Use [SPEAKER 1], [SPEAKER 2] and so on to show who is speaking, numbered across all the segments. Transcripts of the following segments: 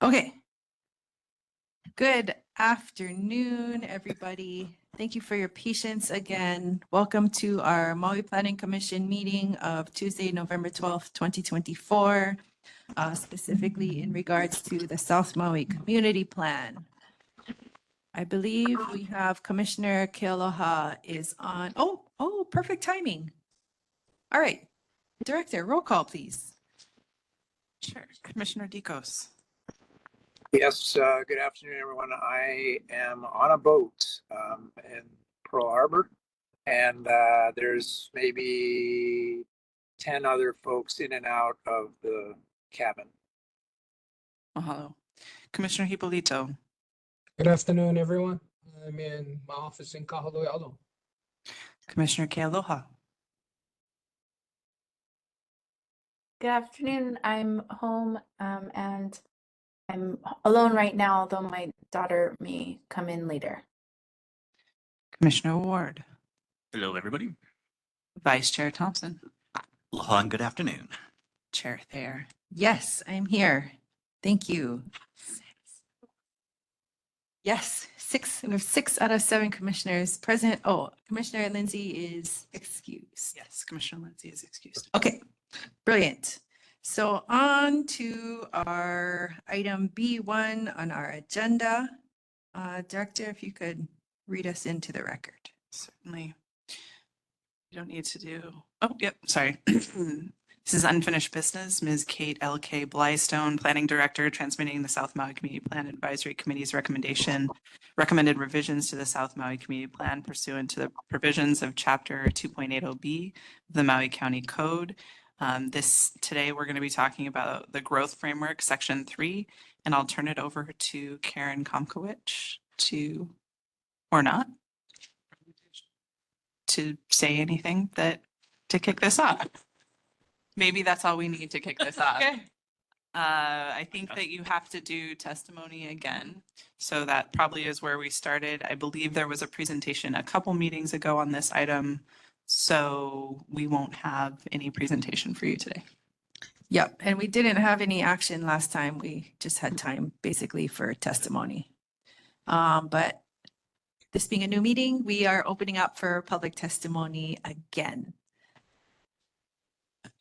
[SPEAKER 1] Okay. Good afternoon, everybody. Thank you for your patience again. Welcome to our Maui Planning Commission meeting of Tuesday, November 12th, 2024, specifically in regards to the South Maui Community Plan. I believe we have Commissioner Kealoha is on. Oh, perfect timing. All right. Director, roll call, please.
[SPEAKER 2] Sure. Commissioner Dikos.
[SPEAKER 3] Yes, good afternoon, everyone. I am on a boat in Pearl Harbor, and there's maybe 10 other folks in and out of the cabin.
[SPEAKER 2] Mahalo. Commissioner Hipolito.
[SPEAKER 4] Good afternoon, everyone. I'm in my office in Kahaloi'alo.
[SPEAKER 2] Commissioner Kealoha.
[SPEAKER 5] Good afternoon. I'm home and I'm alone right now, although my daughter may come in later.
[SPEAKER 2] Commissioner Ward.
[SPEAKER 6] Hello, everybody.
[SPEAKER 2] Vice Chair Thompson.
[SPEAKER 6] Aloha and good afternoon.
[SPEAKER 2] Chair Thayer.
[SPEAKER 1] Yes, I'm here. Thank you. Yes, we have 6 out of 7 commissioners present. Oh, Commissioner Lindsay is excused.
[SPEAKER 2] Yes, Commissioner Lindsay is excused.
[SPEAKER 1] Okay, brilliant. So on to our item B1 on our agenda. Director, if you could read us into the record.
[SPEAKER 2] Certainly. You don't need to do. Oh, yep. Sorry. This is unfinished business. Ms. Kate L.K. Blystone, Planning Director, transmitting the South Maui Community Plan Advisory Committee's recommended revisions to the South Maui Community Plan pursuant to the provisions of Chapter 2.80B of the Maui County Code. Today we're going to be talking about the Growth Framework, Section 3, and I'll turn it over to Karen Komkowicz or not, to say anything to kick this off. Maybe that's all we need to kick this off.
[SPEAKER 1] Okay.
[SPEAKER 2] I think that you have to do testimony again. So that probably is where we started. I believe there was a presentation a couple meetings ago on this item. So we won't have any presentation for you today.
[SPEAKER 1] Yep, and we didn't have any action last time. We just had time basically for testimony. But this being a new meeting, we are opening up for public testimony again.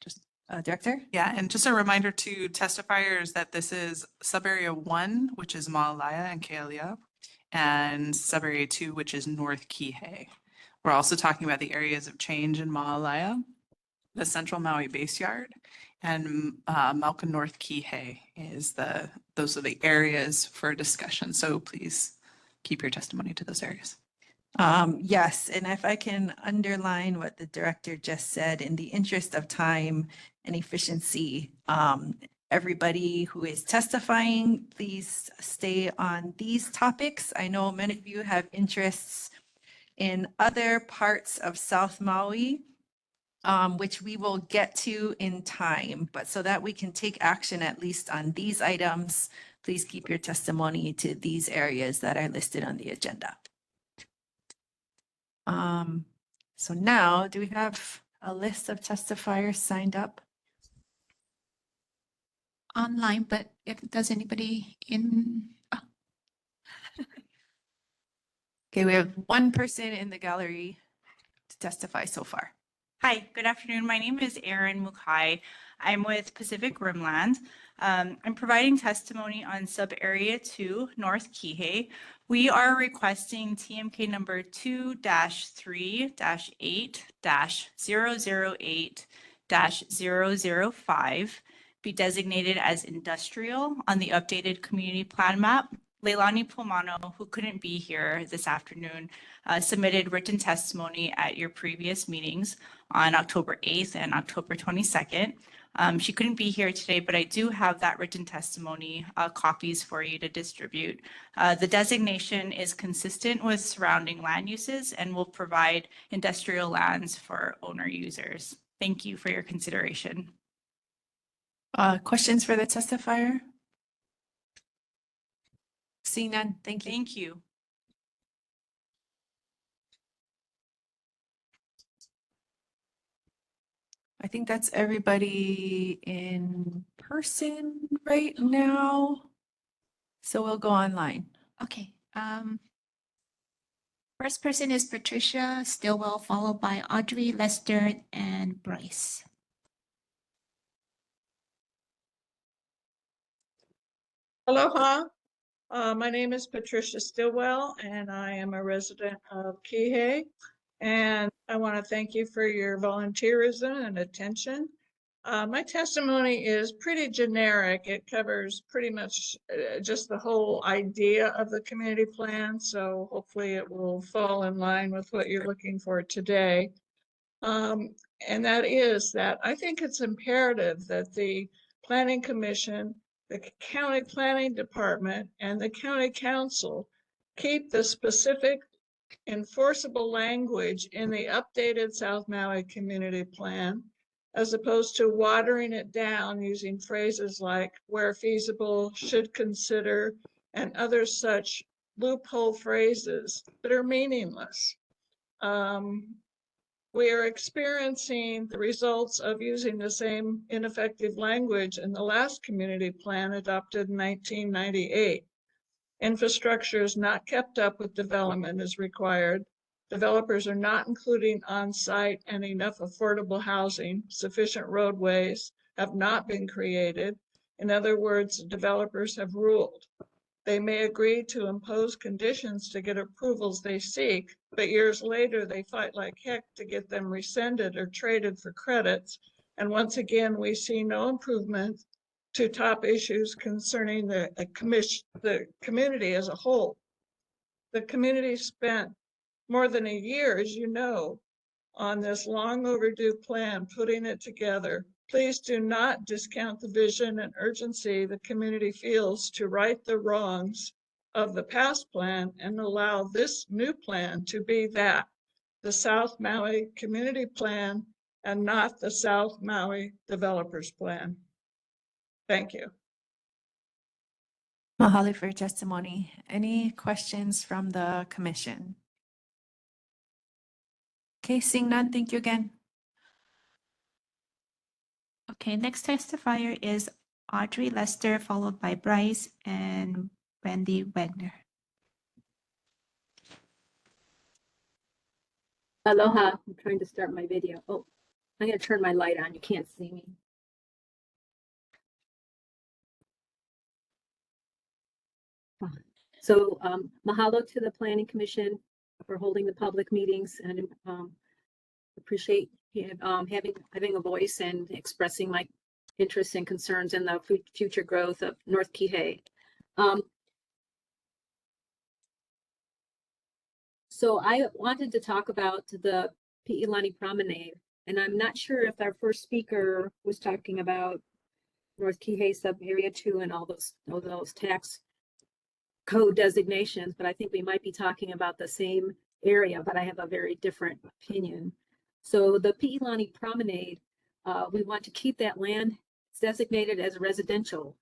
[SPEAKER 1] Just Director?
[SPEAKER 2] Yeah, and just a reminder to testifiers that this is Subarea 1, which is Maalaea and Kealia, and Subarea 2, which is North Kihei. We're also talking about the areas of change in Maalaea, the Central Maui Base Yard, and Mauka North Kihei those are the areas for discussion. So please keep your testimony to those areas.
[SPEAKER 1] Yes, and if I can underline what the director just said, in the interest of time and efficiency, everybody who is testifying, please stay on these topics. I know many of you have interests in other parts of South Maui, which we will get to in time, but so that we can take action at least on these items, please keep your testimony to these areas that are listed on the agenda. So now, do we have a list of testifiers signed up?
[SPEAKER 7] Online, but does anybody in? Oh.
[SPEAKER 1] Okay, we have one person in the gallery to testify so far.
[SPEAKER 8] Hi, good afternoon. My name is Erin Mukai. I'm with Pacific Rimland. I'm providing testimony on Sub-Area 2, North Kihei. We are requesting TMK number 2-3-8-008-005 be designated as industrial on the updated community plan map. Leilani Pomano, who couldn't be here this afternoon, submitted written testimony at your previous meetings on October 8th and October 22nd. She couldn't be here today, but I do have that written testimony copies for you to distribute. The designation is consistent with surrounding land uses and will provide industrial lands for owner users. Thank you for your consideration.
[SPEAKER 1] Questions for the testifier? Seeing none, thank you.
[SPEAKER 8] Thank you.
[SPEAKER 1] think that's everybody in person right now. So we'll go online.
[SPEAKER 7] Okay. First person is Patricia Stillwell, followed by Audrey, Lester, and Bryce.
[SPEAKER 9] Aloha. My name is Patricia Stillwell, and I am a resident of Kihei. And I want to thank you for your volunteerism and attention. My testimony is pretty generic. It covers pretty much just the whole idea of the community plan. So hopefully it will fall in line with what you're looking for today. And that is that I think it's imperative that the Planning Commission, the County Planning Department, and the County Council keep the specific enforceable language in the updated South Maui Community Plan, as opposed to watering it down using phrases like where feasible, should consider, and other such loophole phrases that are meaningless. We are experiencing the results of using the same ineffective language in the last community plan adopted in 1998. Infrastructure is not kept up with development as required. Developers are not including on-site and enough affordable housing. Sufficient roadways have not been created. In other words, developers have ruled. They may agree to impose conditions to get approvals they seek, but years later they fight like heck to get them rescinded or traded for credits. And once again, we see no improvement to top issues concerning the community as a whole. The community spent more than a year, as you know, on this long overdue plan, putting it together. Please do not discount the vision and urgency the community feels to right the wrongs of the past plan and allow this new plan to be that, the South Maui Community Plan, and not the South Maui Developers Plan. Thank you.
[SPEAKER 1] Mahalo for your testimony. Any questions from the commission? Okay, seeing none, thank you again.
[SPEAKER 7] Okay, next testifier is Audrey Lester, followed by Bryce and Wendy Wagner.
[SPEAKER 10] Aloha, I'm trying to start my video. Oh, I'm gonna turn my light on. You can't see me. So mahalo to the Planning Commission for holding the public meetings, and appreciate having a voice and expressing my interests and concerns in the future growth of North Kihei. So I wanted to talk about the Pi'ilani Promenade, and I'm not sure if our first speaker was talking about North Kihei Sub Area 2 and all those tax code designations, but I think we might be talking about the same area, but I have a very different opinion. So the Pi'ilani Promenade, we want to keep that land designated as residential.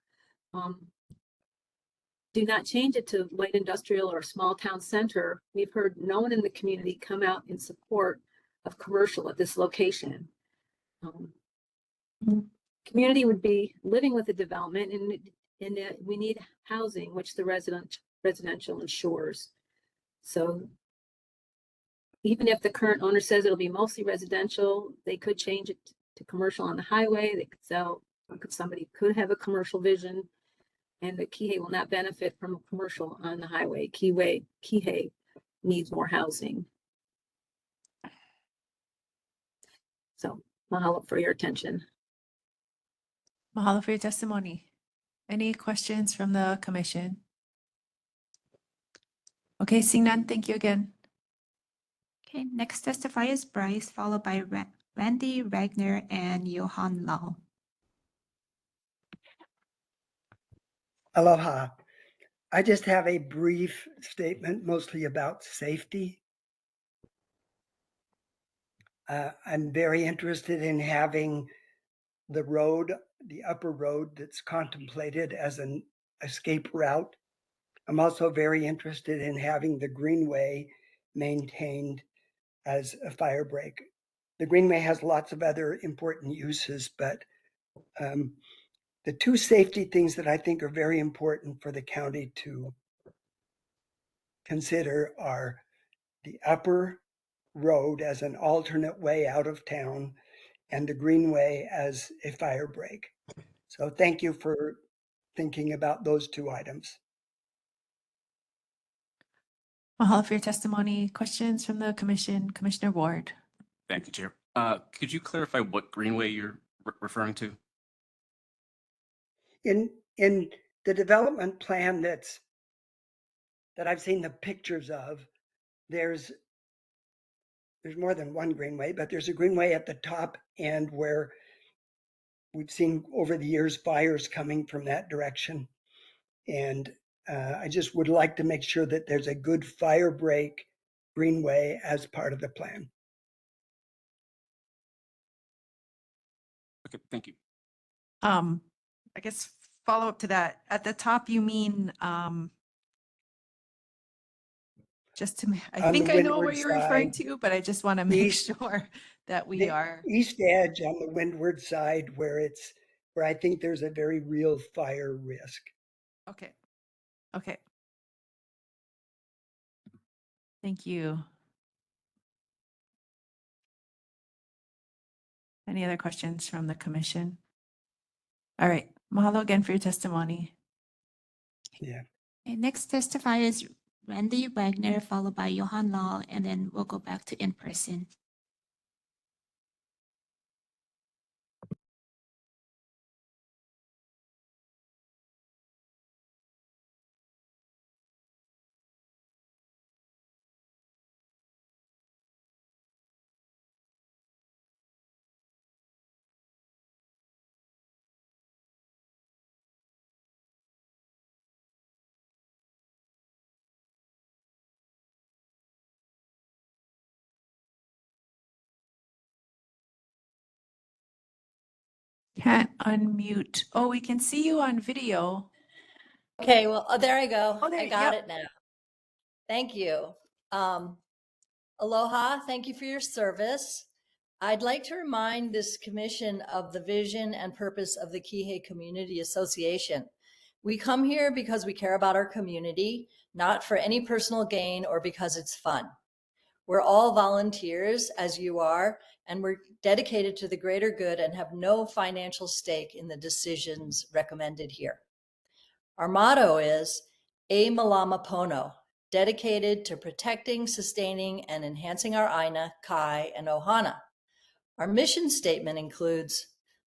[SPEAKER 10] Do not change it to light industrial or small town center. We've heard no one in the community come out in support of commercial at this location. Community would be living with the development, and we need housing, which the residential ensures. So even if the current owner says it'll be mostly residential, they could change it to commercial on the highway. They could sell, somebody could have a commercial vision, and the Kihei will not benefit from a commercial on the highway. Kihei needs more housing. So mahalo for your attention.
[SPEAKER 1] Mahalo for your testimony. Any questions from the commission? Okay, seeing none, thank you again.
[SPEAKER 7] Okay, next testifier is Bryce, followed by Randy Wagner and Johan Lau.
[SPEAKER 11] Aloha. I just have a brief statement, mostly about safety. I'm very interested in having the road, the upper road that's contemplated as an escape route. I'm also very interested in having the greenway maintained as a fire break. the Greenway has lots of other important uses, but the two safety things that I think are very important for the county to consider are the upper road as an alternate way out of town and the Greenway as a fire break. So thank you for thinking about those two items.
[SPEAKER 1] Mahalo for your testimony. Questions from the commission? Commissioner Ward.
[SPEAKER 12] Thank you, Chair. Could you clarify what greenway you're referring to?
[SPEAKER 11] In the development plan that I've seen the pictures of, there's more than one greenway, but there's a greenway at the top end where we've seen over the years fires coming from that direction. And I just would like to make sure that there's a good fire break greenway as part of the plan.
[SPEAKER 12] Okay, thank you.
[SPEAKER 1] I guess follow up to that. At the top, you mean just to, I
[SPEAKER 11] On
[SPEAKER 1] think
[SPEAKER 11] the
[SPEAKER 1] I know where
[SPEAKER 11] windward
[SPEAKER 1] you're referring
[SPEAKER 11] side,
[SPEAKER 1] to, but I just want to make
[SPEAKER 11] east-
[SPEAKER 1] sure that we
[SPEAKER 11] the
[SPEAKER 1] are.
[SPEAKER 11] east edge on the windward side where I think there's a very real fire risk.
[SPEAKER 1] Okay. Okay. Thank you. Any other questions from the commission? All right. Mahalo again for your testimony.
[SPEAKER 11] Yeah.
[SPEAKER 7] Okay, next testifier is Randy Wagner, followed by Johan Law, and then we'll go back to in-person.
[SPEAKER 1] Can't unmute. Oh, we can see you on video.
[SPEAKER 13] Okay, well, there I go.
[SPEAKER 1] Oh, there-
[SPEAKER 13] I got
[SPEAKER 1] yep.
[SPEAKER 13] it now. Thank you. Aloha, thank you for your service. I'd like to remind this commission of the vision and purpose of the Kihei Community Association. We come here because we care about our community, not for any personal gain or because it's fun. We're all volunteers, as you are, and we're dedicated to the greater good and have no financial stake in the decisions recommended here. Our motto is E Malama Pono, dedicated to protecting, sustaining, and enhancing our Aina, Kai, and Ohana. Our mission statement includes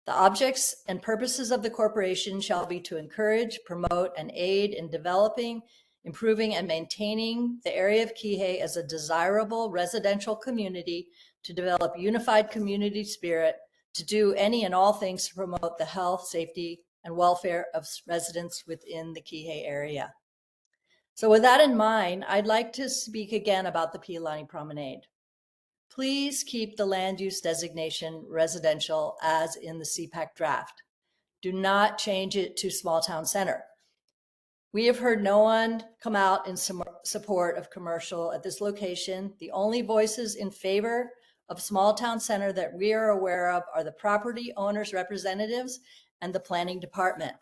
[SPEAKER 13] the objects and purposes of the corporation shall be to encourage, promote, and aid in developing, improving, and maintaining the area of Kihei as a desirable residential community, to develop unified community spirit, to do any and all things to promote the health, safety, and welfare of residents within the Kihei area. So with that in mind, I'd like to speak again about the Piilani Promenade. Please keep the land use designation residential as in the CPAC draft. Do not change it to small town center. We have heard no one come out in support of commercial at this location. The only voices in favor of small town center that we are aware of are the property owners' representatives and the planning department.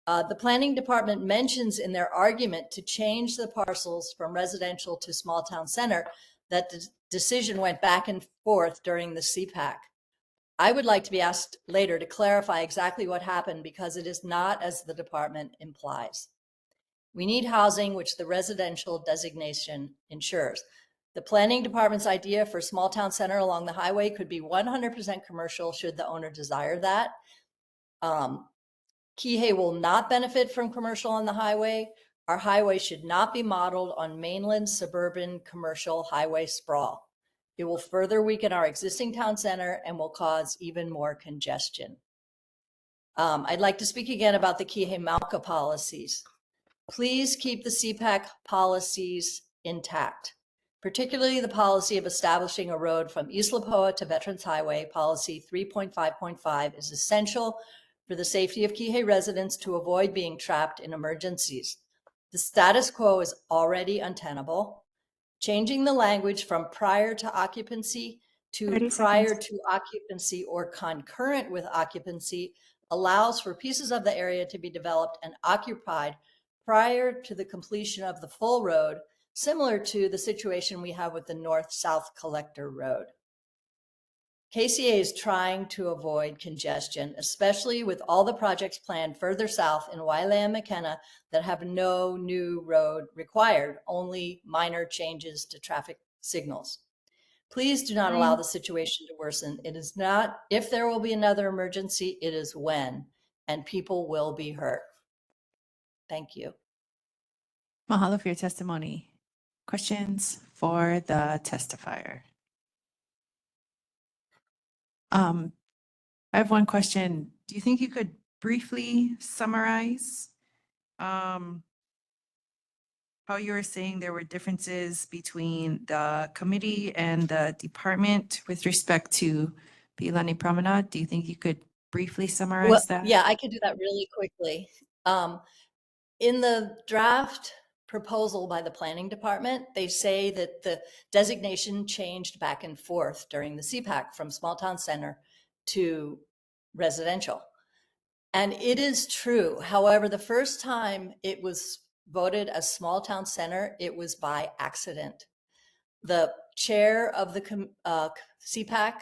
[SPEAKER 13] The planning department mentions in their argument to change the parcels from residential to small town center that the decision went back and forth during the CPAC. I would like to be asked later to clarify exactly what happened because it is not as the department implies. We need housing, which the residential designation ensures. The planning department's idea for small town center along the highway could be 100% commercial should the owner desire that. Kihei will not benefit from commercial on the highway. Our highway should not be modeled on mainland suburban commercial highway sprawl. It will further weaken our existing town center and will cause even more congestion. I'd like to speak again about the Kihei Mauka policies. Please keep the CPAC policies intact, particularly the policy of establishing a road from East Lapoa to Veterans Highway. Policy 3.5.5 is essential for the safety of Kihei residents to avoid being trapped in emergencies. The status quo is already untenable. Changing the language from prior to occupancy to
[SPEAKER 7] 30
[SPEAKER 13] prior
[SPEAKER 7] seconds.
[SPEAKER 13] to occupancy or concurrent with occupancy allows for pieces of the area to be developed and occupied prior to the completion of the full road, similar to the situation we have with the north-south collector road. KCA is trying to avoid congestion, especially with all the projects planned further south in Wailea and McKenna that have no new road required, only minor changes to traffic signals. Please do not allow the situation to worsen. It is not if there will be another emergency, it is when, and people will be hurt. Thank you.
[SPEAKER 1] Mahalo for your testimony. Questions for the testifier? I have one question. Do you think you could briefly summarize how you were saying there were differences between the committee and the department with respect to Piilani Promenade? Do you think you could briefly summarize that?
[SPEAKER 13] Yeah, I could do that really quickly. In the draft proposal by the planning department, they say that the designation changed back and forth during the CPAC from small town center to residential. And it is true. However, the first time it was voted as small town center, it was by accident. The chair of the CPAC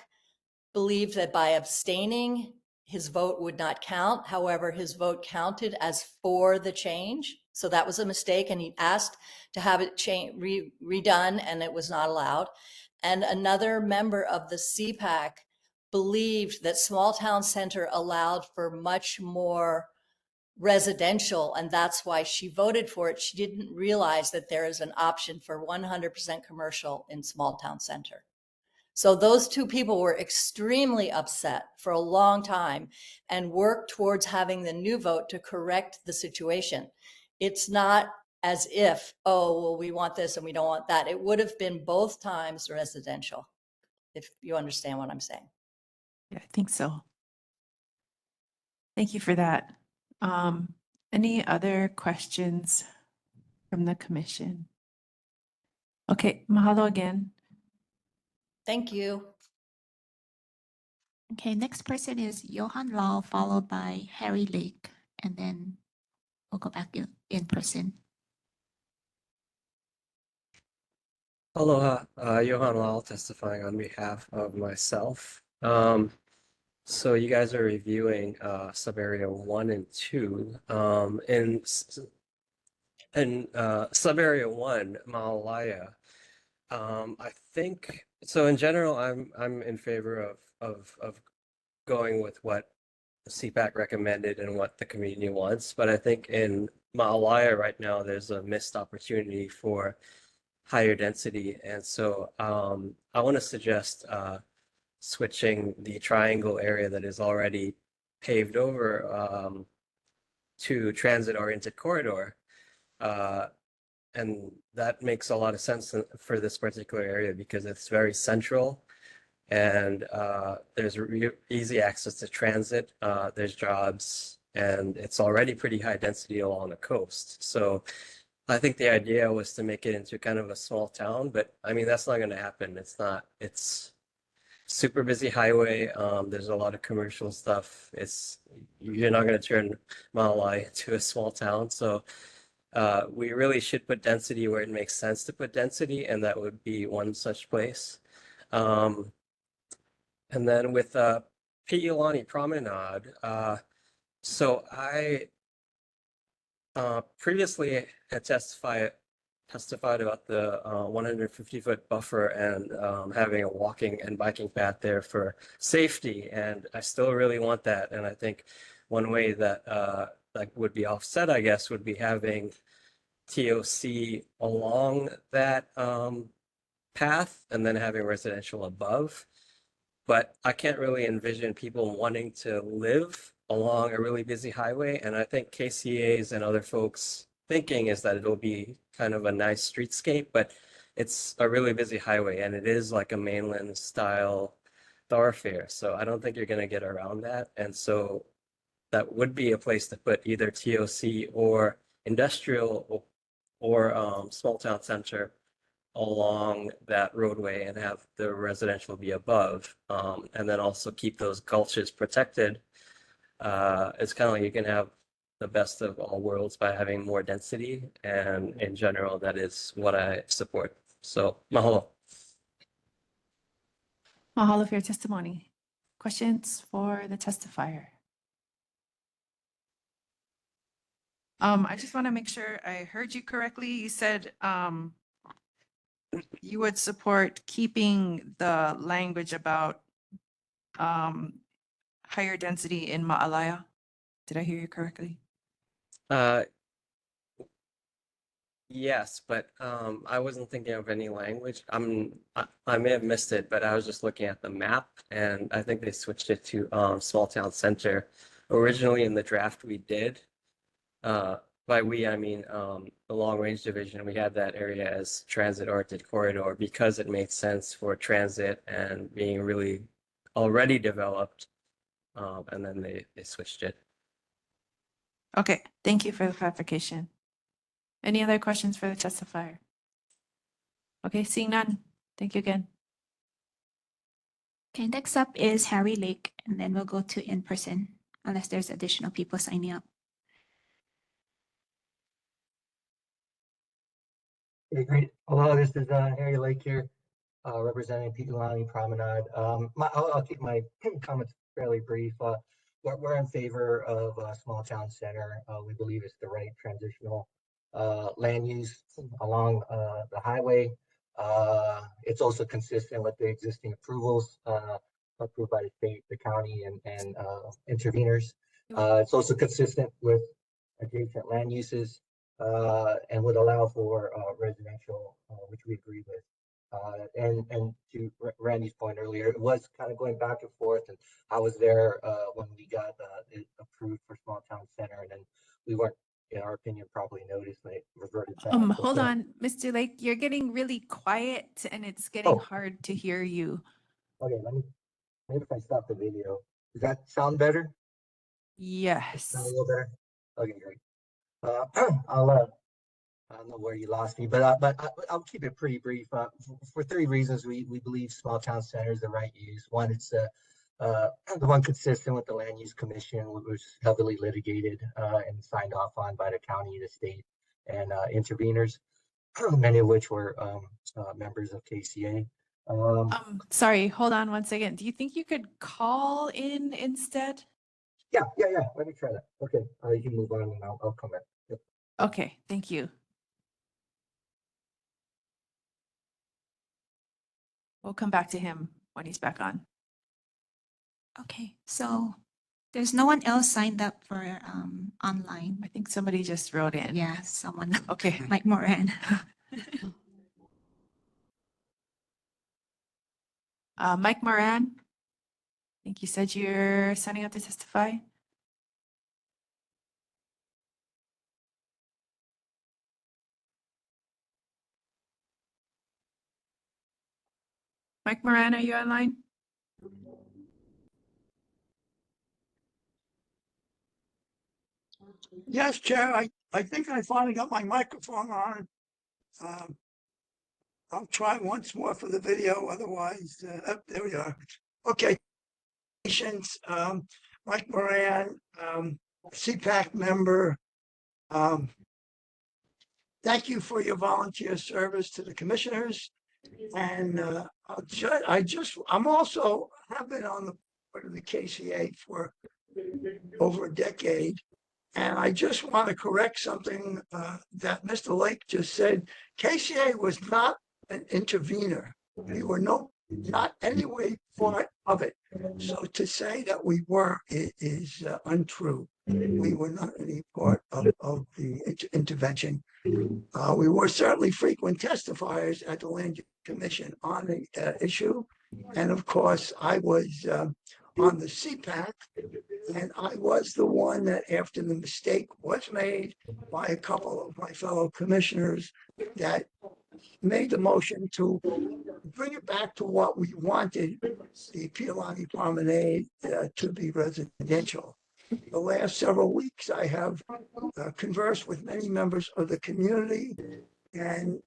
[SPEAKER 13] believed that by abstaining, his vote would not count. However, his vote counted as for the change. So that was a mistake, and he asked to have it redone, and it was not allowed. And another member of the CPAC believed that small town center allowed for much more residential, and that's why she voted for it. She didn't realize that there is an option for 100% commercial in small town center. So those two people were extremely upset for a long time and worked towards having the new vote to correct the situation. It's not as if, oh, well, we want this and we don't want that. It would have been both times residential, if you understand what I'm saying.
[SPEAKER 1] Yeah, I think so. Thank you for that. Any other questions from the commission? Okay, mahalo again.
[SPEAKER 13] Thank you.
[SPEAKER 7] Okay, next person is Johan Lau, followed by Harry Lake, and then we'll go back in person.
[SPEAKER 14] Aloha, Johan Lal testifying on behalf of myself. So you guys are reviewing sub-area 1 and 2. In sub-area 1, Maulaya, I think so. In general, I'm in favor of going with what the CPAC recommended and what the community wants. But I think in Maulaya right now, there's a missed opportunity for higher density, and so I want to suggest switching the triangle area that is already paved over to transit-oriented corridor. And that makes a lot of sense for this particular area because it's very central and there's easy access to transit, there's jobs, and it's already pretty high density along the coast. So I think the idea was to make it into kind of a small town, but I mean, that's not going to happen. It's super busy highway. There's a lot of commercial stuff. You're not going to turn Maui into a small town. So we really should put density where it makes sense to put density, and that would be one such place. And then with Piilani Promenade, so I previously had testified about the 150-foot buffer and having a walking and biking path there for safety, and I still really want that. And I think one way that that would be offset, I guess, would be having TOC along that path and then having residential above. But I can't really envision people wanting to live along a really busy highway. And I think KCA's and other folks' thinking is that it'll be kind of a nice streetscape, but it's a really busy highway and it is like a mainland style thoroughfare. So I don't think you're going to get around that. And so that would be a place to put either TOC or industrial or small town center along that roadway and have the residential be above, and then also keep those gulches protected. It's kind of like you can have the best of all worlds by having more density, and in general, that is what I support. So, mahalo.
[SPEAKER 1] Mahalo for your testimony. Questions for the testifier? I just want to make sure I heard you correctly. You said you would support keeping the language about higher density in Ma'alaya. Did I hear you correctly?
[SPEAKER 14] Yes, but I wasn't thinking of any language. I may have missed it, but I was just looking at the map, and I think they switched it to small town center. Originally in the draft we did, by we I mean the long range division, we had that area as transit oriented corridor because it made sense for transit and being really already developed, and then they switched it.
[SPEAKER 1] Okay, thank you for the clarification. Any other questions for the testifier? Okay, seeing none. Thank you again.
[SPEAKER 7] Okay, next up is Harry Lake, and then we'll go to in person unless there's additional people signing up.
[SPEAKER 15] Okay, great. Hello, this is Harry Lake here, representing Pi'ilani Promenade. I'll keep my comments fairly brief. We're in favor of a small town center. We believe it's the right transitional land use along the highway. It's also consistent with the existing approvals approved by the state, the county, and interveners. It's also consistent with adjacent land uses and would allow for residential, which we agree with. And to Randy's point earlier, it was kind of going back and forth, and I was there when we got it approved for small town center, and then we weren't, in our opinion, properly noticed when it reverted back.
[SPEAKER 1] Hold on, Mr. Lake, you're getting really quiet and it's getting hard to hear you.
[SPEAKER 15] Okay, maybe if I stop the video. Does that sound better?
[SPEAKER 1] Yes.
[SPEAKER 15] Sound a little better? Okay, great. I don't know where you lost me, but I'll keep it pretty brief. For three reasons, we believe small town center is the right use. One, it's the one consistent with the Land Use Commission, which was heavily litigated and signed off on by the county, the state, and interveners, many of which were members of KCA.
[SPEAKER 1] Sorry, hold on one second. Do you think you could call in instead?
[SPEAKER 15] Yeah. Let me try that. Okay, you can move on and I'll come back. Yep.
[SPEAKER 1] Okay, thank you. We'll come back to him when he's back on.
[SPEAKER 7] Okay, so there's no one else signed up for online.
[SPEAKER 1] I think somebody just wrote in.
[SPEAKER 7] Yeah, someone.
[SPEAKER 1] Okay.
[SPEAKER 7] Mike Moran.
[SPEAKER 1] Mike Moran, I think you said you're signing up to testify. Mike Moran, are you online?
[SPEAKER 16] Yes, Chair, I think I finally got my microphone on. I'll try once more for the video, otherwise, there we are. Okay. Mike Moran, CPAC member. Thank you for your volunteer service to the commissioners. And I'm also have been on the board of the KCA for over a decade. And I just want to correct something that Mr. Lake just said. KCA was not an intervener. We were not any way part of it. So to say that we were is untrue. We were not any part of the intervention. We were certainly frequent testifiers at the Land Use Commission on the issue. And of course, I was on the CPAC, and I was the one that, after the mistake was made by a couple of my fellow commissioners, that made the motion to bring it back to what we wanted, the Pi'ilani Promenade to be residential. The last several weeks, I have conversed with many members of the community, and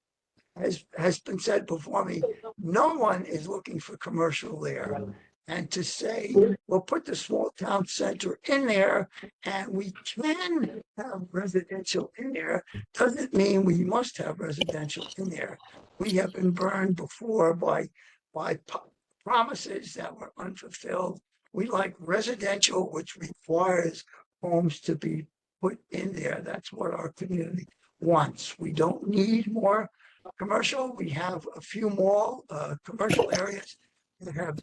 [SPEAKER 16] has been said before me, no one is looking for commercial there. And to say, we'll put the small town center in there and we can have residential in there, doesn't mean we must have residential in there. We have been burned before by promises that were unfulfilled. We like residential, which requires homes to be put in there. That's what our community wants. We don't need more commercial. We have a few more commercial areas that have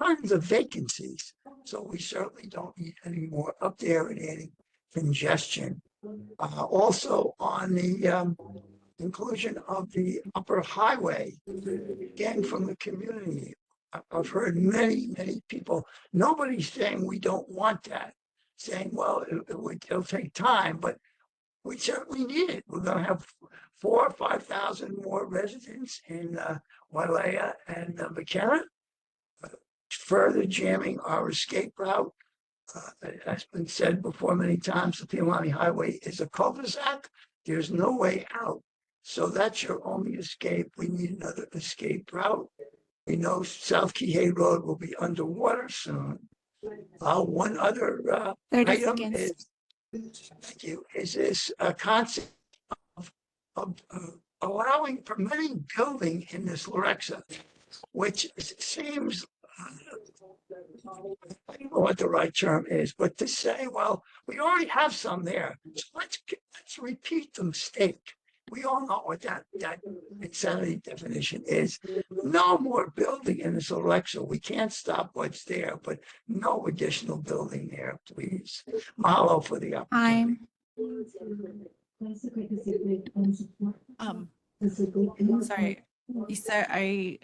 [SPEAKER 16] tons of vacancies. So we certainly don't need any more up there and adding congestion. Also on the inclusion of the upper highway, again from the community, I've heard many people, nobody's saying we don't want that, saying, well, it'll take time, but we certainly need it. We're going to have 4,000 or 5,000 more residents in Wailea and McKenna, further jamming our escape route. It has been said before many times, the Pialani Highway is a cul-de-sac. There's no way out. So that's your only escape. We need another escape route. We know South Kihei Road will be underwater soon. One other
[SPEAKER 7] 30
[SPEAKER 16] item
[SPEAKER 7] seconds.
[SPEAKER 16] is, thank you, is this concept of allowing, permitting building in this Lorexa, which seems, I don't know what the right term is, but to say, well, we already have some there, so let's repeat the mistake. We all know what that insanity definition is. No more building in this Alexa. We can't stop what's there, but no additional building there, please. Mahalo for the opportunity.
[SPEAKER 1] Sorry, Issa, I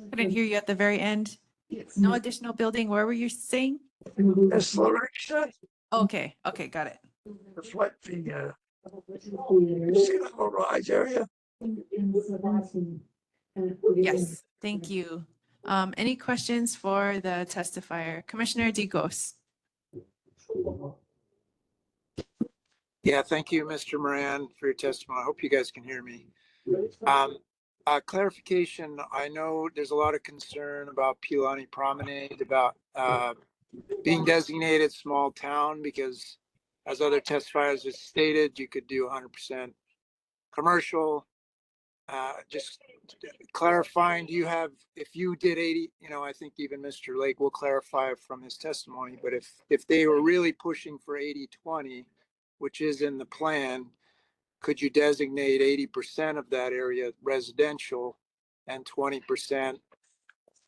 [SPEAKER 1] couldn't hear you at the very end. No additional building. Where were you saying?
[SPEAKER 16] This Alexa,
[SPEAKER 1] Okay, got it.
[SPEAKER 16] reflect the sea level rise area.
[SPEAKER 1] Yes, thank you. Any questions for the testifier? Commissioner Digos.
[SPEAKER 3] Yeah, thank you, Mr. Moran, for your testimony. I hope you guys can hear me. Clarification, I know there's a lot of concern about Pilani Promenade, about being designated small town because as other testifiers have stated, you could do 100% commercial. Just clarifying, do you have, if you did 80, I think even Mr. Lake will clarify from his testimony, but if they were really pushing for 80-20, which is in the plan, could you designate 80% of that area residential and 20%,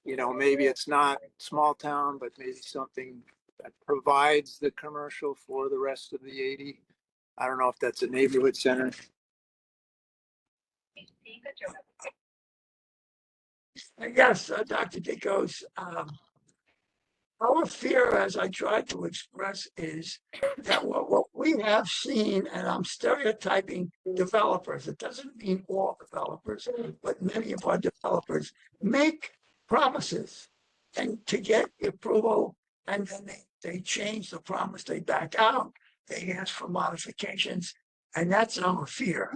[SPEAKER 3] maybe it's not small town, but maybe something that provides the commercial for the rest of the 80? I don't know if that's a neighborhood center.
[SPEAKER 16] Yes, Dr. Dicos, our fear, as I tried to express, is that what we have seen, and I'm stereotyping developers, it doesn't mean all developers, but many of our developers make promises and to get approval, and then they change the promise, they back out, they ask for modifications, and that's our fear.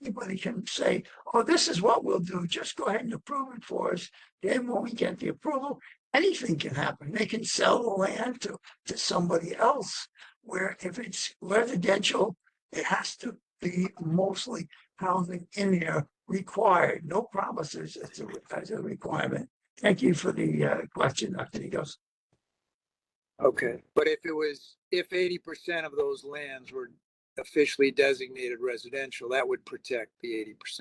[SPEAKER 16] Anybody can say, oh, this is what we'll do. Just go ahead and approve it for us. Then when we get the approval, anything can happen. They can sell the land to somebody else, where if it's residential, it has to be mostly housing in there required. No promises as a requirement. Thank you for the question, Dr. Nigos.
[SPEAKER 3] Okay, but if 80% of those lands were officially designated residential, that would protect the 80%.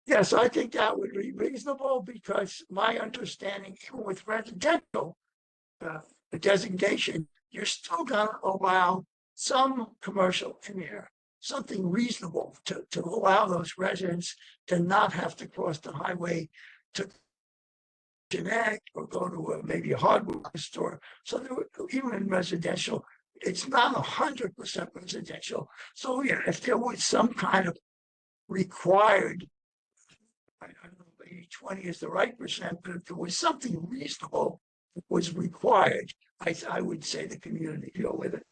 [SPEAKER 16] Yes, I think that would be reasonable because my understanding, even with residential, the designation, you're still going to allow some commercial in there, something reasonable to allow those residents to not have to cross the highway to connect or go to maybe a hardware store. So even in residential, it's not 100% residential. So yeah, if there was some kind of required, I don't know if 80-20 is the right percent, but if there was something reasonable that was required, I would say the community go with it.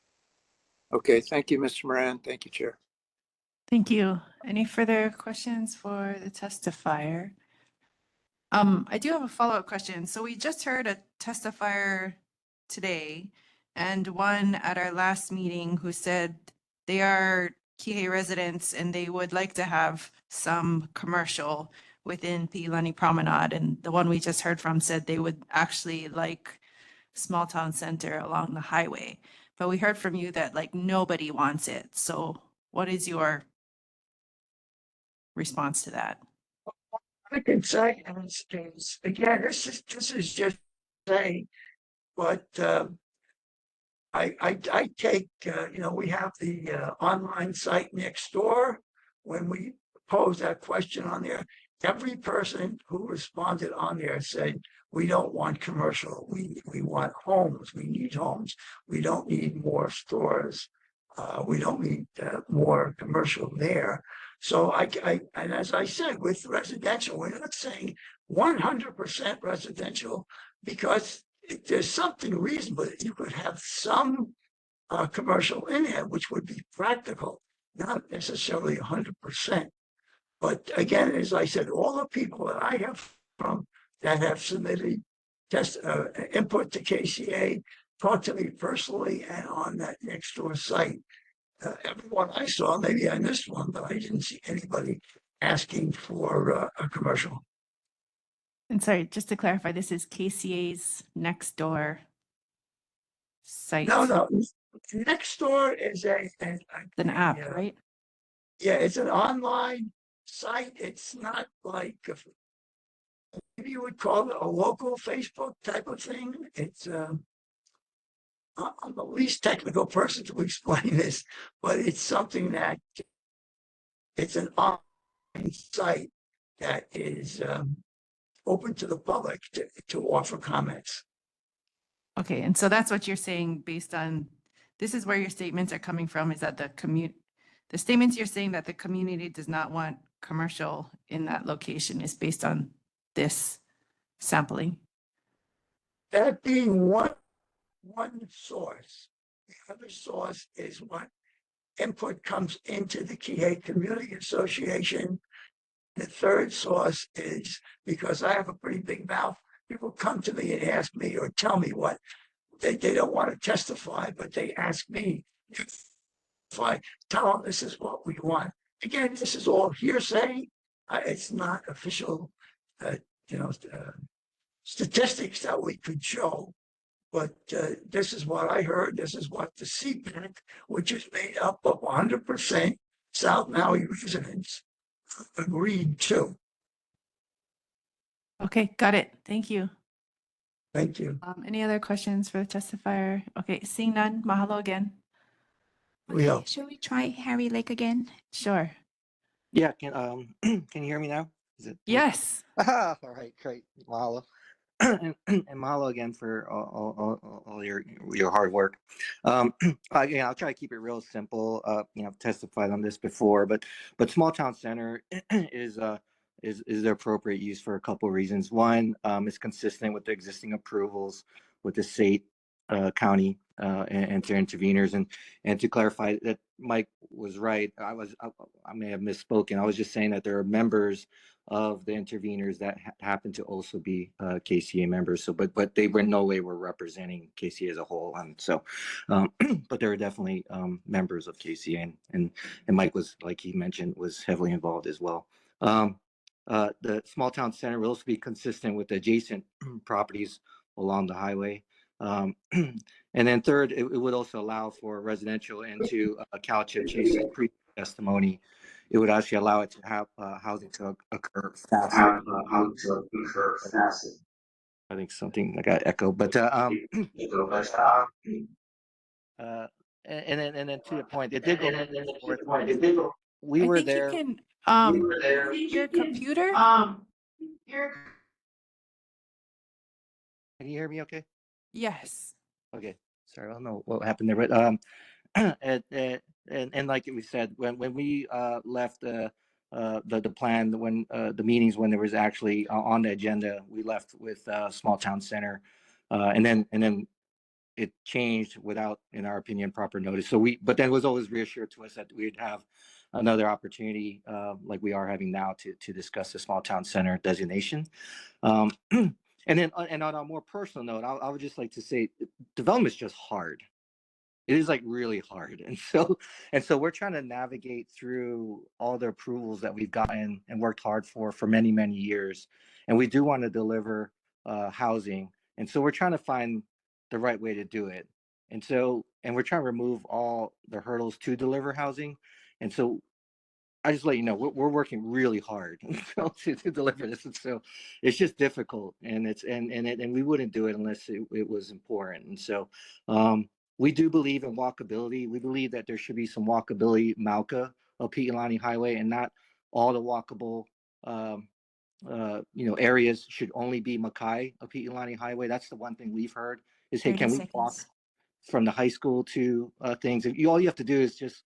[SPEAKER 3] Okay, thank you, Mr. Moran. Thank you, Chair.
[SPEAKER 1] Thank you. Any further questions for the testifier? I do have a follow-up question. So we just heard a testifier today and one at our last meeting who said they are Kihei residents and they would like to have some commercial within Piilani Promenade. And the one we just heard from said they would actually like small town center along the highway. But we heard from you that like nobody wants it. So what is your response to that?
[SPEAKER 16] I can say, again, this is just saying, but I take, we have the online site next door. When we posed that question on there, every person who responded on there said, we don't want commercial. We want homes. We need homes. We don't need more stores. We don't need more commercial there. So and as I said, with residential, we're not saying 100% residential because there's something reasonable. You could have some commercial in there, which would be practical, not necessarily 100%. But again, as I said, all the people that I have from that have submitted input to KCA talked to me personally and on that next door site. Everyone I saw, maybe I missed one, but I didn't see anybody asking for a commercial.
[SPEAKER 1] And sorry, just to clarify, this is KCA's next door site.
[SPEAKER 16] No. Next door is
[SPEAKER 1] an app, right?
[SPEAKER 16] Yeah, it's an online site. It's not like maybe you would call it a local Facebook type of thing. It's I'm the least technical person to explain this, but it's something that it's an online site that is open to the public to offer comments.
[SPEAKER 1] Okay, and so that's what you're saying based on, this is where your statements are coming from, is that the statements you're saying that the community does not want commercial in that location is based on this sampling?
[SPEAKER 16] That being one source. The other source is what input comes into the Kihei Community Association. The third source is because I have a pretty big mouth. People come to me and ask me or tell me what they don't want to testify, but they ask me if I tell them this is what we want. Again, this is all hearsay. It's not official, statistics that we could show. But this is what I heard. This is what the CPAC, which is made up of 100% South Maui residents, agreed to.
[SPEAKER 1] Okay, got it. Thank you.
[SPEAKER 16] Thank you.
[SPEAKER 1] Any other questions for the testifier? Okay, seeing none, mahalo again.
[SPEAKER 15] Leo.
[SPEAKER 7] Should we try Harry Lake again?
[SPEAKER 1] Sure.
[SPEAKER 15] Yeah, can can you hear me now? Is it?
[SPEAKER 1] Yes.
[SPEAKER 15] All right, great. Mahalo. And mahalo again for all your hard work. Again, I'll try to keep it real simple. I've testified on this before, but small town center is the appropriate use for a couple of reasons. One, it's consistent with the existing approvals with the state, county, and their interveners. And to clarify that Mike was right, I may have misspoken. I was just saying that there are members of the interveners that happen to also be KCA members. So, but they were in no way were representing KCA as a whole. And so, but there are definitely members of KCA, and Mike was, like he mentioned, was heavily involved as well. The small town center will also be consistent with the adjacent properties along the highway. And then third, it would also allow for residential, and to Calchip Chase's pre-testimony, it would actually allow it to have housing to occur faster. I think something I got echo, but and then to the point, it did go back and forth. We were there.
[SPEAKER 1] Your computer?
[SPEAKER 15] Can you hear me okay?
[SPEAKER 1] Yes.
[SPEAKER 15] Okay. Sorry, I don't know what happened there, but and like we said, when we left the plan, when the meetings, when there was actually on the agenda, we left with small town center, and then it changed without, in our opinion, proper notice. So but then it was always reassured to us that we'd have
[SPEAKER 17] another opportunity like we are having now to discuss the small town center designation. And then and on a more personal note, I would just like to say development is just hard. It is like really hard. And so we're trying to navigate through all the approvals that we've gotten and worked hard for many, many years. And we do want to deliver housing. And so we're trying to find the right way to do it. And we're trying to remove all the hurdles to deliver housing. And so I just let you know we're working really hard to deliver this, and so it's just difficult, and we wouldn't do it unless it was important. And so we do believe in walkability. We believe that there should be some walkability Mauka of Pi'ilani Highway, and not all the walkable areas should only be Makai of Pi'ilani Highway. That's the one thing we've heard is, hey,
[SPEAKER 7] 30
[SPEAKER 17] can we walk
[SPEAKER 7] seconds.
[SPEAKER 17] from the high school to things? And all you have to do is just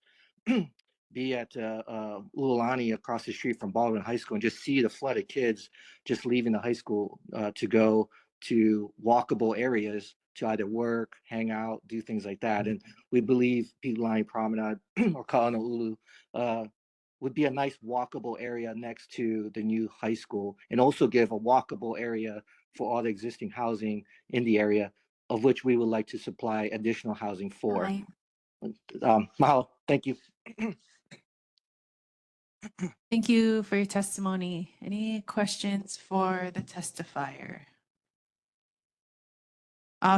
[SPEAKER 17] be at Ululani across the street from Baldwin High School and just see the flood of kids just leaving the high school to go to walkable areas to either work, hang out, do things like that. And we believe Pi'ilani Promenade or Ka'ana'ulu would be a nice walkable area next to the new high school, and also give a walkable area for all the existing housing in the area, of which we would like to supply additional housing for.
[SPEAKER 7] Bye.
[SPEAKER 17] Mahalo, thank you.
[SPEAKER 1] Thank you for your testimony. Any questions for the testifier?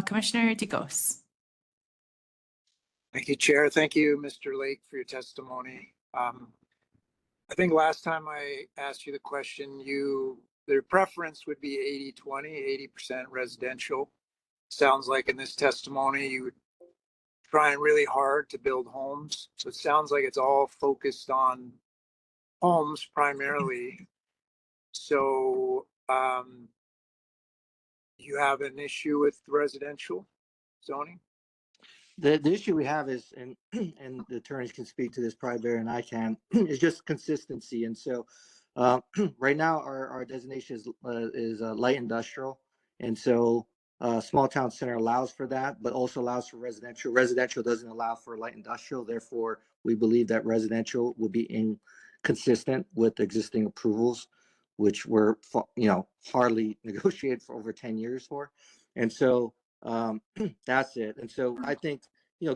[SPEAKER 1] Commissioner Digos.
[SPEAKER 3] Thank you, Chair. Thank you, Mr. Lake, for your testimony. I think last time I asked you the question, their preference would be 80-20, 80% residential. Sounds like in this testimony, you would trying really hard to build homes. So it sounds like it's all focused on homes primarily. So you have an issue with residential zoning?
[SPEAKER 17] The issue we have is, and the attorneys can speak to this probably better than I can, is just consistency. And so right now our designation is light industrial. And so small town center allows for that, but also allows for residential. Residential doesn't allow for light industrial. Therefore, we believe that residential will be inconsistent with existing approvals, which were, hardly negotiated for over 10 years for. And so that's it. And so I think,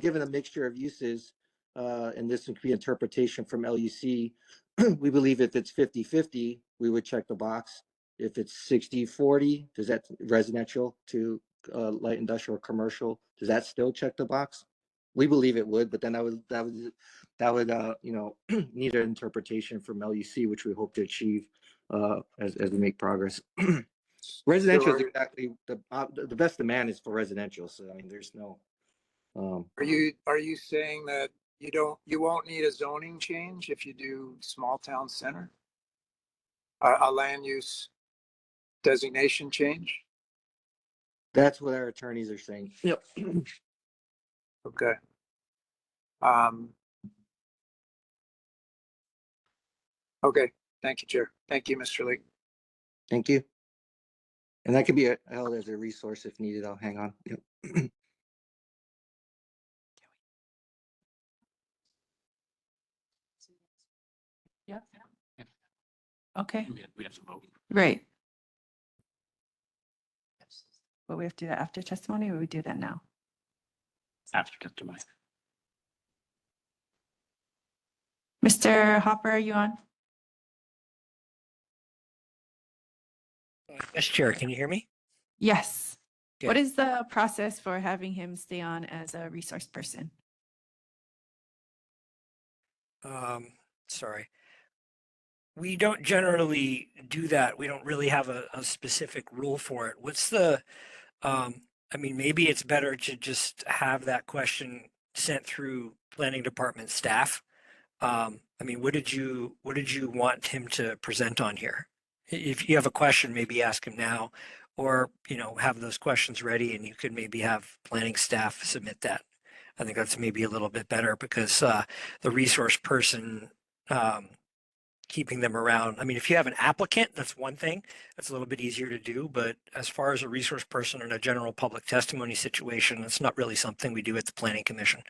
[SPEAKER 17] given a mixture of uses, and this could be interpretation from LUC, we believe if it's 50-50, we would check the box. If it's 60-40, does that residential to light industrial or commercial, does that still check the box? We believe it would, but then that would need an interpretation from LUC, which we hope to achieve as we make progress. Residential is exactly the best demand is for residential. So I mean, there's no.
[SPEAKER 3] Are you saying that you won't need a zoning change if you do small town center? A land use designation change?
[SPEAKER 17] That's what our attorneys are saying. Yep.
[SPEAKER 3] Okay. Okay. Thank you, Chair. Thank you, Mr. Lee.
[SPEAKER 17] Thank you. And that could be held as a resource if needed. I'll hang on. Yep.
[SPEAKER 1] Yeah. Okay,
[SPEAKER 12] We have to vote.
[SPEAKER 1] great. But we have to do that after testimony, or we do that now?
[SPEAKER 12] After testimony.
[SPEAKER 1] Mr. Hopper, are you on?
[SPEAKER 18] Yes, Chair, can you hear me?
[SPEAKER 1] Yes. What
[SPEAKER 18] Good.
[SPEAKER 1] is the process for having him stay on as a resource person?
[SPEAKER 18] Sorry. We don't generally do that. We don't really have a specific rule for it. What's the, maybe it's better to just have that question sent through planning department staff. What did you want him to present on here? If you have a question, maybe ask him now, or, have those questions ready and you could maybe have planning staff submit that. I think that's maybe a little bit better because the resource person, keeping them around. If you have an applicant, that's one thing. That's a little bit easier to do. But as far as a resource person in a general public testimony situation, it's not really something we do at the Planning Commission.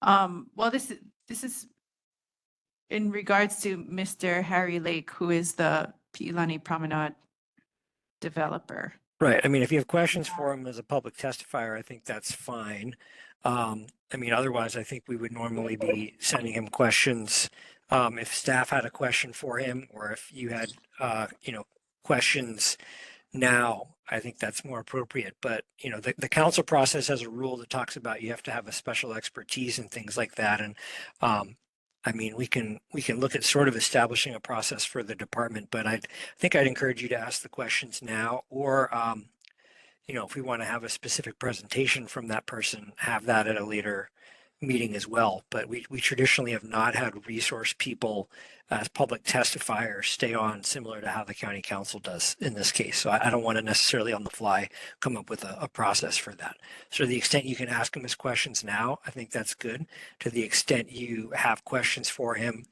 [SPEAKER 1] Well, this is in regards to Mr. Harry Lake, who is the Pi'ilani Promenade developer.
[SPEAKER 18] Right. I mean, if you have questions for him as a public testifier, I think that's fine. I mean, otherwise, I think we would normally be sending him questions. If staff had a question for him, or if you had, questions now, I think that's more appropriate. But, the council process has a rule that talks about you have to have a special expertise and things like that. And, I mean, we can look at sort of establishing a process for the department, but I think I'd encourage you to ask the questions now, or, if we want to have a specific presentation from that person, have that at a later meeting as well. But we traditionally have not had resource people as public testifiers stay on, similar to how the county council does in this case. So I don't want to necessarily on the fly come up with a process for that. So to the extent you can ask him his questions now, I think that's good. To the extent you have questions for him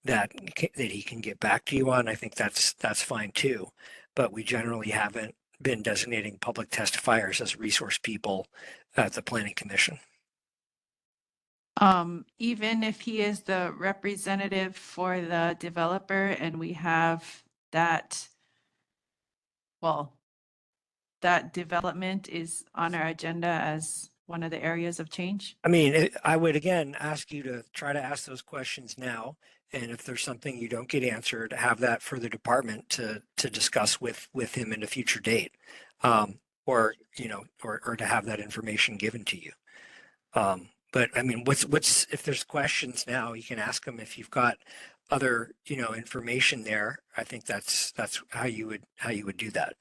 [SPEAKER 18] that he can get back to you on, I think that's fine too. But we generally haven't been designating public testifiers as resource people at the Planning Commission.
[SPEAKER 1] Even if he is the representative for the developer and we have that, well, that development is on our agenda as one of the areas of change?
[SPEAKER 18] I mean, I would again ask you to try to ask those questions now. And if there's something you don't get answered, have that for the department to discuss with him in a future date. Or to have that information given to you. But I mean, what's if there's questions now, you can ask them. If you've got other, information there, I think that's how you would do that.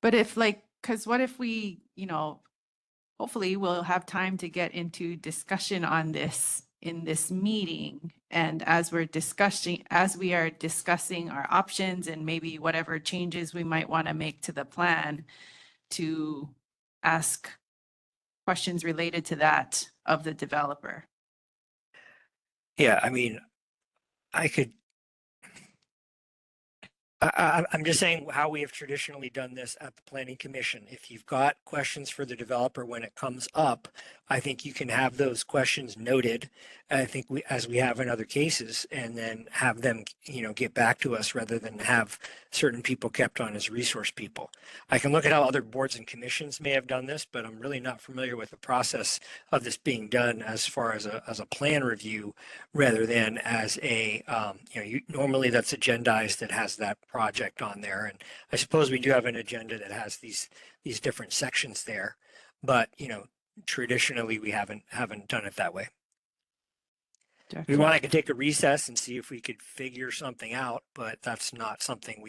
[SPEAKER 1] But if because what if we, hopefully we'll have time to get into discussion on this in this meeting. And as we are discussing our options and maybe whatever changes we might want to make to the plan, to ask questions related to that of the developer.
[SPEAKER 18] Yeah, I mean, I'm just saying how we have traditionally done this at the Planning Commission. If you've got questions for the developer when it comes up, I think you can have those questions noted. I think as we have in other cases, and then have them, get back to us rather than have certain people kept on as resource people. I can look at how other boards and commissions may have done this, but I'm really not familiar with the process of this being done as far as a plan review rather than as a, normally that's agendized, that has that project on there. And I suppose we do have an agenda that has these different sections there, but traditionally we haven't done it that way. If we want, I could take a recess and see if we could figure something out, but that's not something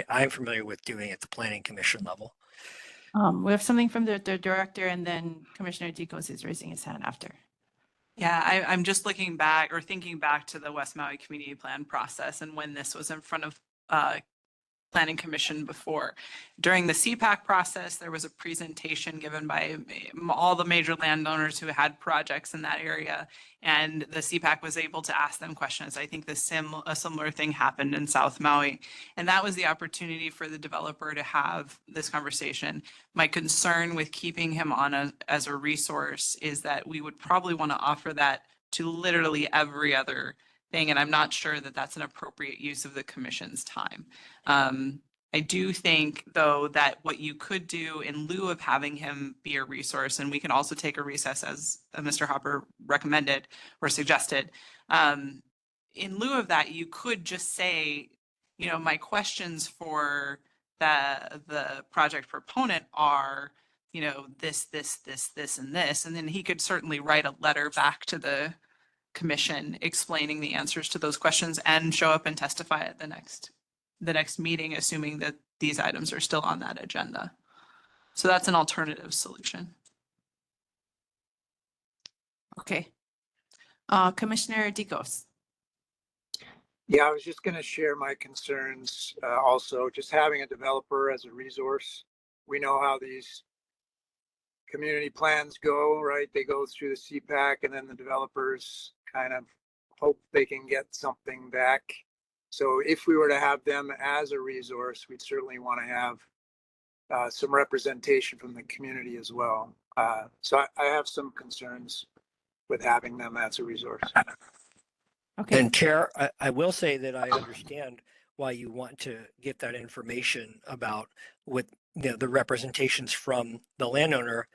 [SPEAKER 18] I'm familiar with doing at the Planning Commission level.
[SPEAKER 1] We have something from the director, and then Commissioner Dicos is raising his hand after.
[SPEAKER 2] Yeah, I'm just thinking back to the West Maui Community Plan process and when this was in front of Planning Commission before. During the CPAC process, there was a presentation given by all the major landowners who had projects in that area, and the CPAC was able to ask them questions. I think a similar thing happened in South Maui, and that was the opportunity for the developer to have this conversation. My concern with keeping him on as a resource is that we would probably want to offer that to literally every other thing, and I'm not sure that that's an appropriate use of the commission's time. I do think, though, that what you could do in lieu of having him be a resource, and we can also take a recess as Mr. Hopper recommended or suggested, in lieu of that, you could just say, my questions for the project proponent are, this, and this, and then he could certainly write a letter back to the commission explaining the answers to those questions and show up and testify at the next meeting, assuming that these items are still on that agenda. So that's an alternative solution.
[SPEAKER 1] Okay. Commissioner Dicos.
[SPEAKER 3] Yeah, I was just going to share my concerns. Also, just having a developer as a resource. We know how these community plans go, right? They go through the CPAC, and then the developers kind of hope they can get something back. So if we were to have them as a resource, we'd certainly want to have some representation from the community as well. So I have some concerns with having them as a resource.
[SPEAKER 1] Okay.
[SPEAKER 18] And Chair, I will say that I understand why you want to get that information about with the representations from the landowner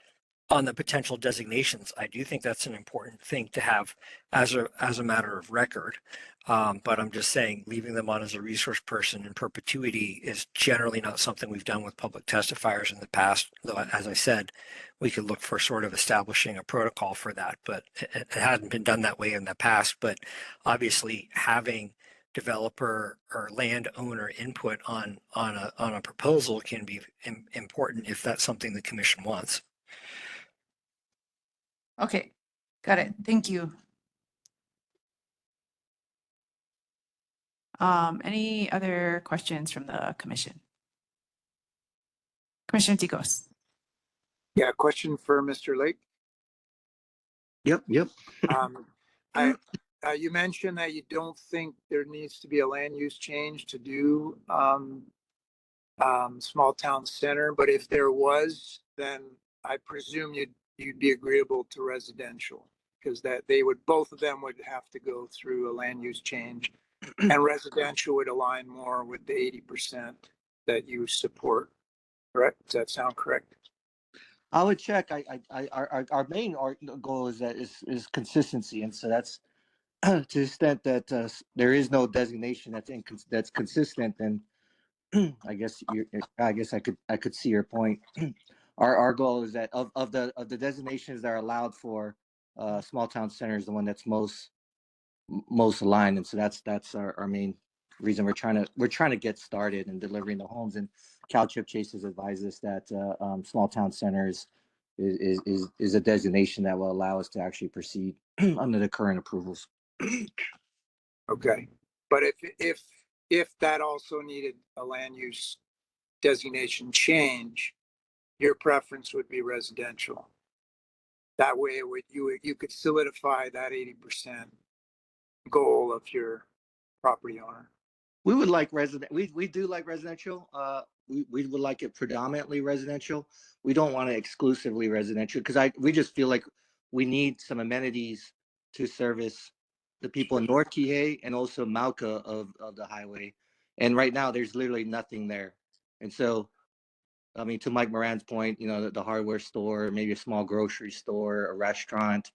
[SPEAKER 18] on the potential designations. I do think that's an important thing to have as a matter of record. But I'm just saying, leaving them on as a resource person in perpetuity is generally not something we've done with public testifiers in the past. Though, as I said, we could look for sort of establishing a protocol for that, but it hadn't been done that way in the past. But obviously, having developer or landowner input on a proposal can be important if that's something the commission wants.
[SPEAKER 1] Okay, got it. Thank you. Any other questions from the commission? Commissioner Tikos.
[SPEAKER 3] Yeah, question for Mr. Lake.
[SPEAKER 17] Yep, yep.
[SPEAKER 3] You mentioned that you don't think there needs to be a land use change to do small town center, but if there was, then I presume you'd be agreeable to residential, because that both of them would have to go through a land use change, and residential would align more with the 80% that you support. Correct? Does that sound correct?
[SPEAKER 17] I would check. Our main goal is consistency, and so that's to the extent that there is no designation that's consistent. Then I guess I could see your point. Our goal is that of the designations that are allowed for small town centers, the one that's most aligned, and so that's our main reason we're trying to get started in delivering the homes. And Cal Chip Chase has advised us that small town centers is a designation that will allow us to actually proceed under the current approvals.
[SPEAKER 3] Okay, but if that also needed a land use designation change, your preference would be residential. That way you could solidify that 80% goal of your property owner.
[SPEAKER 17] We would like we do like residential. We would like it predominantly residential. We don't want it exclusively residential because we just feel like we need some amenities to service the people in North Kihei and also Mauka of the highway. And right now there's literally nothing there. And so, I mean, to Mike Moran's point, the hardware store, maybe a small grocery store, a restaurant,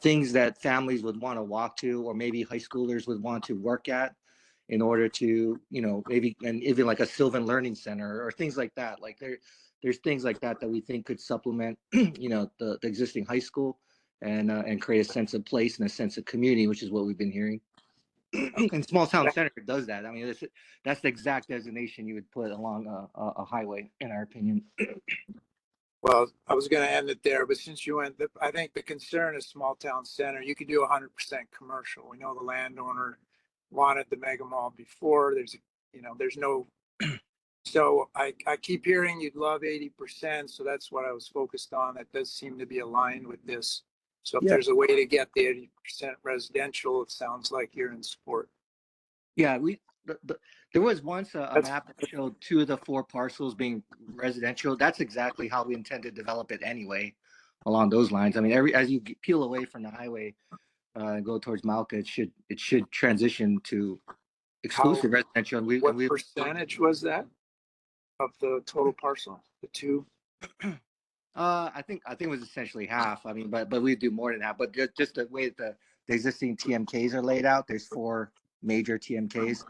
[SPEAKER 17] things that families would want to walk to, or maybe high schoolers would want to work at in order to, maybe, and even like a Sylvan Learning Center or things like that. Like there's things like that we think could supplement, the existing high school and create a sense of place and a sense of community, which is what we've been hearing. And small town center does that. I mean, that's the exact designation you would put along a highway, in our opinion.
[SPEAKER 3] Well, I was going to end it there, but since you went, I think the concern is small town center. You could do 100% commercial. We know the landowner wanted the mega mall before. There's no. So I keep hearing you'd love 80%. So that's what I was focused on. That does seem to be aligned with this. So if there's a way to get the 80% residential, it sounds like you're in support.
[SPEAKER 17] Yeah, there was once a map that showed 2 of the 4 parcels being residential. That's exactly how we intend to develop it anyway, along those lines. I mean, as you peel away from the highway and go towards Malka, it should transition to exclusive residential. And
[SPEAKER 3] what percentage was that of the total parcel? The 2?
[SPEAKER 17] I think it was essentially half. I mean, but we do more than that. But just the way the existing TMKs are laid out, there's 4 major TMKs,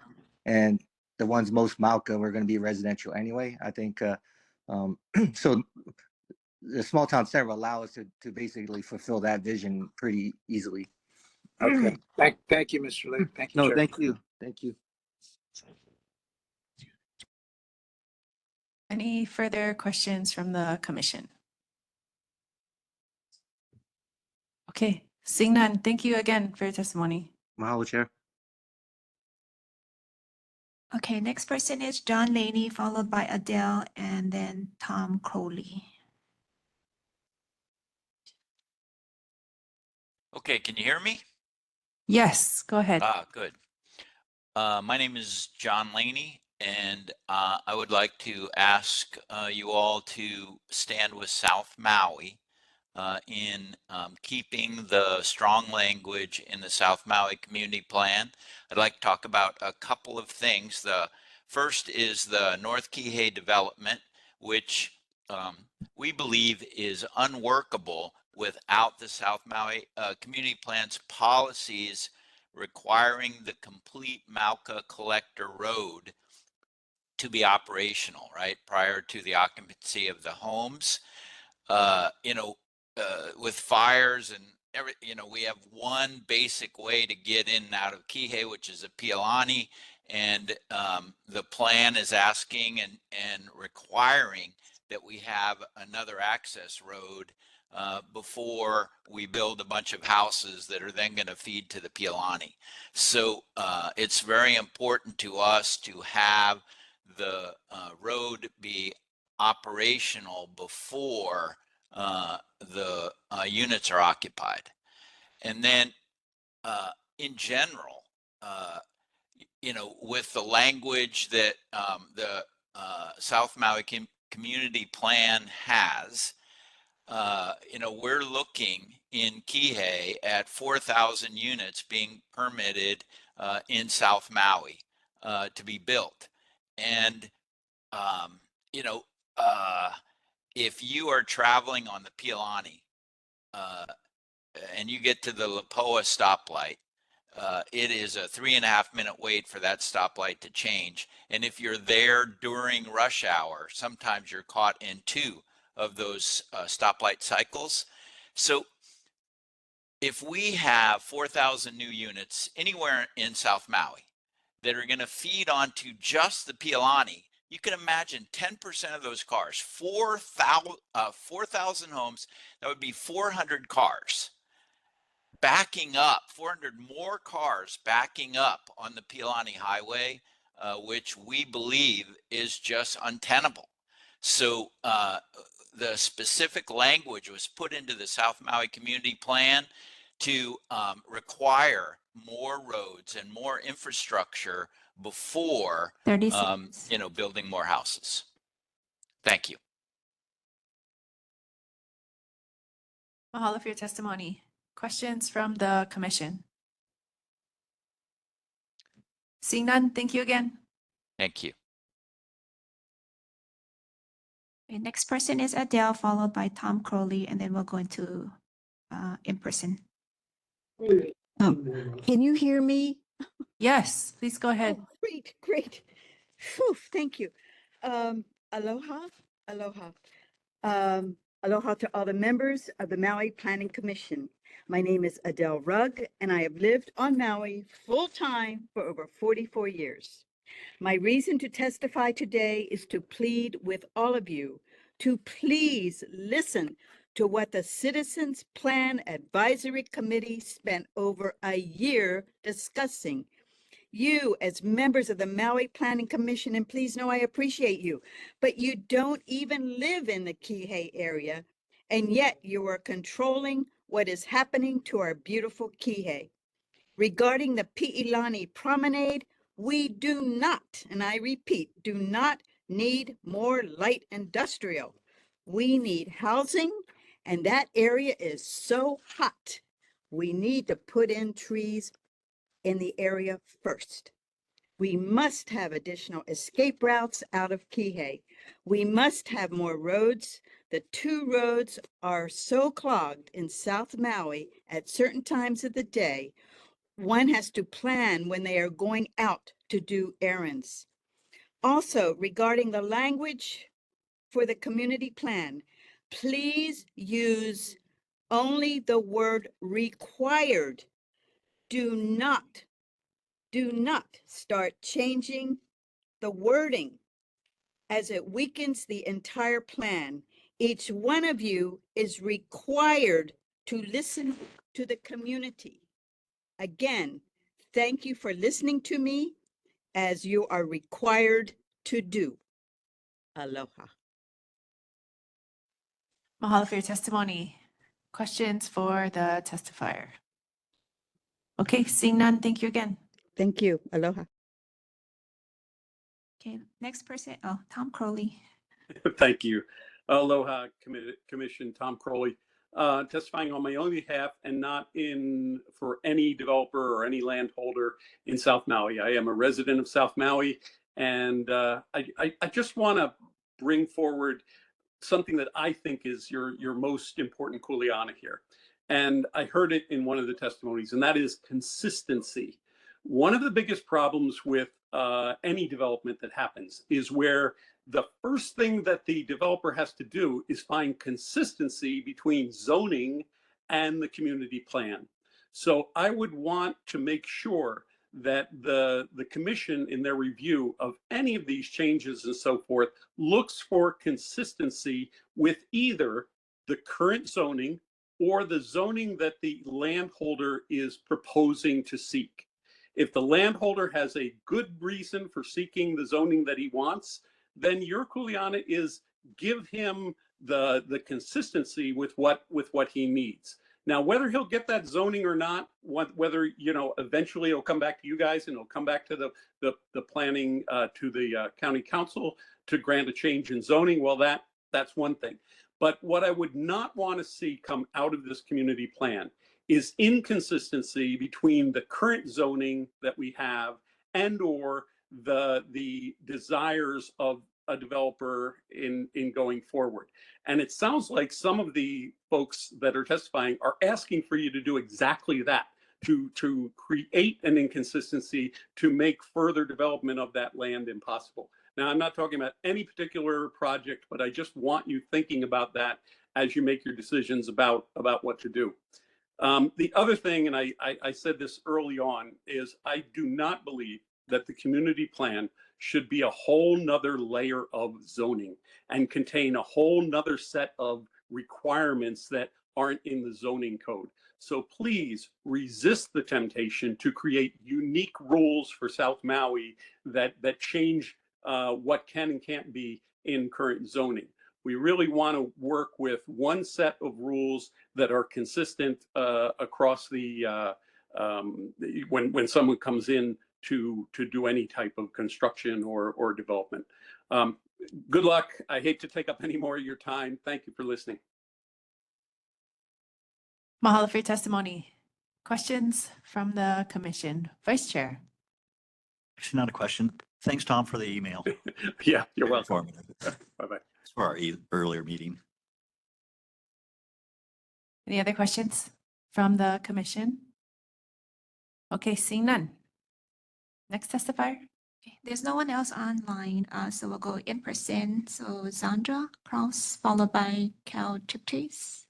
[SPEAKER 17] and the ones most Malka were going to be residential anyway. I think so. The small town center will allow us to basically fulfill that vision pretty easily.
[SPEAKER 3] Okay. Thank you, Mr. Lake. Thank you,
[SPEAKER 17] No,
[SPEAKER 3] Chair.
[SPEAKER 17] thank you. Thank you.
[SPEAKER 1] Any further questions from the commission? Okay, seeing none, thank you again for your testimony.
[SPEAKER 17] Mahalo, Chair.
[SPEAKER 7] Okay, next person is John Laney, followed by Adele, and then Tom Crowley.
[SPEAKER 19] Okay, can you hear me?
[SPEAKER 1] Yes, go ahead.
[SPEAKER 19] Good. My name is John Laney, and I would like to ask you all to stand with South Maui in keeping the strong language in the South Maui Community Plan. I'd like to talk about a couple of things. The first is the North Kihei development, which we believe is unworkable without the South Maui Community Plan's policies requiring the complete Mauka Collector Road to be operational, right, prior to the occupancy of the homes. With fires and we have one basic way to get in and out of Kihei, which is a Pialani, and the plan is asking and requiring that we have another access road before we build a bunch of houses that are then going to feed to the Pialani. So it's very important to us to have the road be operational before the units are occupied. And then in general, with the language that the South Maui Community Plan has, we're looking in Kihei at 4,000 units being permitted in South Maui to be built. And, if you are traveling on the Pialani and you get to the Lapoa stoplight, it is a 3.5-minute wait for that stoplight to change. And if you're there during rush hour, sometimes you're caught in 2 of those stoplight cycles. So if we have 4,000 new units anywhere in South Maui that are going to feed onto just the Pialani, you can imagine 10% of those cars, 4,000 homes, that would be 400 cars backing up, 400 more cars backing up on the Pialani Highway, which we believe is just untenable. So the specific language was put into the South Maui Community Plan to require more roads and more infrastructure before
[SPEAKER 7] 30 seconds.
[SPEAKER 19] building more houses. Thank you.
[SPEAKER 1] Mahalo for your testimony. Questions from the commission? Seeing none, thank you again.
[SPEAKER 19] Thank you.
[SPEAKER 7] Okay, next person is Adele, followed by Tom Crowley, and then we'll go into in person.
[SPEAKER 20] Can you hear me?
[SPEAKER 1] Yes, please go ahead.
[SPEAKER 20] Oh, great, great. Phew, thank you. Aloha, aloha. Aloha to all the members of the Maui Planning Commission. My name is Adele Rugg, and I have lived on Maui full-time for over 44 years. My reason to testify today is to plead with all of you to please listen to what the Citizens Plan Advisory Committee spent over a year discussing. You, as members of the Maui Planning Commission, and please know I appreciate you, but you don't even live in the Kihei area, and yet you are controlling what is happening to our beautiful Kihei. Regarding the Pi'ilani Promenade, we do not, and I repeat, do not need more light industrial. We need housing, and that area is so hot. We need to put in trees in the area first. We must have additional escape routes out of Kihei. We must have more roads. The 2 roads are so clogged in South Maui at certain times of the day. One has to plan when they are going out to do errands. Also, regarding the language for the community plan, please use only the word required. Do not start changing the wording as it weakens the entire plan. Each one of you is required to listen to the community. Again, thank you for listening to me as you are required to do. Aloha.
[SPEAKER 1] Mahalo for your testimony. Questions for the testifier? Okay, seeing none, thank you again.
[SPEAKER 20] Thank you. Aloha.
[SPEAKER 7] Okay, next person, Tom Crowley.
[SPEAKER 12] Thank you. Aloha Commission, Tom Crowley. testifying on my own behalf and not for any developer or any landholder in South Maui. I am a resident of South Maui, and I just want to bring forward something that I think is your most important kuleana here. And I heard it in one of the testimonies, and that is consistency. One of the biggest problems with any development that happens is where the first thing that the developer has to do is find consistency between zoning and the community plan. So I would want to make sure that the commission in their review of any of these changes and so forth looks for consistency with either the current zoning or the zoning that the landholder is proposing to seek. If the landholder has a good reason for seeking the zoning that he wants, then your kuleana is give him the consistency with what he needs. Now, whether he'll get that zoning or not, whether eventually it'll come back to you guys and it'll come back to the planning to the county council to grant a change in zoning, well, that's one thing. But what I would not want to see come out of this community plan is inconsistency between the current zoning that we have and or the desires of a developer in going forward. And it sounds like some of the folks that are testifying are asking for you to do exactly that, to create an inconsistency to make further development of that land impossible. Now, I'm not talking about any particular project, but I just want you thinking about that as you make your decisions about what to do. The other thing, and I said this early on, is I do not believe that the community plan should be a whole nother layer of zoning and contain a whole nother set of requirements that aren't in the zoning code. So please resist the temptation to create unique rules for South Maui that change what can and can't be in current zoning. We really want to work with one set of rules that are consistent across the when someone comes in to do any type of construction or development. Good luck. I hate to take up any more of your time. Thank you for listening.
[SPEAKER 1] Mahalo for your testimony. Questions from the commission? Vice Chair.
[SPEAKER 6] Actually, not a question. Thanks, Tom, for the email.
[SPEAKER 12] Yeah, you're welcome.
[SPEAKER 6] Informative.
[SPEAKER 12] Bye-bye.
[SPEAKER 6] For our earlier meeting.
[SPEAKER 1] Any other questions from the commission? Okay, seeing none. Next testifier.
[SPEAKER 7] Okay, there's no one else online, so we'll go in person. So Zandra Kraus, followed by Cal Chipchase.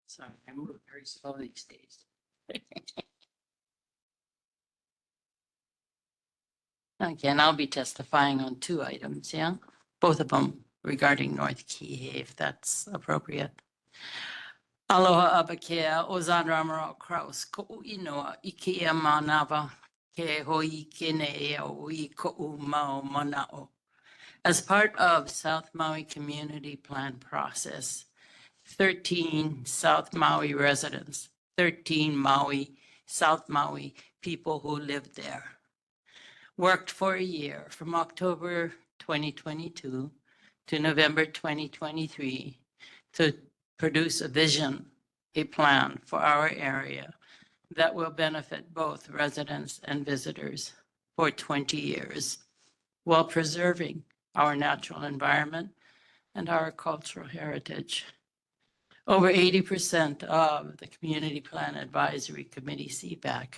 [SPEAKER 21] Sorry, I move very slow these days. Again, I'll be testifying on 2 items, yeah? Both of them regarding North Kihei, if that's appropriate. Aloha abakea, Ozandra Amaral Kraus, ko'u inoa, ikea manava, ke hoi kene o I ko'u mau mana'o. As part of South Maui Community Plan process, 13 South Maui residents, 13 South Maui people who lived there, worked for a year from October 2022 to November 2023 to produce a vision, a plan for our area that will benefit both residents and visitors for 20 years while preserving our natural environment and our cultural heritage. Over 80% of the Community Plan Advisory Committee CPAC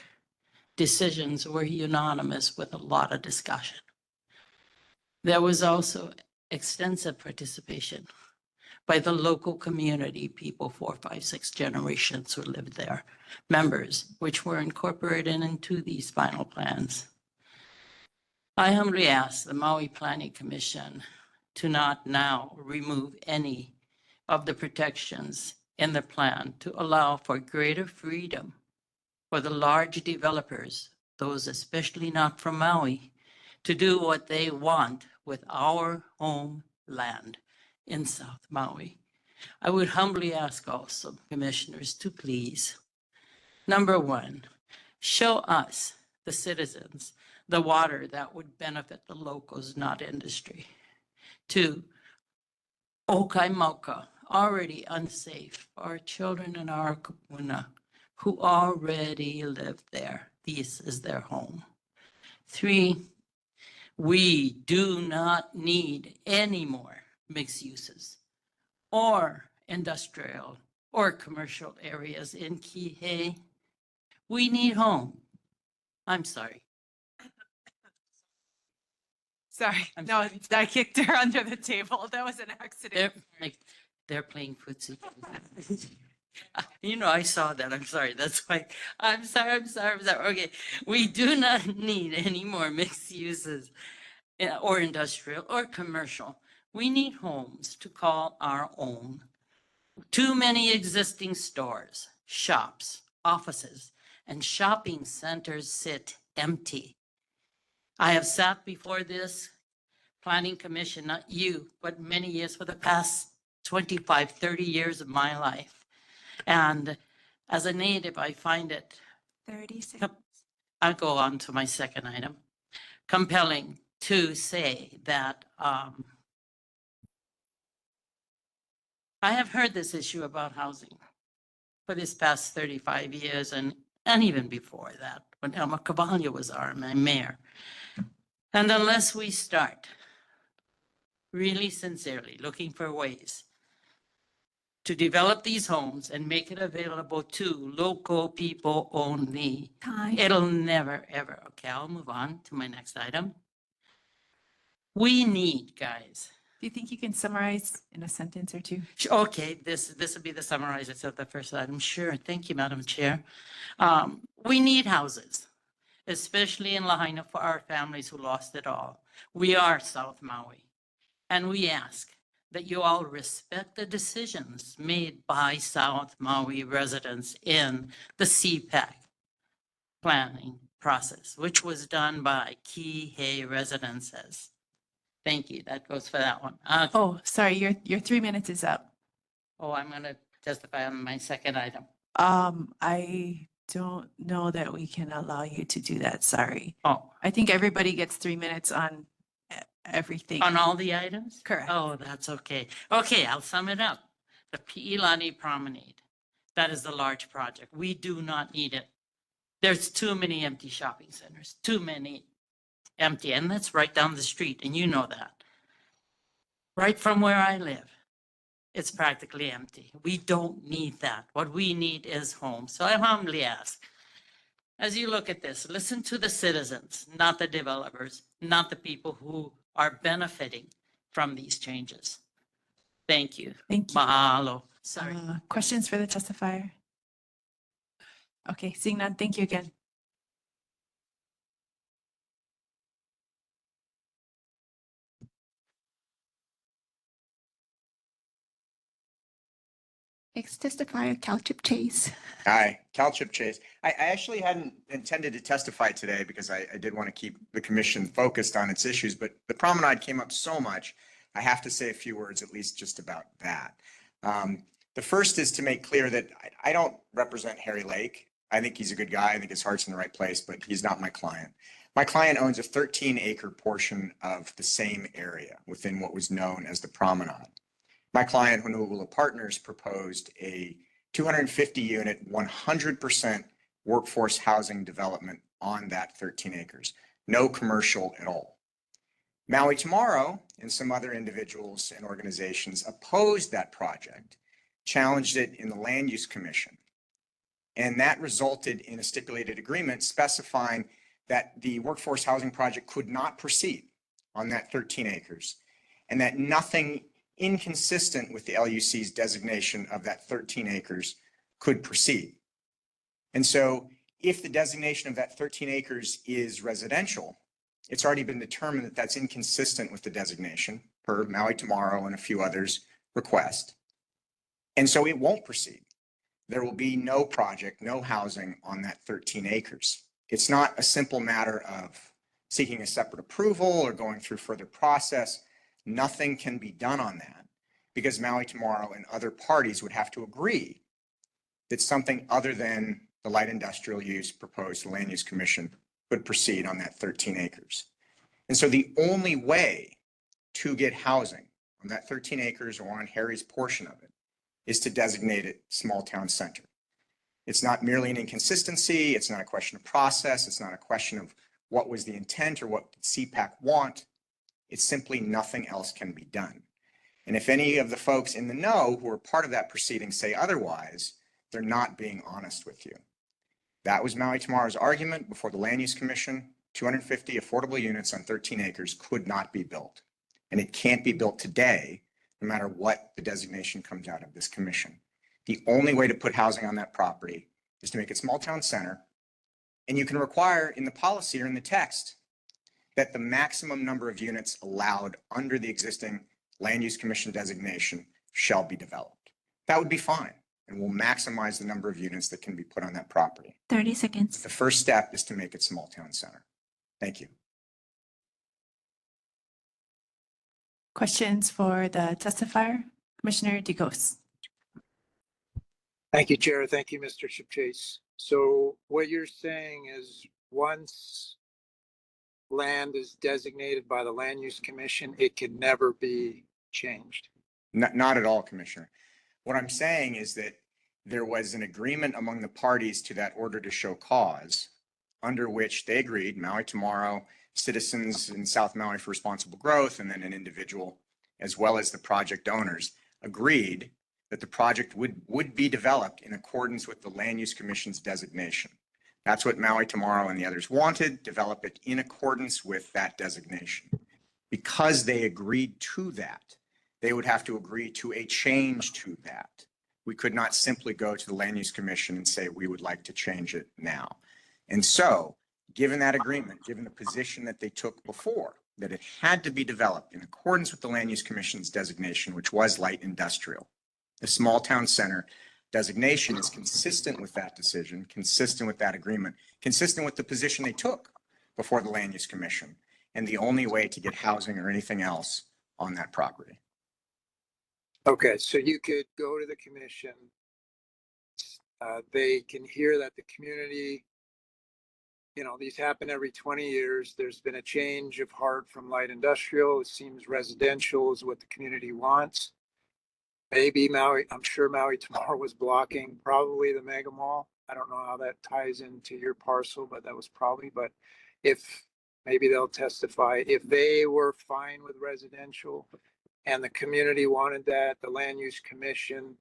[SPEAKER 21] decisions were unanimous with a lot of discussion. There was also extensive participation by the local community, people 4, 5, 6 generations who lived there, members, which were incorporated into these final plans. I humbly ask the Maui Planning Commission to not now remove any of the protections in the plan to allow for greater freedom for the large developers, those especially not from Maui, to do what they want with our home land in South Maui. I would humbly ask also commissioners to please, number one, show us, the citizens, the water that would benefit the locals, not industry. 2, Okaimoka, already unsafe for our children in our kupuna who already live there. This is their home. 3, we do not need any more mixed uses or industrial or commercial areas in Kihei. We need home. I'm sorry.
[SPEAKER 2] Sorry,
[SPEAKER 21] I'm
[SPEAKER 2] no, I kicked her under the table. That was an accident.
[SPEAKER 21] They're playing footsie. You know, I saw that. I'm sorry. That's why. I'm sorry. Okay. We do not need any more mixed uses or industrial or commercial. We need homes to call our own. Too many existing stores, shops, offices, and shopping centers sit empty. I have sat before this planning commission, not you, but many years for the past 25, 30 years of my life. And as a native, I find it
[SPEAKER 1] 36.
[SPEAKER 21] I'll go on to my second item. Compelling to say that I have heard this issue about housing for this past 35 years and even before that, when Elma Cavallo was our mayor. And unless we start really sincerely looking for ways to develop these homes and make it available to local people only, it'll never, ever. Okay, I'll move on to my next item. We need, guys.
[SPEAKER 1] Do you think you can summarize in a sentence or two?
[SPEAKER 21] Okay, this will be the summarizer of the first item. Sure. Thank you, Madam Chair. We need houses, especially in Lahaina for our families who lost it all. We are South Maui, and we ask that you all respect the decisions made by South Maui residents in the CPAC planning process, which was done by Kihei residences. Thank you. That goes for that one.
[SPEAKER 1] Oh, sorry, your 3 minutes is up.
[SPEAKER 21] Oh, I'm going to testify on my second item.
[SPEAKER 1] I don't know that we can allow you to do that. Sorry.
[SPEAKER 21] Oh,
[SPEAKER 1] I think everybody gets 3 minutes on everything.
[SPEAKER 21] on all the items?
[SPEAKER 1] Correct.
[SPEAKER 21] Oh, that's okay. Okay, I'll sum it up. The Pi'ilani Promenade, that is the large project. We do not need it. There's too many empty shopping centers, too many empty, and that's right down the street, and you know that. Right from where I live, it's practically empty. We don't need that. What we need is home. So I humbly ask, as you look at this, listen to the citizens, not the developers, not the people who are benefiting from these changes. Thank you.
[SPEAKER 1] Thank you.
[SPEAKER 21] Mahalo. Sorry.
[SPEAKER 1] Questions for the testifier? Okay, seeing none, thank you again.
[SPEAKER 7] Next testifier, Calchip Chase.
[SPEAKER 4] Hi, Calchip Chase. I actually hadn't intended to testify today because I did want to keep the commission focused on its issues, but the promenade came up so much, I have to say a few words at least just about that. The first is to make clear that I don't represent Harry Lake. I think he's a good guy. I think his heart's in the right place, but he's not my client. My client owns a 13-acre portion of the same area within what was known as the promenade. My client, Honolulu Partners, proposed a 250-unit, 100% workforce housing development on that 13 acres. No commercial at all. Maui Tomorrow and some other individuals and organizations opposed that project, challenged it in the Land Use Commission. And that resulted in a stipulated agreement specifying that the workforce housing project could not proceed on that 13 acres and that nothing inconsistent with the LUC's designation of that 13 acres could proceed. And so if the designation of that 13 acres is residential, it's already been determined that that's inconsistent with the designation per Maui Tomorrow and a few others' request. And so it won't proceed. There will be no project, no housing on that 13 acres. It's not a simple matter of seeking a separate approval or going through further process. Nothing can be done on that because Maui Tomorrow and other parties would have to agree that something other than the light industrial use proposed to the Land Use Commission could proceed on that 13 acres. And so the only way to get housing on that 13 acres or on Harry's portion of it is to designate it small town center. It's not merely an inconsistency. It's not a question of process. It's not a question of what was the intent or what did CPAC want. It's simply nothing else can be done. And if any of the folks in the know who are part of that proceeding say otherwise, they're not being honest with you. That was Maui Tomorrow's argument before the Land Use Commission. 250 affordable units on 13 acres could not be built. And it can't be built today, no matter what the designation comes out of this commission. The only way to put housing on that property is to make it small town center. And you can require in the policy or in the text that the maximum number of units allowed under the existing Land Use Commission designation shall be developed. That would be fine. And will maximize the number of units that can be put on that property.
[SPEAKER 7] 30 seconds.
[SPEAKER 4] The first step is to make it small town center. Thank you.
[SPEAKER 1] Questions for the testifier? Commissioner DeGose.
[SPEAKER 3] Thank you, Chair. Thank you, Mr. Chipchase. So what you're saying is once land is designated by the Land Use Commission, it can never be changed.
[SPEAKER 4] Not at all, Commissioner. What I'm saying is that there was an agreement among the parties to that order to show cause under which they agreed, Maui Tomorrow, citizens in South Maui for Responsible Growth, and then an individual, as well as the project owners, agreed that the project would be developed in accordance with the Land Use Commission's designation. That's what Maui Tomorrow and the others wanted, develop it in accordance with that designation. Because they agreed to that, they would have to agree to a change to that. We could not simply go to the Land Use Commission and say, we would like to change it now. And so, given that agreement, given the position that they took before, that it had to be developed in accordance with the Land Use Commission's designation, which was light industrial, the small town center designation is consistent with that decision, consistent with that agreement, consistent with the position they took before the Land Use Commission, and the only way to get housing or anything else on that property.
[SPEAKER 3] Okay, so you could go to the commission. They can hear that the community, these happen every 20 years. There's been a change of heart from light industrial. It seems residential is what the community wants. Maybe Maui, I'm sure Maui Tomorrow was blocking probably the mega mall. I don't know how that ties into your parcel, but that was probably, but if maybe they'll testify, if they were fine with residential and the community wanted that, the Land Use Commission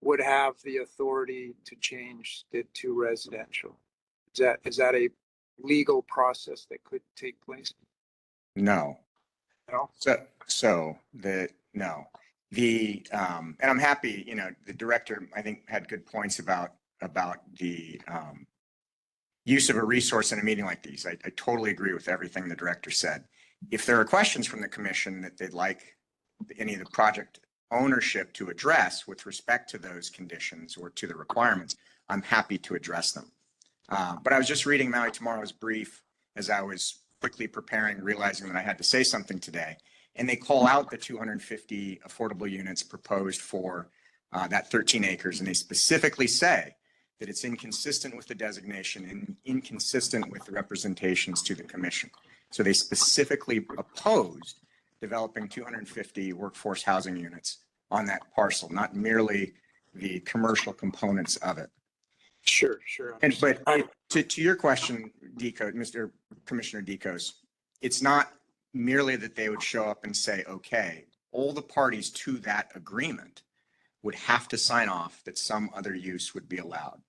[SPEAKER 3] would have the authority to change it to residential. Is that a legal process that could take place?
[SPEAKER 4] No.
[SPEAKER 3] No?
[SPEAKER 4] No. And I'm happy, the director, I think, had good points about the use of a resource in a meeting like these. I totally agree with everything the director said. If there are questions from the commission that they'd like any of the project ownership to address with respect to those conditions or to the requirements, I'm happy to address them. But I was just reading Maui Tomorrow's brief as I was quickly preparing, realizing that I had to say something today. And they call out the 250 affordable units proposed for that 13 acres. And they specifically say that it's inconsistent with the designation and inconsistent with the representations to the commission. So they specifically opposed developing 250 workforce housing units on that parcel, not merely the commercial components of it.
[SPEAKER 3] Sure.
[SPEAKER 4] But to your question, Mr. Commissioner Decos, it's not merely that they would show up and say, okay, all the parties to that agreement would have to sign off that some other use would be allowed.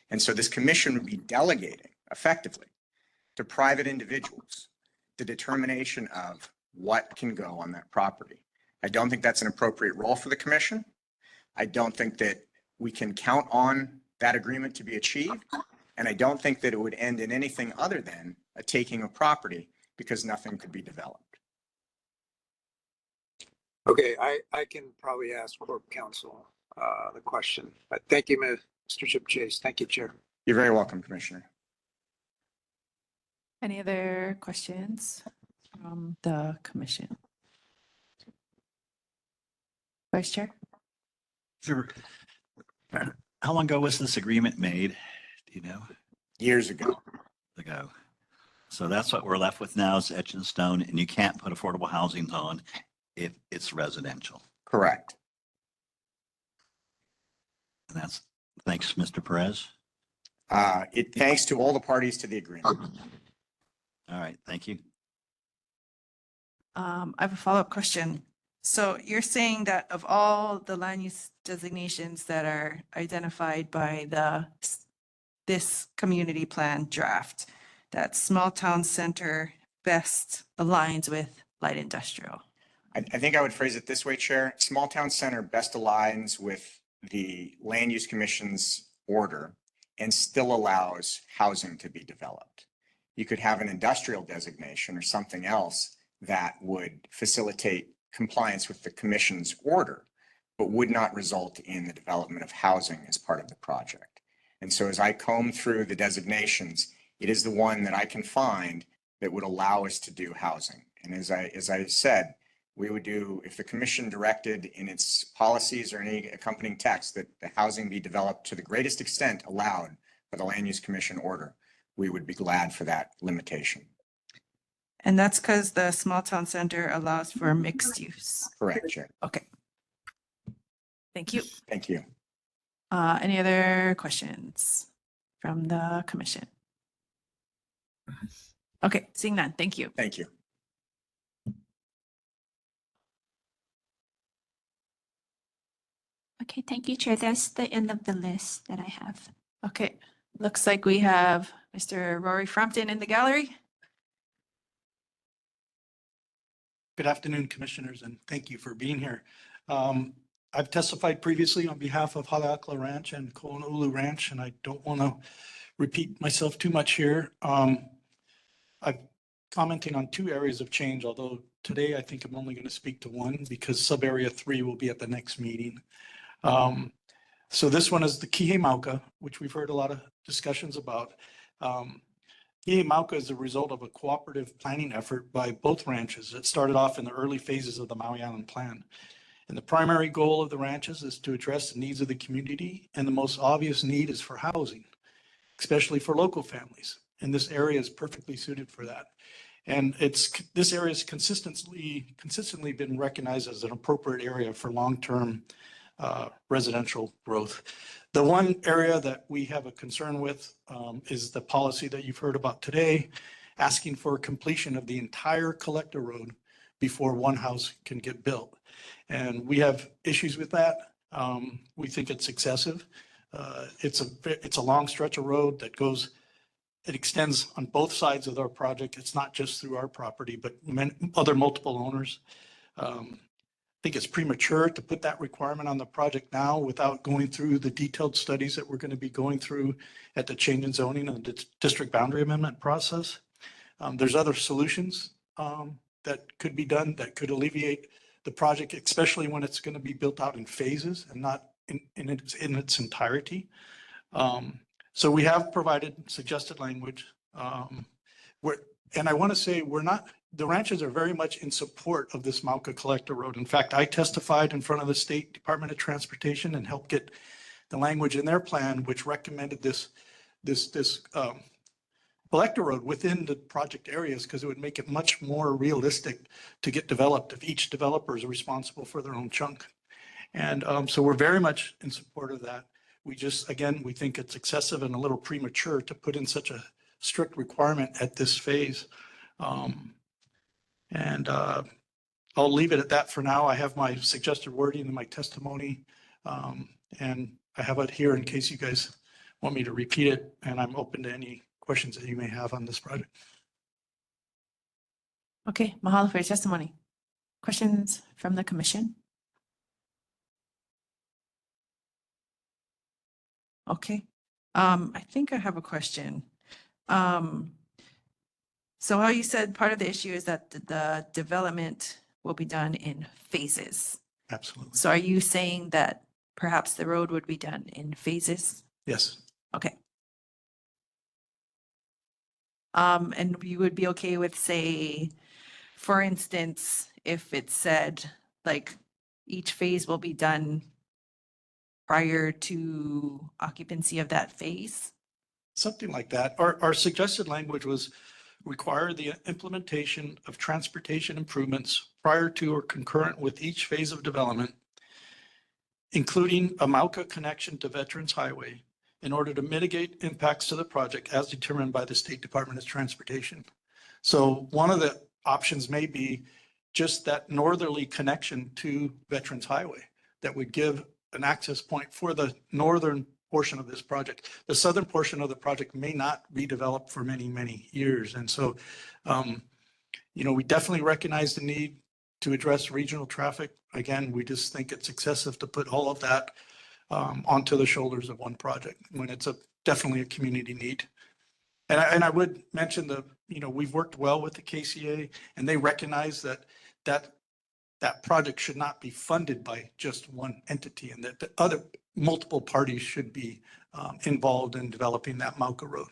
[SPEAKER 4] And so this commission would be delegating effectively to private individuals the determination of what can go on that property. I don't think that's an appropriate role for the commission. I don't think that we can count on that agreement to be achieved. And I don't think that it would end in anything other than a taking of property because nothing could be developed.
[SPEAKER 3] Okay, I can probably ask Corp Counsel the question. But thank you, Mr. Chipchase. Thank you, Chair.
[SPEAKER 4] You're very welcome, Commissioner.
[SPEAKER 1] Any other questions from the commission? Vice Chair?
[SPEAKER 6] Sure. How long ago was this agreement made? Do you know?
[SPEAKER 4] Years ago.
[SPEAKER 6] So that's what we're left with now is etched in stone, and you can't put affordable housing on if it's residential.
[SPEAKER 4] Correct.
[SPEAKER 6] And that's, thanks, Mr. Perez.
[SPEAKER 4] Thanks to all the parties to the agreement.
[SPEAKER 6] All right, thank you.
[SPEAKER 1] I have a follow-up question. So you're saying that of all the land use designations that are identified by this community plan draft, that small town center best aligns with light industrial?
[SPEAKER 4] I think I would phrase it this way, Chair. Small town center best aligns with the Land Use Commission's order and still allows housing to be developed. You could have an industrial designation or something else that would facilitate compliance with the commission's order, but would not result in the development of housing as part of the project. And so as I comb through the designations, it is the one that I can find that would allow us to do housing. And as I said, we would do, if the commission directed in its policies or any accompanying text that the housing be developed to the greatest extent allowed by the Land Use Commission order, we would be glad for that limitation.
[SPEAKER 1] And that's because the small town center allows for mixed use.
[SPEAKER 4] Correct, Chair.
[SPEAKER 1] Okay. Thank you.
[SPEAKER 4] Thank you.
[SPEAKER 1] Any other questions from the commission? Okay, seeing none. Thank you.
[SPEAKER 4] Thank you.
[SPEAKER 7] Okay, thank you, Chair. That's the end of the list that I have.
[SPEAKER 1] Okay, looks like we have Mr. Rory Frampton in the gallery.
[SPEAKER 5] Good afternoon, commissioners, and thank you for being here. I've testified previously on behalf of Haleakala Ranch and Ko'onolu Ranch, and I don't want to repeat myself too much here. I'm commenting on 2 areas of change, although today I think I'm only going to speak to one because sub-area 3 will be at the next meeting. So this one is the Kihei Mauka, which we've heard a lot of discussions about. Kihei Mauka is a result of a cooperative planning effort by both ranches. It started off in the early phases of the Maui Island Plan. And the primary goal of the ranches is to address the needs of the community, and the most obvious need is for housing, especially for local families. And this area is perfectly suited for that. And this area has consistently been recognized as an appropriate area for long-term residential growth. The one area that we have a concern with is the policy that you've heard about today, asking for completion of the entire collector road before one house can get built. And we have issues with that. We think it's excessive. It's a long stretch of road that it extends on both sides of our project. It's not just through our property, but other multiple owners. I think it's premature to put that requirement on the project now without going through the detailed studies that we're going to be going through at the change in zoning and the district boundary amendment process. There's other solutions that could be done that could alleviate the project, especially when it's going to be built out in phases and not in its entirety. So we have provided suggested language. And I want to say the ranches are very much in support of this Mauka Collector Road. In fact, I testified in front of the State Department of Transportation and helped get the language in their plan, which recommended this collector road within the project areas because it would make it much more realistic to get developed if each developer is responsible for their own chunk. And so we're very much in support of that. We just, again, we think it's excessive and a little premature to put in such a strict requirement at this phase. I'll leave it at that for now. I have my suggested wording in my testimony, and I have it here in case you guys want me to repeat it, and I'm open to any questions that you may have on this project.
[SPEAKER 1] Okay, mahalo for your testimony. Questions from the commission? Okay, I think I have a question. So how you said part of the issue is that the development will be done in phases.
[SPEAKER 5] Absolutely.
[SPEAKER 1] So are you saying that perhaps the road would be done in phases?
[SPEAKER 5] Yes.
[SPEAKER 1] Okay. And you would be okay with, say, for instance, if it said like each phase will be done prior to occupancy of that phase?
[SPEAKER 5] Something like that. Our suggested language was require the implementation of transportation improvements prior to or concurrent with each phase of development, including a Mauka connection to Veterans Highway, in order to mitigate impacts to the project as determined by the State Department of Transportation. So one of the options may be just that northerly connection to Veterans Highway that would give an access point for the northern portion of this project. The southern portion of the project may not be developed for many, many years. And so, we definitely recognize the need to address regional traffic. Again, we just think it's excessive to put all of that onto the shoulders of one project when it's definitely a community need. And I would mention we've worked well with the KCA, and they recognize that project should not be funded by just one entity, and that the other multiple parties should be involved in developing that Mauka Road,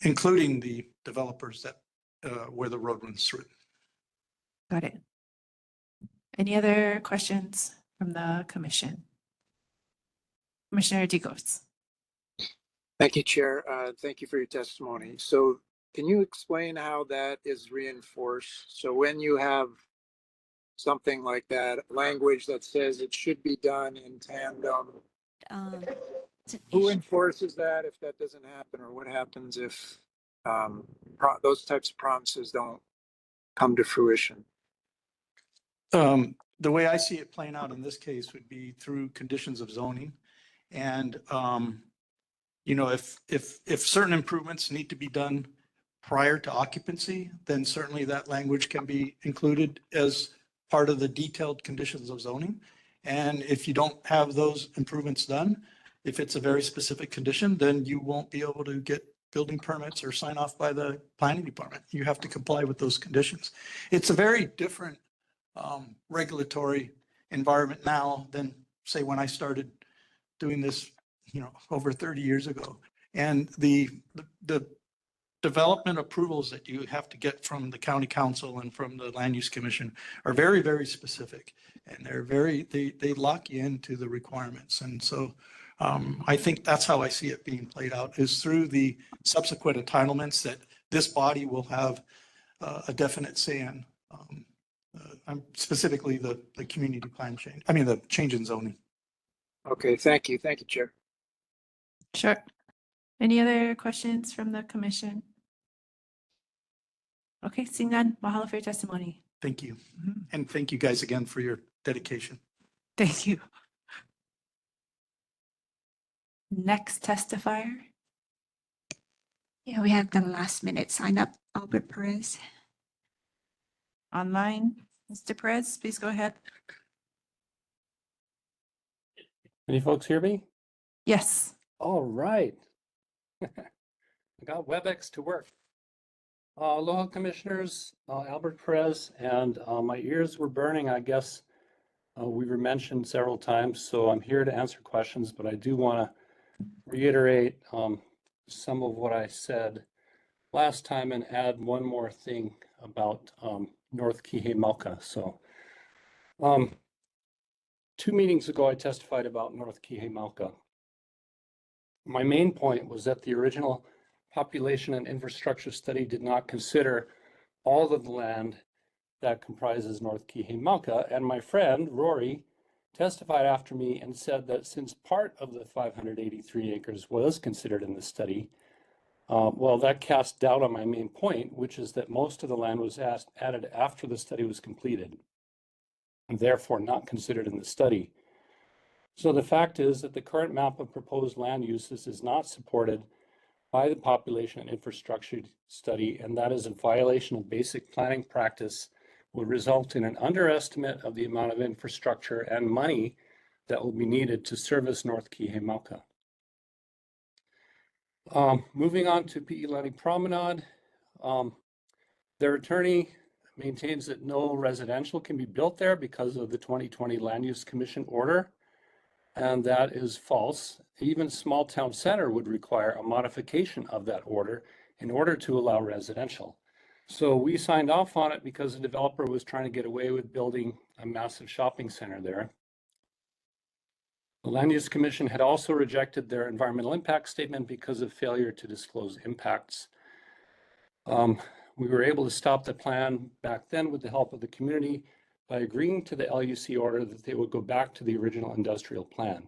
[SPEAKER 5] including the developers that where the road runs through it.
[SPEAKER 1] Got it. Any other questions from the commission? Commissioner DeGoes.
[SPEAKER 3] Thank you, Chair. Thank you for your testimony. So can you explain how that is reinforced? So when you have something like that, language that says it should be done in tandem, who enforces that if that doesn't happen, or what happens if those types of promises don't come to fruition?
[SPEAKER 5] The way I see it playing out in this case would be through conditions of zoning. And, if certain improvements need to be done prior to occupancy, then certainly that language can be included as part of the detailed conditions of zoning. And if you don't have those improvements done, if it's a very specific condition, then you won't be able to get building permits or sign off by the planning department. You have to comply with those conditions. It's a very different regulatory environment now than, say, when I started doing this, over 30 years ago. And the development approvals that you have to get from the county council and from the land use commission are very, very specific. And they lock you into the requirements. And so I think that's how I see it being played out, is through the subsequent entitlements that this body will have a definite say in. Specifically the community plan change. The change in zoning.
[SPEAKER 3] Okay, thank you. Thank you, Chair.
[SPEAKER 1] Sure. Any other questions from the commission? Okay, seeing none, mahalo for your testimony.
[SPEAKER 5] Thank you. And thank you guys again for your dedication.
[SPEAKER 1] Thank you. Next testifier.
[SPEAKER 7] Yeah, we have the last minute sign up, Albert Perez.
[SPEAKER 1] Online, Mr. Perez, please go ahead.
[SPEAKER 8] Can you folks hear me?
[SPEAKER 1] Yes.
[SPEAKER 8] All right. I got WebEx to work. Aloha, commissioners, Albert Perez, and my ears were burning, I guess. We were mentioned several times, so I'm here to answer questions, but I do want to reiterate some of what I said last time and add one more thing about North Kihei Mauka. So 2 meetings ago, I testified about North Kihei Mauka. My main point was that the original population and infrastructure study did not consider all of the land that comprises North Kihei Mauka, and my friend Rory testified after me and said that since part of the 583 acres was considered in the study, well, that cast doubt on my main point, which is that most of the land was added after the study was completed, and therefore not considered in the study. So the fact is that the current map of proposed land uses is not supported by the population and infrastructure study, and that is a violation of basic planning practice, will result in an underestimate of the amount of infrastructure and money that will be needed to service North Kihei Mauka. Moving on to Pi'ilani Promenade, their attorney maintains that no residential can be built there because of the 2020 Land Use Commission order, and that is false. Even Small Town Center would require a modification of that order in order to allow residential. So we signed off on it because the developer was trying to get away with building a massive shopping center there. The Land Use Commission had also rejected their environmental impact statement because of failure to disclose impacts. We were able to stop the plan back then with the help of the community by agreeing to the LUC order that they would go back to the original industrial plan.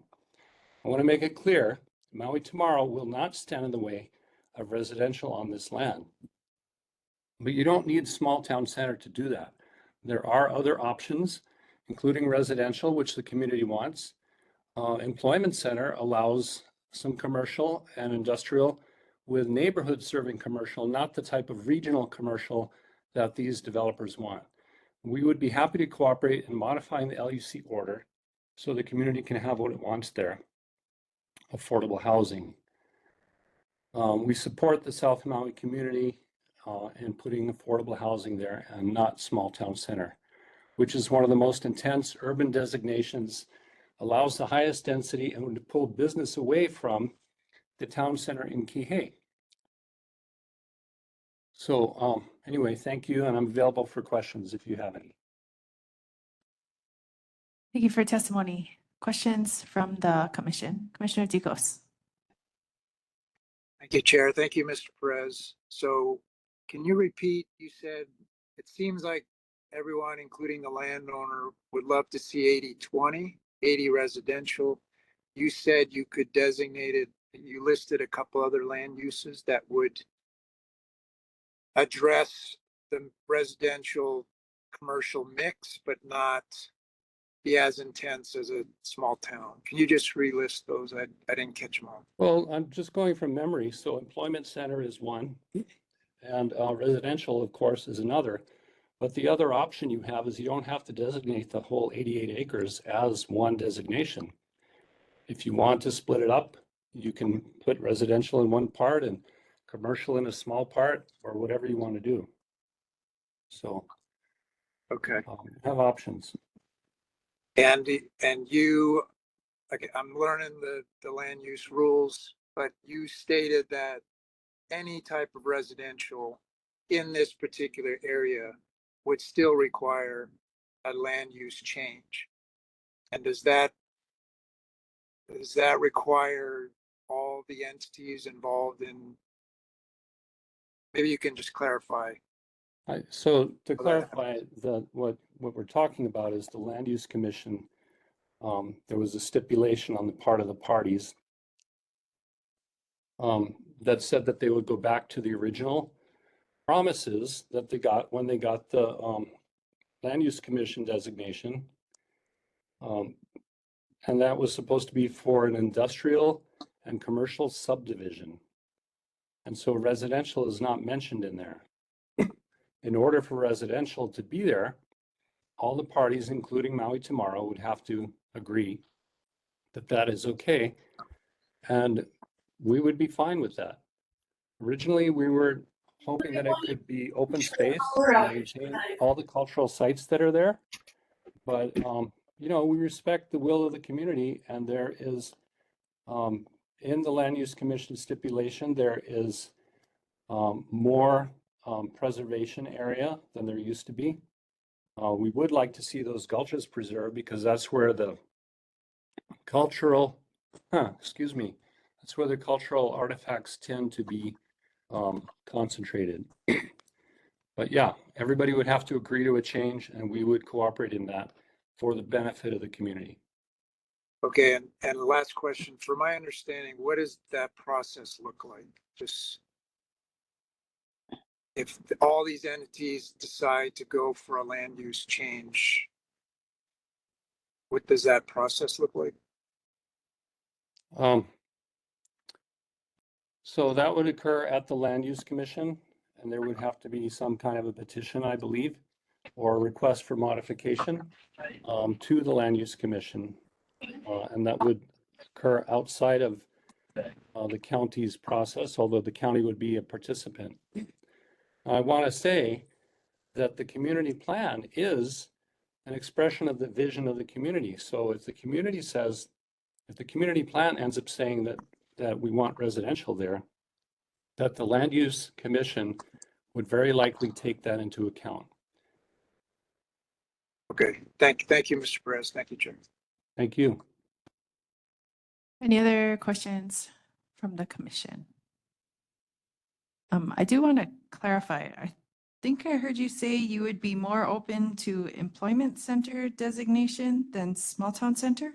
[SPEAKER 8] I want to make it clear, Maui Tomorrow will not stand in the way of residential on this land. But you don't need small town center to do that. There are other options, including residential, which the community wants. Employment center allows some commercial and industrial with neighborhood serving commercial, not the type of regional commercial that these developers want. We would be happy to cooperate in modifying the LUC order so the community can have what it wants there, affordable housing. We support the South Maui community in putting affordable housing there and not small town center, which is one of the most intense urban designations, allows the highest density and would pull business away from the town center in Kihei. So anyway, thank you, and I'm available for questions if you have any.
[SPEAKER 1] Thank you for your testimony. Questions from the commission? Commissioner Dicos.
[SPEAKER 3] Thank you, Chair. Thank you, Mr. Perez. So can you repeat, you said, it seems like everyone, including the landowner, would love to see 80-20, 80 residential. You said you could designate it, you listed a couple other land uses that would address the residential commercial mix, but not be as intense as a small town. Can you just relist those? I didn't catch them all.
[SPEAKER 8] Well, I'm just going from memory. So employment center is one, and residential, of course, is another. But the other option you have is you don't have to designate the whole 88 acres as one designation. If you want to split it up, you can put residential in one part and commercial in a small part, or whatever you want to do. So,
[SPEAKER 3] okay,
[SPEAKER 8] have options.
[SPEAKER 3] And you, okay, I'm learning the land use rules, but you stated that any type of residential in this particular area would still require a land use change. And does that require all the entities involved in? Maybe you can just clarify.
[SPEAKER 8] So to clarify, what we're talking about is the Land Use Commission. There was a stipulation on the part of the parties that said that they would go back to the original promises that they got when they got the Land Use Commission designation. And that was supposed to be for an industrial and commercial subdivision. And so residential is not mentioned in there. In order for residential to be there, all the parties, including Maui Tomorrow, would have to agree that that is okay. And we would be fine with that. Originally, we were hoping that it could be open space and maintain all the cultural sites that are there. But, you know, we respect the will of the community, and there is, in the Land Use Commission stipulation, there is more preservation area than there used to be. We would like to see those gulches preserved because that's where the cultural, that's where the cultural artifacts tend to be concentrated. But yeah, everybody would have to agree to a change, and we would cooperate in that for the benefit of the community.
[SPEAKER 3] Okay, and the last question, for my understanding, what does that process look like? Just if all these entities decide to go for a land use change, what does that process look like?
[SPEAKER 8] So that would occur at the Land Use Commission, and there would have to be some kind of a petition, I believe, or a request for modification to the Land Use Commission. And that would occur outside of the county's process, although the county would be a participant. I want to say that the community plan is an expression of the vision of the community. So if the community says, if the community plan ends up saying that we want residential there, that the Land Use Commission would very likely take that into account.
[SPEAKER 3] Okay, thank you, Mr. Perez. Thank you, Chair.
[SPEAKER 8] Thank you.
[SPEAKER 1] Any other questions from the commission? I do want to clarify. think I heard you say you would be more open to employment center designation than small town center?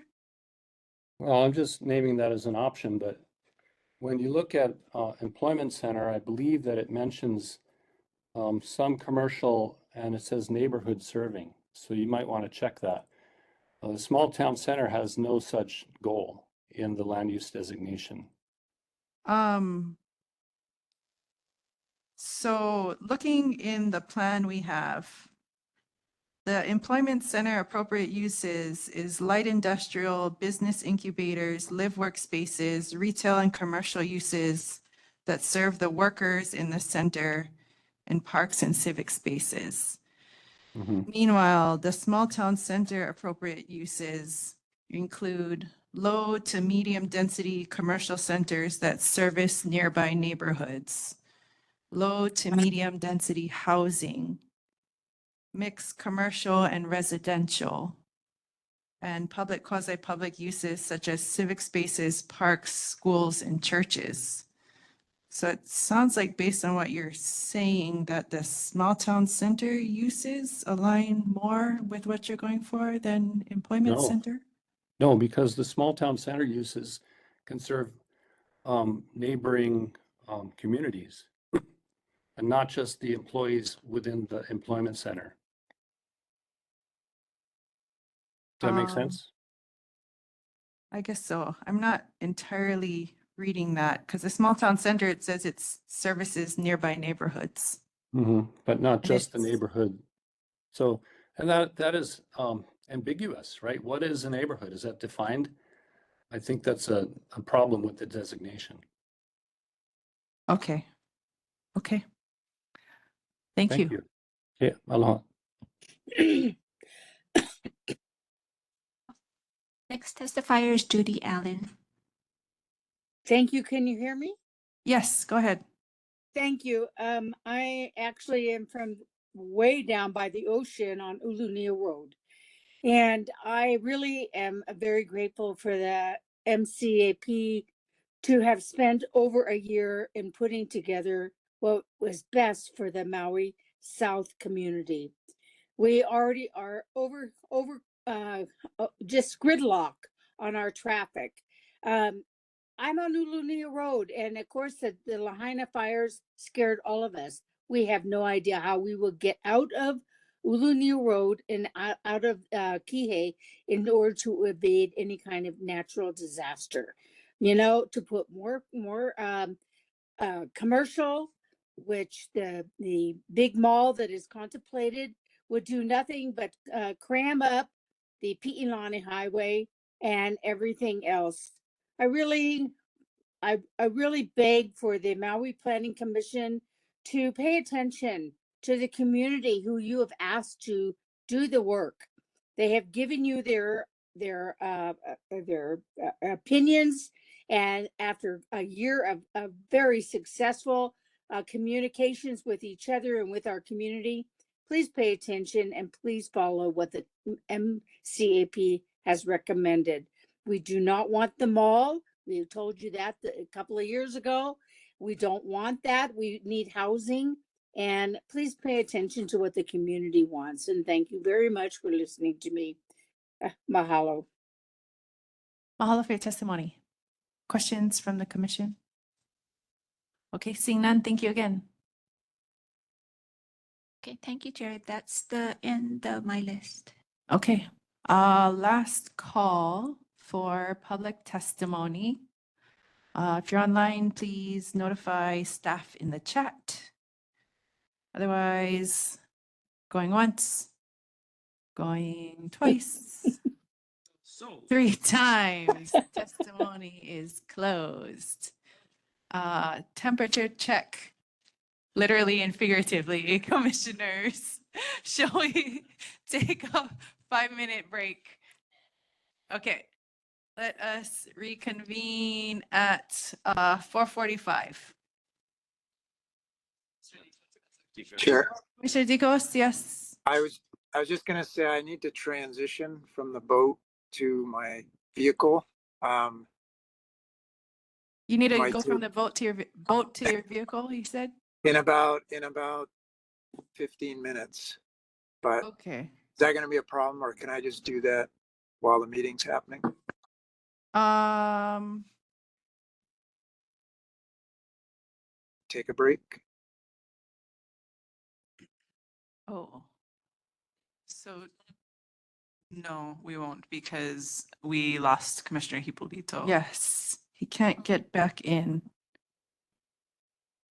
[SPEAKER 8] Well, I'm just naming that as an option, but when you look at employment center, I believe that it mentions some commercial and it says neighborhood serving. So you might want to check that. The small town center has no such goal in the land use designation.
[SPEAKER 1] So looking in the plan we have, the employment center appropriate uses is light industrial, business incubators, live workspaces, retail and commercial uses that serve the workers in the center, and parks and civic spaces. Meanwhile, the small town center appropriate uses include low to medium density commercial centers that service nearby neighborhoods, low to medium density housing, mixed commercial and residential, and public quasi-public uses such as civic spaces, parks, schools, and churches. So it sounds like based on what you're saying that the small town center uses align more with what you're going for than employment
[SPEAKER 8] No.
[SPEAKER 1] center?
[SPEAKER 8] No, because the small town center uses can serve neighboring communities and not just the employees within the employment center. Does that make sense?
[SPEAKER 1] I guess so. I'm not entirely reading that because the small town center, it says it's services nearby neighborhoods.
[SPEAKER 8] But not
[SPEAKER 1] And
[SPEAKER 8] just the
[SPEAKER 1] it's-
[SPEAKER 8] neighborhood. So, and that is ambiguous, right? What is a neighborhood? Is that defined? I think that's a problem with the designation.
[SPEAKER 1] Okay. Okay. Thank you.
[SPEAKER 8] Okay, aloha.
[SPEAKER 7] Next testifier is Judy Allen.
[SPEAKER 9] Thank you. Can you hear me?
[SPEAKER 1] Yes, go ahead.
[SPEAKER 9] Thank you. I actually am from way down by the ocean on Ulunia Road. And I really am very grateful for the MCAP to have spent over a year in putting together what was best for the Maui South community. We already are just gridlock on our traffic. I'm on Ulunia Road, and of course, the Lahaina fires scared all of us. We have no idea how we will get out of Ulunia Road and out of Kihei in order to evade any kind of natural disaster. You know, to put more commercial, which the big mall that is contemplated would do nothing but cram up the Pi'ilani Highway and everything else. I really beg for the Maui Planning Commission to pay attention to the community who you have asked to do the work. They have given you their opinions, and after a year of very successful communications with each other and with our community, please pay attention and please follow what the MCAP has recommended. We do not want the mall. We told you that a couple of years ago. We don't want that. We need housing. And please pay attention to what the community wants. And thank you very much for listening to me. Mahalo.
[SPEAKER 1] Mahalo for your testimony. Questions from the commission? Okay, seeing none, thank you again.
[SPEAKER 7] Okay, thank you, Jared. That's the end of my list.
[SPEAKER 1] Okay, last call for public testimony. If you're online, please notify staff in the chat. Otherwise, going once, going twice, three times. Testimony is closed. Temperature check, literally and figuratively, commissioners. Shall we take a 5-minute break? Okay, let us reconvene at 4:45.
[SPEAKER 3] Chair,
[SPEAKER 1] Commissioner Dicos, yes.
[SPEAKER 3] I was just gonna say I need to transition from the boat to my vehicle.
[SPEAKER 1] You need to
[SPEAKER 3] my
[SPEAKER 1] go
[SPEAKER 3] two-
[SPEAKER 1] from the boat to your vehicle, you said?
[SPEAKER 3] in about 15 minutes. But
[SPEAKER 1] Okay.
[SPEAKER 3] is that going to be a problem, or can I just do that while the meeting's happening? Take a break?
[SPEAKER 1] Oh,
[SPEAKER 2] So no, we won't because we lost Commissioner Hipolito.
[SPEAKER 1] yes, he can't get back in.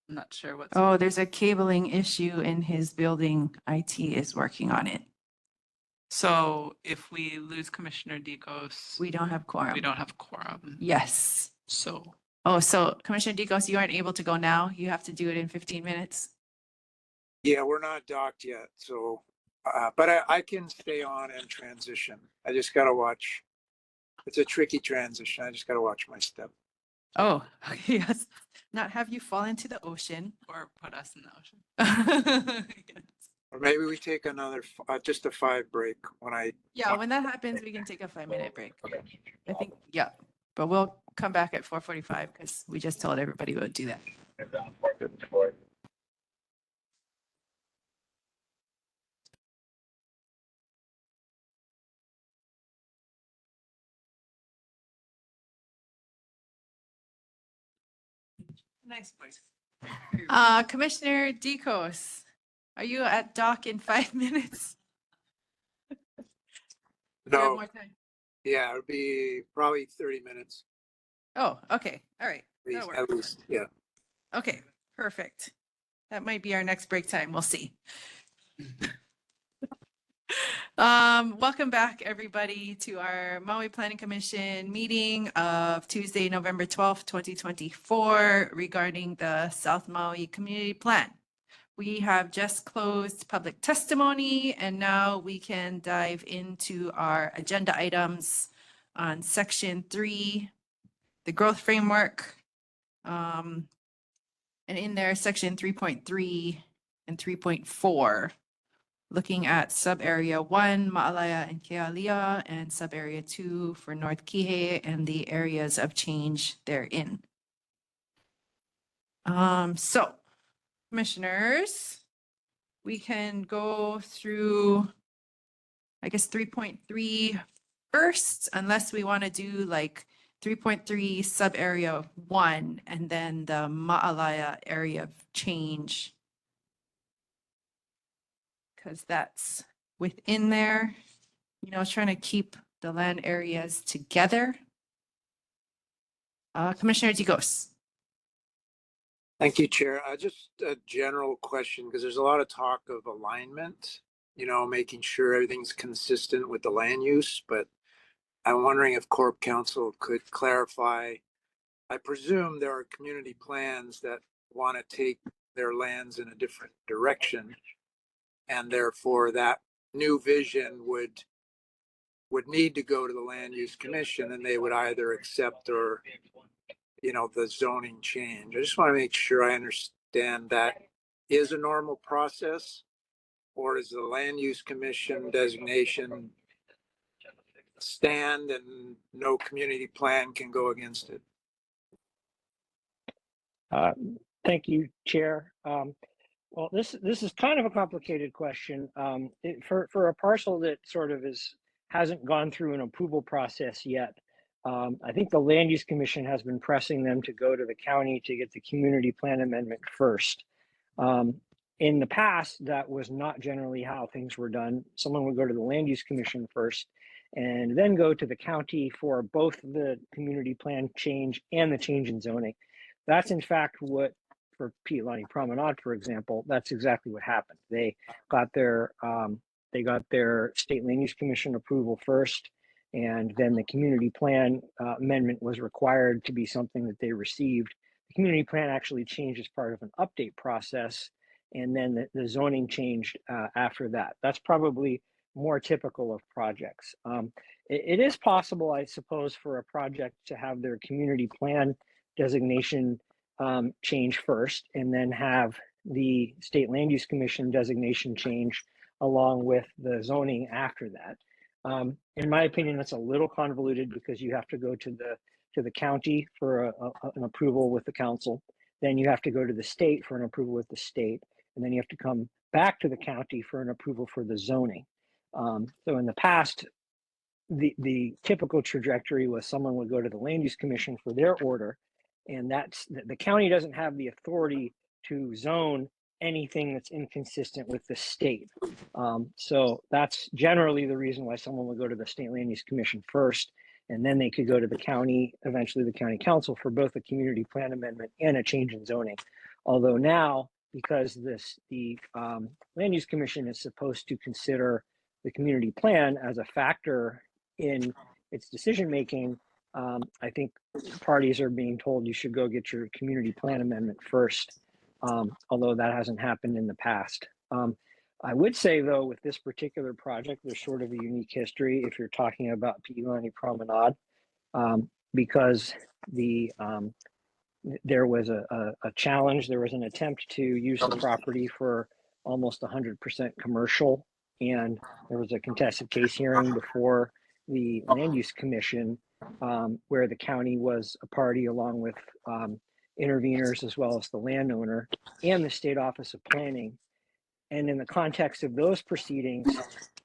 [SPEAKER 2] I'm not sure what's.
[SPEAKER 1] Oh, there's a cabling issue in his building. IT is working on it.
[SPEAKER 2] So if we lose Commissioner Dicos,
[SPEAKER 1] We don't have quorum.
[SPEAKER 2] we don't have quorum.
[SPEAKER 1] Yes.
[SPEAKER 2] So
[SPEAKER 1] Oh, so Commissioner Dicos, you aren't able to go now. You have to do it in 15 minutes.
[SPEAKER 3] Yeah, we're not docked yet, so, but I can stay on and transition. I just gotta watch. It's a tricky transition. I just gotta watch my step.
[SPEAKER 1] Oh, yes. Not have you fall into the ocean.
[SPEAKER 2] or put us in the ocean.
[SPEAKER 3] Or maybe we take another, just a 5 break when I.
[SPEAKER 1] Yeah, when that happens, we can take a 5-minute break. I think, yeah, but we'll come back at 4:45 because we just told everybody we would do that.
[SPEAKER 2] Nice voice.
[SPEAKER 1] Commissioner Dicos, are you at dock in 5 minutes? Do you have
[SPEAKER 3] No,
[SPEAKER 1] more time?
[SPEAKER 3] yeah, it'll be probably 30 minutes.
[SPEAKER 1] Oh, okay, all right. That'll work.
[SPEAKER 3] At least, yeah.
[SPEAKER 1] Okay, perfect. That might be our next break time. We'll see. Welcome back, everybody, to our Maui Planning Commission meeting of Tuesday, November 12th, 2024, regarding the South Maui Community Plan. We have just closed public testimony, and now we can dive into our agenda items on Section 3, the growth framework. And in there, Section 3.3 and 3.4. Looking at sub-area 1, Ma'alaya and Kealia, and sub-area 2 for North Kihei and the areas of change therein. So, commissioners, we can go through, I guess, 3.3 first, unless we want to do like 3.3 sub-area 1 and then the Ma'alaya area of change. Because that's within there, you know, trying to keep the land areas together. Commissioner Dicos.
[SPEAKER 3] Thank you, Chair. Just a general question, because there's a lot of talk of alignment, you know, making sure everything's consistent with the land use, but I'm wondering if Corp Council could clarify. I presume there are community plans that want to take their lands in a different direction, and therefore that new vision would need to go to the Land Use Commission, and they would either accept or, you know, the zoning change. I just want to make sure I understand that is a normal process, or is the Land Use Commission designation stand and no community plan can go against it?
[SPEAKER 18] Thank you, Chair. Well, this is kind of a complicated question. For a parcel that sort of hasn't gone through an approval process yet, I think the Land Use Commission has been pressing them to go to the county to get the community plan amendment first. In the past, that was not generally how things were done. Someone would go to the Land Use Commission first and then go to the county for both the community plan change and the change in zoning. That's in fact what, for Piilani Promenade, for example, that's exactly what happened. They got their state land use commission approval first, and then the community plan amendment was required to be something that they received. The community plan actually changed as part of an update process, and then the zoning changed after that. That's probably more typical of projects. It is possible, I suppose, for a project to have their community plan designation change first, and then have the State Land Use Commission designation change along with the zoning after that. In my opinion, that's a little convoluted because you have to go to the county for an approval with the council. Then you have to go to the state for an approval with the state, and then you have to come
[SPEAKER 10] back to the county for an approval for the zoning. So in the past, the typical trajectory was someone would go to the land use commission for their order, and that's the county doesn't have the authority to zone anything that's inconsistent with the state. So that's generally the reason why someone would go to the state land use commission first, and then they could go to the county, eventually the county council, for both a community plan amendment and a change in zoning. Although now, because the land use commission is supposed to consider the community plan as a factor in its decision making, I think parties are being told you should go get your community plan amendment first, although that hasn't happened in the past. I would say, though, with this particular project, there's sort of a unique history if you're talking about Pi'ilani Promenade, because there was a challenge. There was an attempt to use the property for almost 100% commercial, and there was a contested case hearing before the Land Use Commission, where the county was a party along with interveners as well as the landowner and the State Office of Planning. And in the context of those proceedings,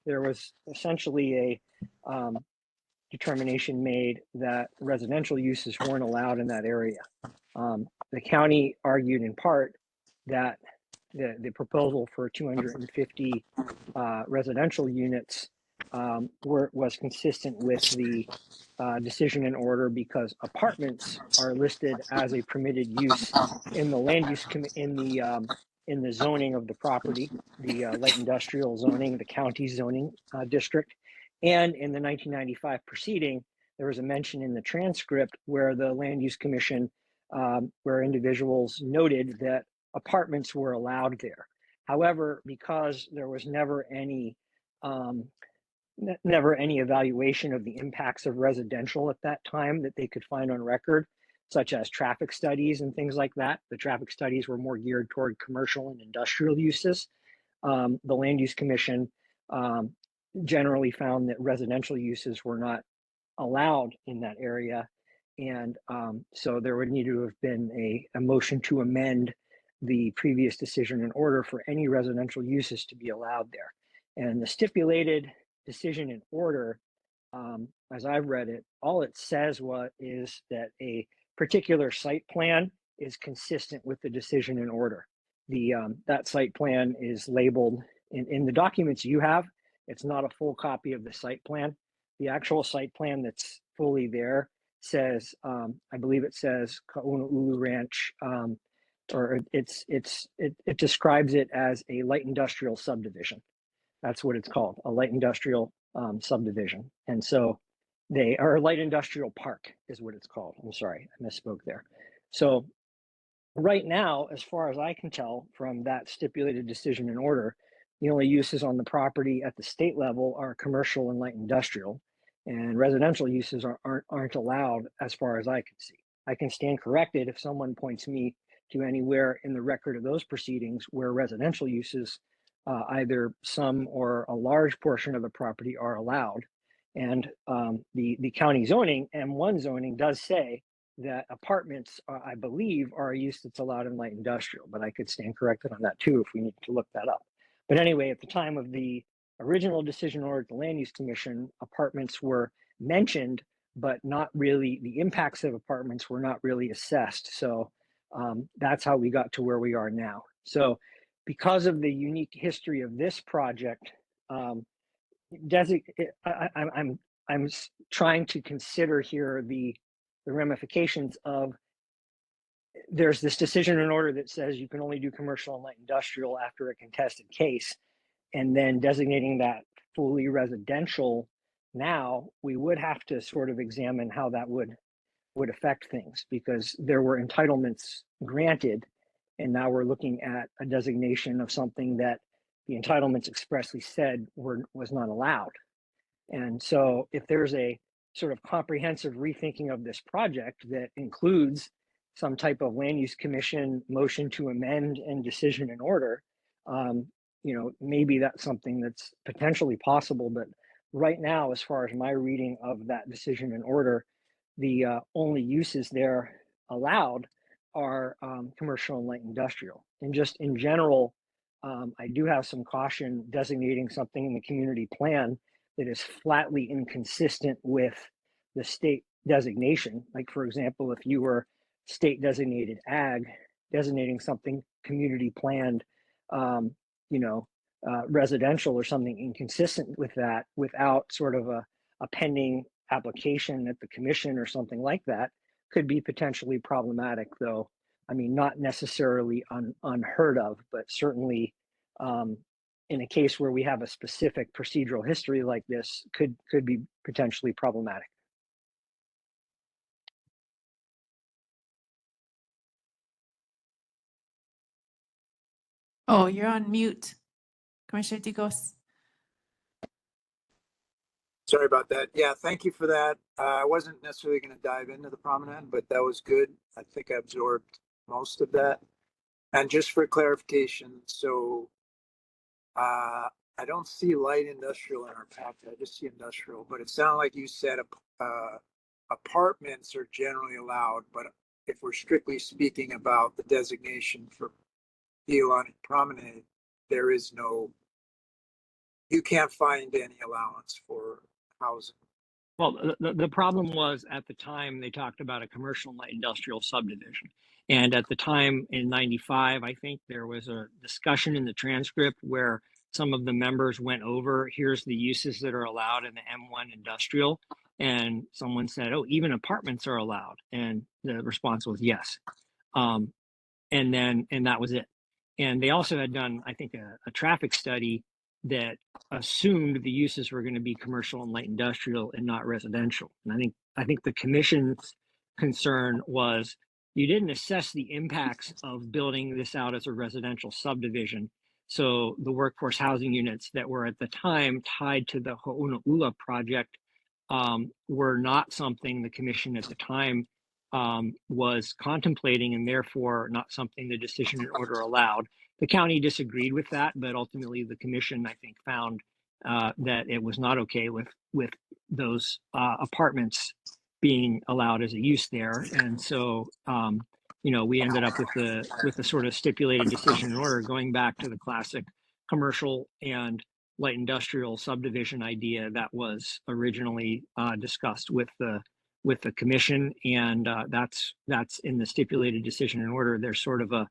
[SPEAKER 10] there was essentially a determination made that residential uses weren't allowed in that area. The county argued in part that the proposal for 250 residential units was consistent with the decision and order, because apartments are listed as a permitted use in the land use in the zoning of the property, the light industrial zoning, the county zoning district. And in the 1995 proceeding, there was a mention in the transcript where the Land Use Commission, where individuals noted that apartments were allowed there. However, because there was never any evaluation of the impacts of residential at that time that they could find on record, such as traffic studies and things like that. The traffic studies were more geared toward commercial and industrial uses. The Land Use Commission generally found that residential uses were not allowed in that area. And so there would need to have been a motion to amend the previous decision in order for any residential uses to be allowed there. And the stipulated decision in order, as I've read it, all it says is that a particular site plan is consistent with the decision in order. That site plan is labeled in the documents you have. It's not a full copy of the site plan. The actual site plan that's fully there says, I believe it says Ka'unaulu Ranch, or it describes it as a light industrial subdivision. That's what it's called, a light industrial subdivision. And so they are a light industrial park is what it's called. I'm sorry, I misspoke there. So right now, as far as I can tell from that stipulated decision in order, the only uses on the property at the state level are commercial and light industrial, and residential uses aren't allowed as far as I can see. I can stand corrected if someone points me to anywhere in the record of those proceedings where residential uses, either some or a large portion of the property, are allowed. And the county zoning, M1 zoning, does say that apartments, I believe, are a use that's allowed in light industrial, but I could stand corrected on that too if we need to look that up. But anyway, at the time of the original decision order at the Land Use Commission, apartments were mentioned, but not really, the impacts of apartments were not really assessed. So that's how we got to where we are now. So because of the unique history of this project, I'm trying to consider here the ramifications of, there's this decision in order that says you can only do commercial and light industrial after a contested case, and then designating that fully residential. Now we would have to sort of examine how that would affect things, because there were entitlements granted, and now we're looking at a designation of something that the entitlements expressly said was not allowed. And so if there's a sort of comprehensive rethinking of this project that includes some type of Land Use Commission motion to amend and decision in order, maybe that's something that's potentially possible. But right now, as far as my reading of that decision in order, the only uses there allowed are commercial and light industrial. And just in general, I do have some caution designating something in the community plan that is flatly inconsistent with the state designation. Like, for example, if you were state designated ag, designating something community planned, residential or something inconsistent with that without sort of a pending application at the commission or something like that could be potentially problematic, though. I mean, not necessarily unheard of, but certainly in a case where we have a specific procedural history like this could be potentially problematic.
[SPEAKER 1] Oh, you're on mute, Commissioner Digos.
[SPEAKER 3] Sorry about that. Yeah, thank you for that. I wasn't necessarily going to dive into the promenade, but that was good. I think I absorbed most of that. And just for clarification, so I don't see light industrial in our packet. I just see industrial, but it sounded like you said apartments are generally allowed, but if we're strictly speaking about the designation for Iolani Promenade, there is no, you can't find any allowance for housing.
[SPEAKER 10] Well, the problem was at the time they talked about a commercial light industrial subdivision. And at the time in 95, I think there was a discussion in the transcript where some of the members went over, here's the uses that are allowed in the M1 industrial. And someone said, oh, even apartments are allowed. And the response was yes. And that was it. And they also had done, I think, a traffic study that assumed the uses were going to be commercial and light industrial and not residential. And I think the commission's concern was you didn't assess the impacts of building this out as a residential subdivision. So the workforce housing units that were at the time tied to the Ho'onaula project were not something the commission at the time was contemplating, and therefore not something the decision and order allowed. The county disagreed with that, but ultimately the commission, I think, found that it was not okay with those apartments being allowed as a use there. And so, we ended up with the sort of stipulated decision and order going back to the classic commercial and light industrial subdivision idea that was originally discussed with the commission, and that's in the stipulated decision and order. There's sort of a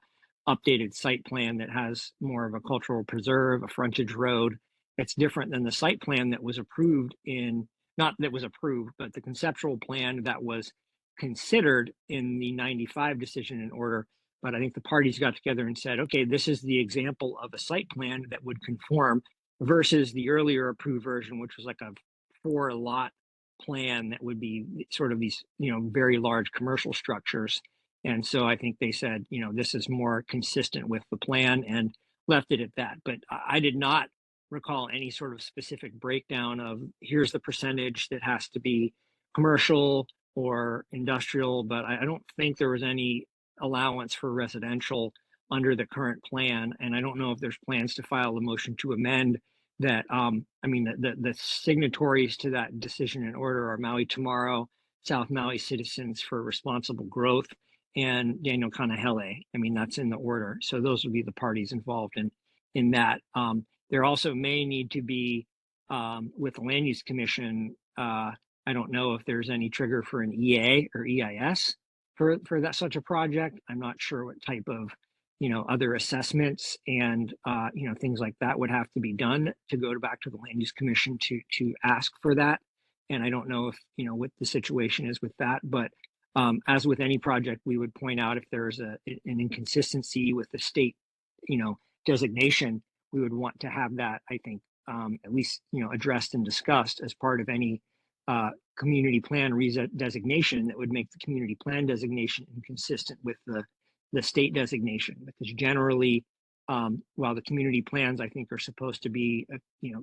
[SPEAKER 10] updated site plan that has more of a cultural preserve, a frontage road. It's different than the site plan that was approved but the conceptual plan that was considered in the 95 decision and order. But I think the parties got together and said, okay, this is the example of a site plan that would conform versus the earlier approved version, which was like a 4-lot plan that would be sort of these, very large commercial structures. And so I think they said, this is more consistent with the plan and left it at that. But I did not recall any sort of specific breakdown of here's the percentage that has to be commercial or industrial, but I don't think there was any allowance for residential under the current plan. And I don't know if there's plans to file a motion to amend that. The signatories to that decision and order are Maui Tomorrow, South Maui Citizens for Responsible Growth, and Daniel Kanahele. That's in the order. So those would be the parties involved in that. There also may need to be, with the Land Use Commission, I don't know if there's any trigger for an EA or EIS for that such a project. I'm not sure what type of, other assessments and, things like that would have to be done to go back to the Land Use Commission to ask for that. And I don't know if, what the situation is with that, but as with any project, we would point out if there's an inconsistency with the state, designation, we would want to have that, I think, at least, addressed and discussed as part of any community plan designation that would make the community plan designation inconsistent with the state designation. Because generally, while the community plans, I think, are supposed to be,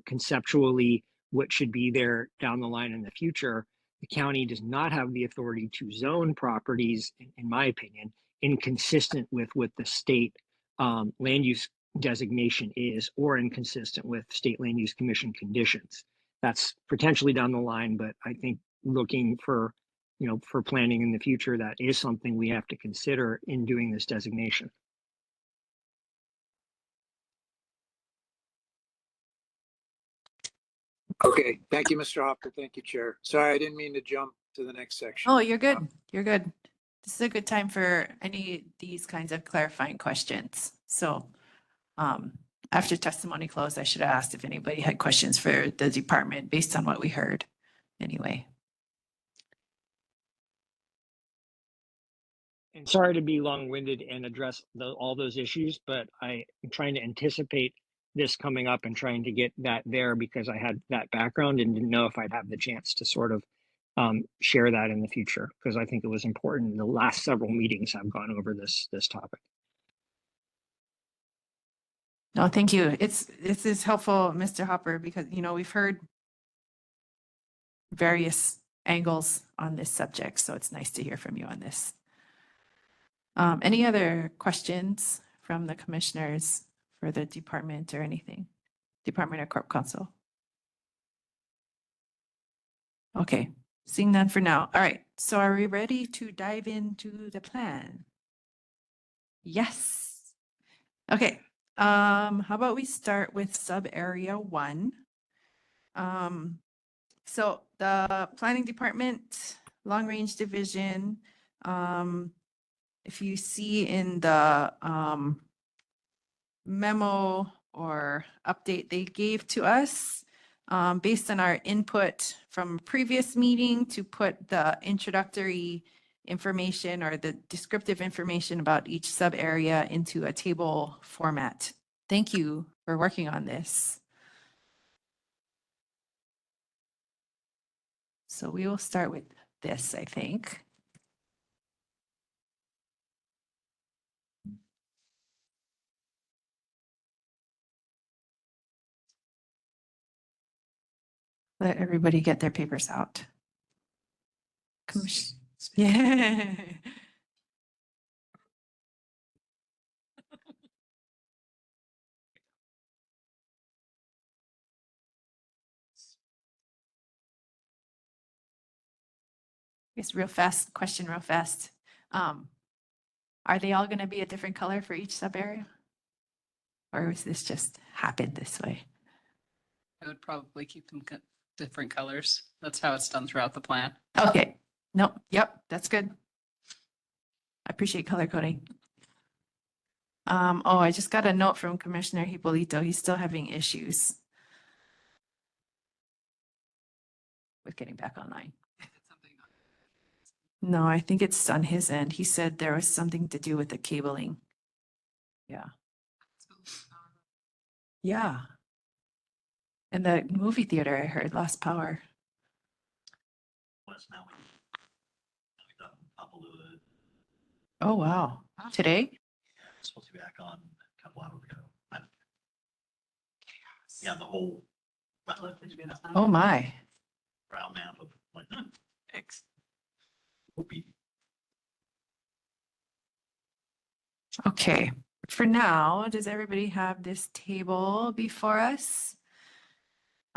[SPEAKER 10] conceptually what should be there down the line in the future, the county does not have the authority to zone properties, in my opinion, inconsistent with what the state land use designation is, or inconsistent with state land use commission conditions. That's potentially down the line, but I think looking for, for planning in the future, that is something we have to consider in doing this designation.
[SPEAKER 3] Okay, thank you, Mr. Hopper. Thank you, Chair. Sorry, I didn't mean to jump to the next section.
[SPEAKER 1] Oh, you're good. You're good. This is a good time for any of these kinds of clarifying questions. So after testimony closed, I should have asked if anybody had questions for the department based on what we heard. Anyway.
[SPEAKER 10] And sorry to be long-winded and address all those issues, but I am trying to anticipate this coming up and trying to get that there because I had that background and didn't know if I'd have the chance to sort of share that in the future because I think it was important. The last several meetings have gone over this topic.
[SPEAKER 1] No, thank you. This is helpful, Mr. Hopper, because we've heard various angles on this subject, so it's nice to hear from you on this. Any other questions from the commissioners for the department or anything? Department or Corp Counsel? Okay, seeing none for now. All right, so are we ready to dive into the plan? Yes. Okay, how about we start with sub area 1? So the planning department, long range division, if you see in the memo or update they gave to us, based on our input from previous meeting to put the introductory information or the descriptive information about each sub area into a table format. Thank you for working on this. So we will start with this, I think. Let everybody get their papers out. Yeah. It's real fast, question real fast. Are they all going to be a different color for each sub area? Or was this just happened this way?
[SPEAKER 2] I would probably keep them different colors. That's how it's done throughout the plan.
[SPEAKER 1] Okay, no, yep, that's good. I appreciate color coding. Oh, I just got a note from Commissioner Hipolito. He's still having issues with getting back online. No, I think it's on his end. He said there was something to do with the cabling. Yeah. Yeah. And the movie theater, I heard, lost power. Oh, wow. Today?
[SPEAKER 6] Supposed to be back on a couple hours ago. Yeah, the whole.
[SPEAKER 1] Oh, my.
[SPEAKER 6] Brown map of like, X.
[SPEAKER 1] Okay. For now, does everybody have this table before us?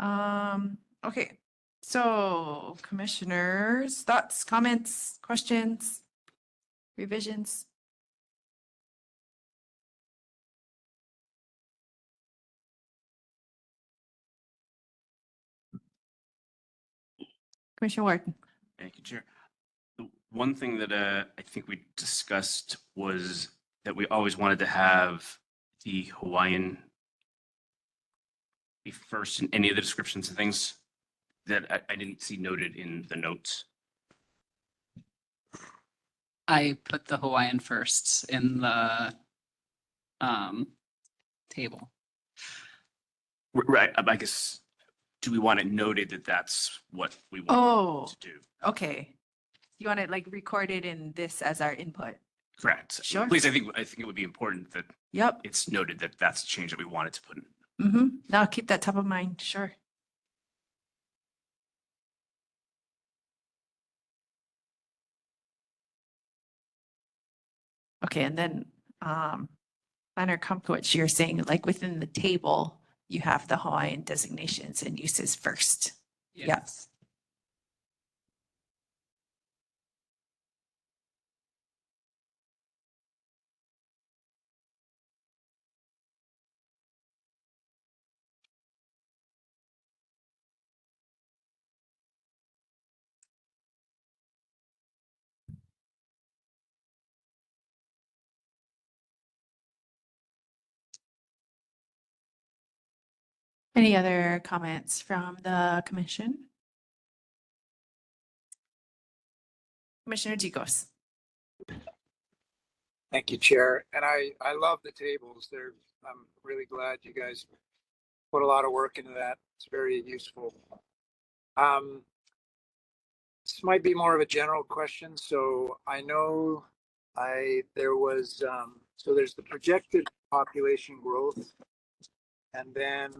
[SPEAKER 1] Okay. So commissioners, thoughts, comments, questions, revisions? Commissioner Wharton.
[SPEAKER 11] Thank you, Chair. The one thing that I think we discussed was that we always wanted to have the Hawaiian be first in any of the descriptions and things that I didn't see noted in the notes.
[SPEAKER 2] I put the Hawaiian firsts in the table.
[SPEAKER 11] Right, I guess, do we want it noted that that's what we want to do?
[SPEAKER 1] Okay. You want it like recorded in this as our input?
[SPEAKER 11] Correct.
[SPEAKER 1] Sure.
[SPEAKER 11] Please, I think it would be important that
[SPEAKER 1] Yep.
[SPEAKER 11] it's noted that that's the change that we wanted to put in.
[SPEAKER 1] No, keep that top of mind. Sure. Okay, and then Planner Kumkowicz, you're saying like within the table, you have the Hawaiian designations and uses first.
[SPEAKER 2] Yes.
[SPEAKER 13] Any other comments from the commission? Commissioner Jikos.
[SPEAKER 3] Thank you, Chair. And I love the tables. I'm really glad you guys put a lot of work into that. It's very useful. This might be more of a general question. So I know there's the projected population growth. And then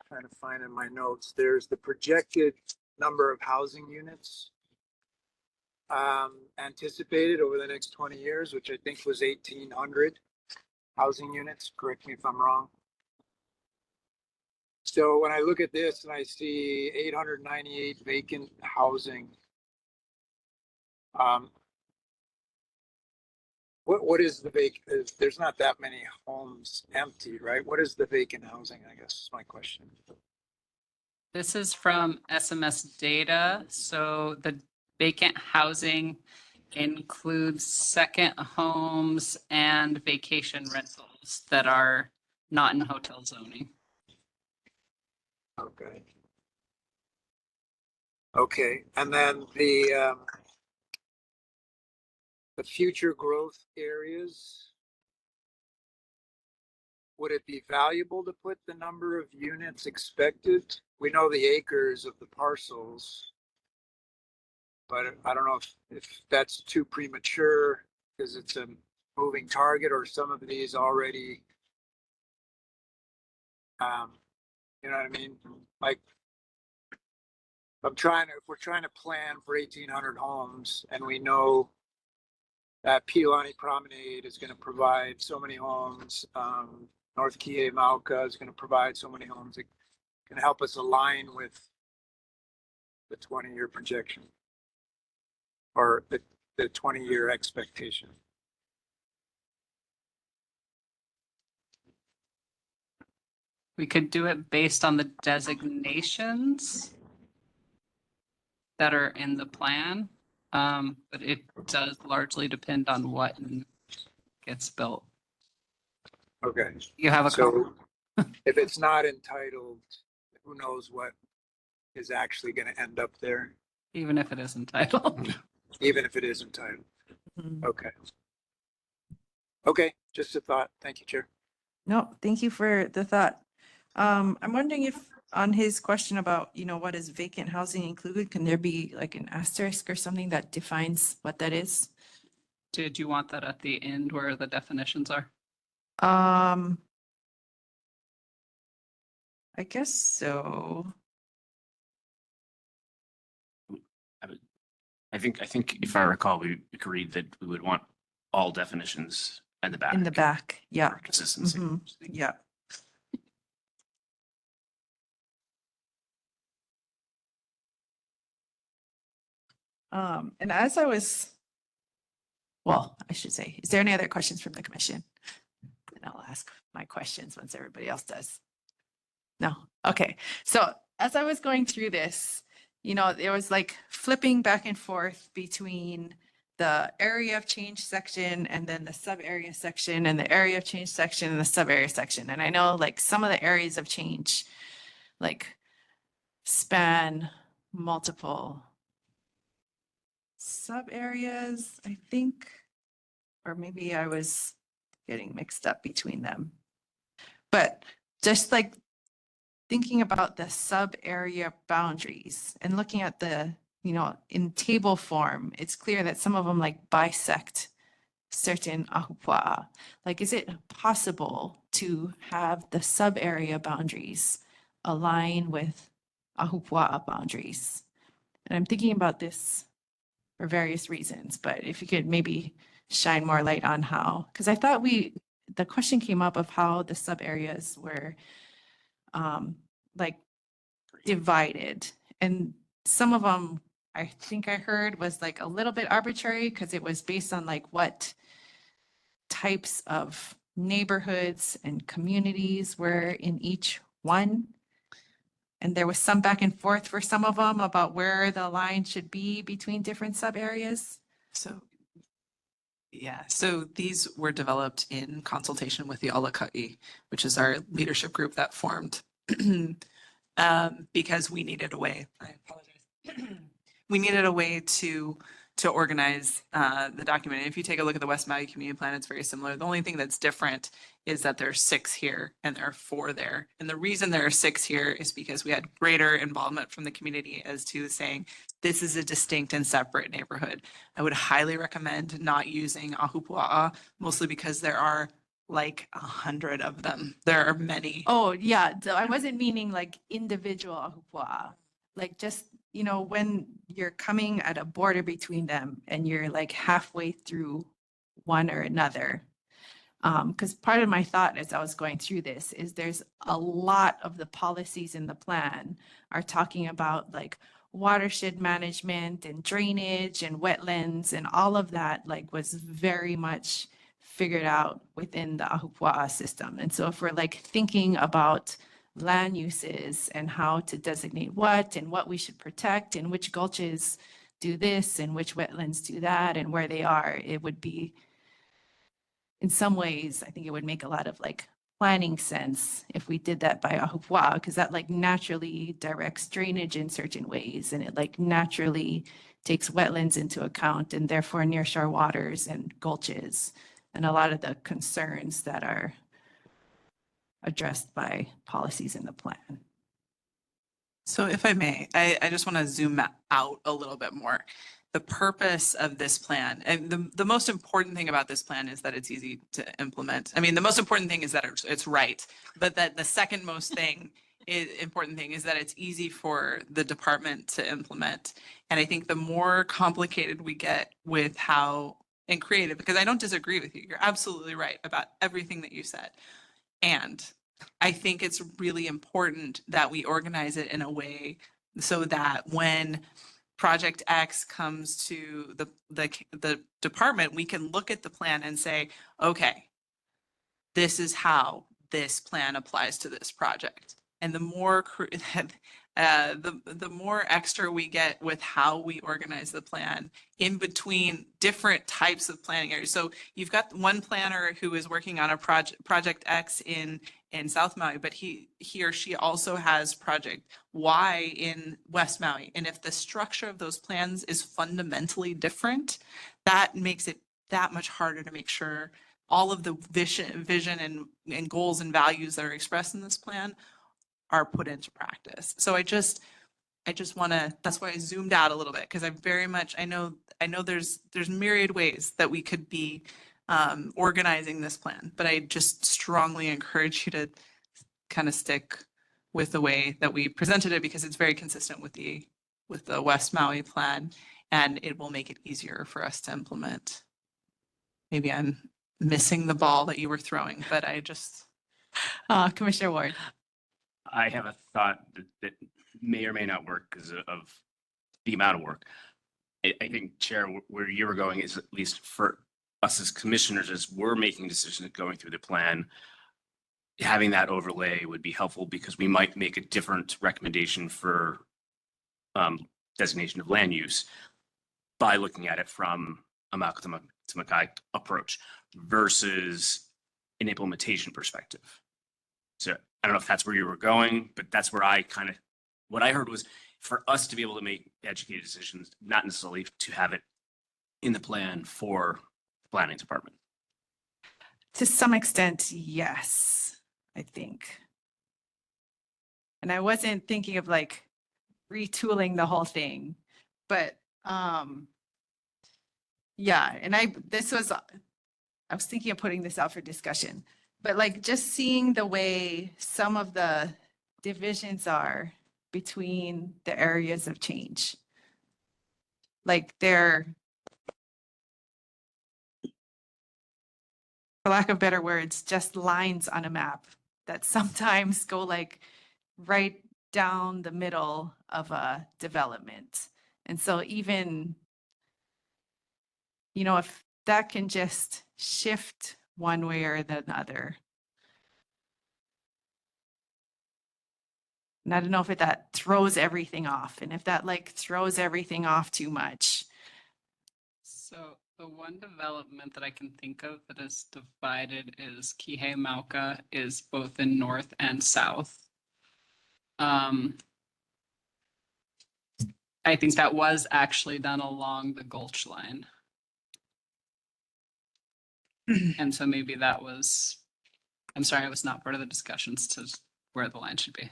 [SPEAKER 3] trying to find in my notes, there's the projected number of housing units anticipated over the next 20 years, which I think was 1,800 housing units. Correct me if I'm wrong. So when I look at this and I see 898 vacant housing, what is the vacant? There's not that many homes empty, right? What is the vacant housing? I guess is my question.
[SPEAKER 2] This is from SMS data. So the vacant housing includes second homes and vacation rentals that are not in hotel zoning.
[SPEAKER 3] Okay. Okay, and then the future growth areas, would it be valuable to put the number of units expected? We know the acres of the parcels, but I don't know if that's too premature because it's a moving target, or some of these already, you know what I mean? Like, if we're trying to plan for 1,800 homes, and we know that Pilani Promenade is going to provide so many homes, North Kihei Mauka is going to provide so many homes, it can help us align with the 20-year projection or the 20-year expectation.
[SPEAKER 2] We could do it based on the designations that are in the plan, but it does largely depend on what gets built.
[SPEAKER 3] Okay.
[SPEAKER 2] You have a
[SPEAKER 3] so if it's not entitled, who knows what is actually going to end up there?
[SPEAKER 2] Even if it is entitled.
[SPEAKER 3] Even if it is entitled.
[SPEAKER 1] Mhm.
[SPEAKER 3] Okay. Okay, just a thought. Thank you, Chair.
[SPEAKER 1] No, thank you for the thought. I'm wondering if on his question about, what is vacant housing included, can there be like an asterisk or something that defines what that is?
[SPEAKER 2] Did you want that at the end where the definitions are?
[SPEAKER 1] I guess so.
[SPEAKER 11] I think if I recall, we agreed that we would want all definitions in the back.
[SPEAKER 1] In the back, yeah.
[SPEAKER 11] For consistency.
[SPEAKER 1] Mhm, yeah. And as I was, well, I should say, is there any other questions from the commission? And I'll ask my questions once everybody else does. No, okay. So as I was going through this, there was like flipping back and forth between the area of change section and then the sub area section and the area of change section and the sub area section. And I know like some of the areas of change like span multiple sub areas, I think, or maybe I was getting mixed up between them. But just like thinking about the sub area boundaries and looking at the, in table form, it's clear that some of them like bisect certain ahupua'a. Like, is it possible to have the sub area boundaries align with ahupua'a boundaries? And I'm thinking about this for various reasons, but if you could maybe shine more light on how, because I thought the question came up of how the sub areas were like divided, and some of them I think I heard was like a little bit arbitrary because it was based on like what types of neighborhoods and communities were in each one. And there was some back and forth for some of them about where the line should be between different sub areas.
[SPEAKER 2] So, yeah, so these were developed in consultation with the Alaka'i, which is our leadership group that formed because we needed a way, I apologize. We needed a way to organize the document. If you take a look at the West Maui Community Plan, it's very similar. The only thing that's different is that there are 6 here and there are 4 there. And the reason there are 6 here is because we had greater involvement from the community as to saying, this is a distinct and separate neighborhood. I would highly recommend not using ahupua'a, mostly because there are like 100 of them. There are many.
[SPEAKER 1] Oh, yeah. So I wasn't meaning like individual ahupua'a. Like just, you know, when you're coming at a border between them and you're like halfway through one or another. Because part of my thought as I was going through this is there's a lot of the policies in the plan are talking about like watershed management and drainage and wetlands and all of that like was very much figured out within the Ahupua'a system. And so if we're like thinking about land uses and how to designate what and what we should protect and which gulches do this and which wetlands do that and where they are, it would be, in some ways, I think it would make a lot of like planning sense if we did that by Ahupua'a, because that like naturally directs drainage in certain ways and it like naturally takes wetlands into account and therefore nearshore waters and gulches and a lot of the concerns that are addressed by policies in the plan.
[SPEAKER 2] So if I may, I just want to zoom out a little bit more. The purpose of this plan, and the most important thing about this plan is that it's easy to implement. I mean, the most important thing is that it's right, but that the second most important thing is that it's easy for the department to implement. And I think the more complicated we get with how, and creative, because I don't disagree with you, you're absolutely right about everything that you said. And I think it's really important that we organize it in a way so that when Project X comes to the department, we can look at the plan and say, okay, this is how this plan applies to this project. And the more the more extra we get with how we organize the plan in between different types of planning areas. So you've got one planner who is working on a project X in South Maui, but he or she also has project Y in West Maui. And if the structure of those plans is fundamentally different, that makes it that much harder to make sure all of the vision and goals and values that are expressed in this plan are put into practice. So I just want to, that's why I zoomed out a little bit, because I very much, I know there's myriad ways that we could be organizing this plan, but I just strongly encourage you to kind of stick with the way that we presented it, because it's very consistent with the West Maui plan, and it will make it easier for us to implement. Maybe I'm missing the ball that you were throwing, but I just.
[SPEAKER 1] Commissioner Ward.
[SPEAKER 11] I have a thought that may or may not work because of the amount of work. I think, Chair, where you were going is, at least for us as commissioners, as we're making decisions going through the plan, having that overlay would be helpful, because we might make a different recommendation for designation of land use by looking at it from a Makai approach versus an implementation perspective. So I don't know if that's where you were going, but that's where what I heard was for us to be able to make educated decisions, not necessarily to have it in the plan for the planning department.
[SPEAKER 1] To some extent, yes, I think. And I wasn't thinking of like retooling the whole thing, but yeah, and I was thinking of putting this out for discussion, but like just seeing the way some of the divisions are between the areas of change. Like they're, for lack of better words, just lines on a map that sometimes go like right down the middle of a development. And so even, you know, if that can just shift one way or the other. And I don't know if that throws everything off, and if that like throws everything off too much.
[SPEAKER 14] So the one development that I can think of that is divided is Kihei Mauka is both in north and south. I think that was actually done along the Gulch line. And so maybe that was, I'm sorry, I was not part of the discussions to where the line should be.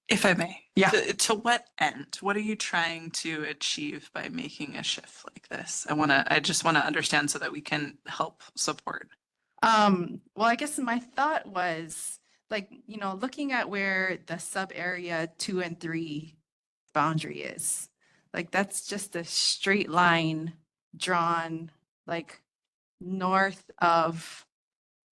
[SPEAKER 2] If I may.
[SPEAKER 1] Yeah.
[SPEAKER 2] To what end? What are you trying to achieve by making a shift like this? I just want to understand so that we can help support.
[SPEAKER 1] Well, I guess my thought was like, looking at where the sub area 2 and 3 boundary is, like that's just a straight line drawn like north of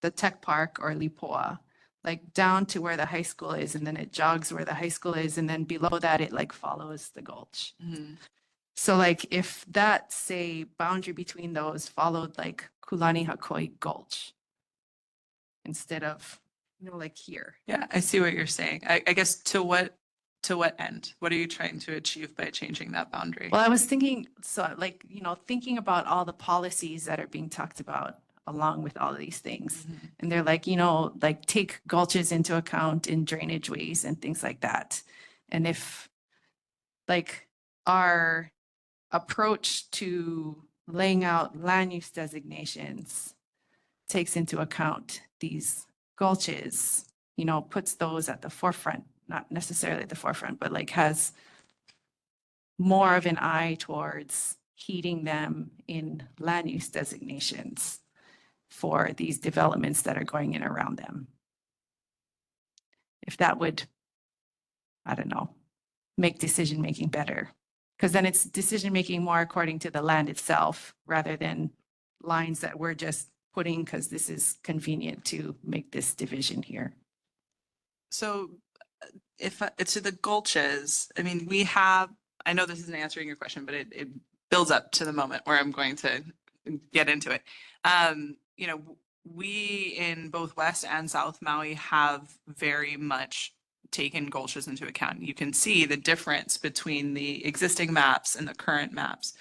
[SPEAKER 1] the tech park or Lipoa, like down to where the high school is, and then it jogs where the high school is, and then below that it like follows the gulch. So like if that, say, boundary between those followed like Kulani Hakoi Gulch instead of, like here.
[SPEAKER 2] Yeah, I see what you're saying. I guess to what end? What are you trying to achieve by changing that boundary?
[SPEAKER 1] Well, I was thinking, so like, thinking about all the policies that are being talked about along with all of these things. And they're like, like take gulches into account in drainage ways and things like that. And if like our approach to laying out land use designations takes into account these gulches, puts those at the forefront, not necessarily at the forefront, but like has more of an eye towards heeding them in land use designations for these developments that are going in around them. If that would, I don't know, make decision-making better. Because then it's decision-making more according to the land itself rather than lines that we're just putting because this is convenient to make this division here.
[SPEAKER 2] So if to the gulches, I mean, I know this isn't answering your question, but it builds up to the moment where I'm going to get into it. We in both West and South Maui have very much taken gulches into account. You can see the difference between the existing maps and the current maps.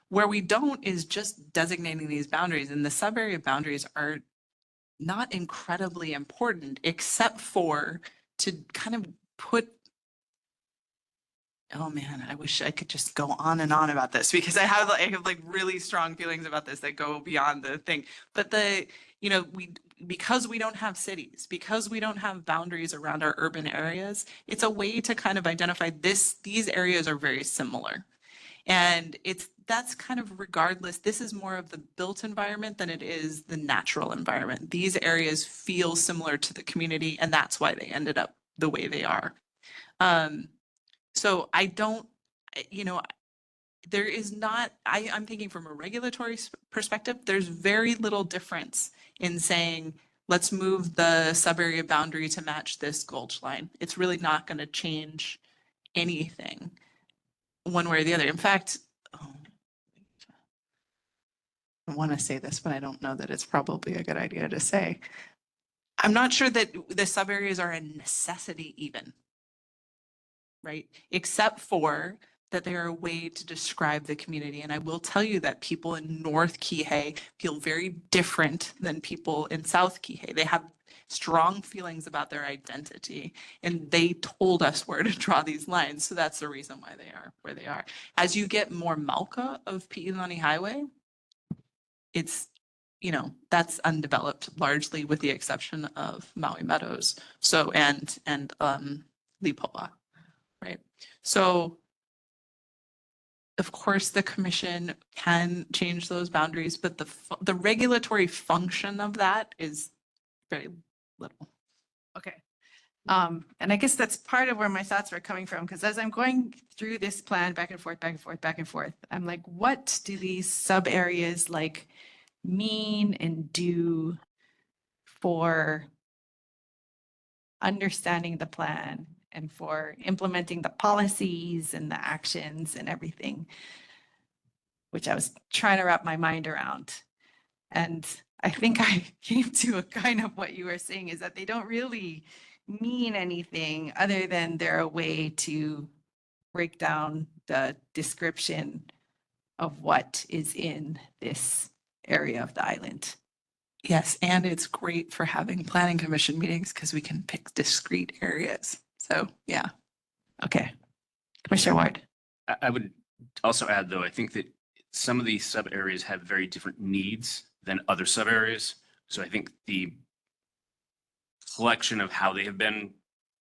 [SPEAKER 2] Where we don't is just designating these boundaries, and the sub-area boundaries are not incredibly important except for to kind of put, oh man, I wish I could just go on and on about this because I have like really strong feelings about this that go beyond the thing. But because we don't have cities, because we don't have boundaries around our urban areas, it's a way to kind of identify these areas are very similar. And that's kind of regardless. This is more of the built environment than it is the natural environment. These areas feel similar to the community, and that's why they ended up the way they are. So I don't, there is not, I'm thinking from a regulatory perspective, there's very little difference in saying, let's move the sub-area boundary to match this gulch line. It's really not going to change anything one way or the other. In fact, I want to say this, but I don't know that it's probably a good idea to say. I'm not sure that the sub-areas are a necessity even, right? Except for that they're a way to describe the community. And I will tell you that people in North Kihei feel very different than people in South Kihei. They have strong feelings about their identity, and they told us where to draw these lines. So that's the reason why they are where they are. As you get more Mauka of Pi'ilani Highway, it's, that's undeveloped largely with the exception of Maui Meadows. So, and Lipoa, right? So of course the commission can change those boundaries, but the regulatory function of that is very little.
[SPEAKER 1] Okay. And I guess that's part of where my thoughts were coming from, because as I'm going through this plan back and forth, back and forth, back and forth, I'm like, what do these sub areas like mean and do for understanding the plan and for implementing the policies and the actions and everything, which I was trying to wrap my mind around. And I think I came to a kind of what you were saying is that they don't really mean anything other than they're a way to break down the description of what is in this area of the island.
[SPEAKER 2] Yes, and it's great for having planning commission meetings because we can pick discrete areas. So, yeah.
[SPEAKER 1] Okay. Commissioner Ward.
[SPEAKER 11] I would also add, though, I think that some of these sub areas have very different needs than other sub areas. So I think the collection of how they have been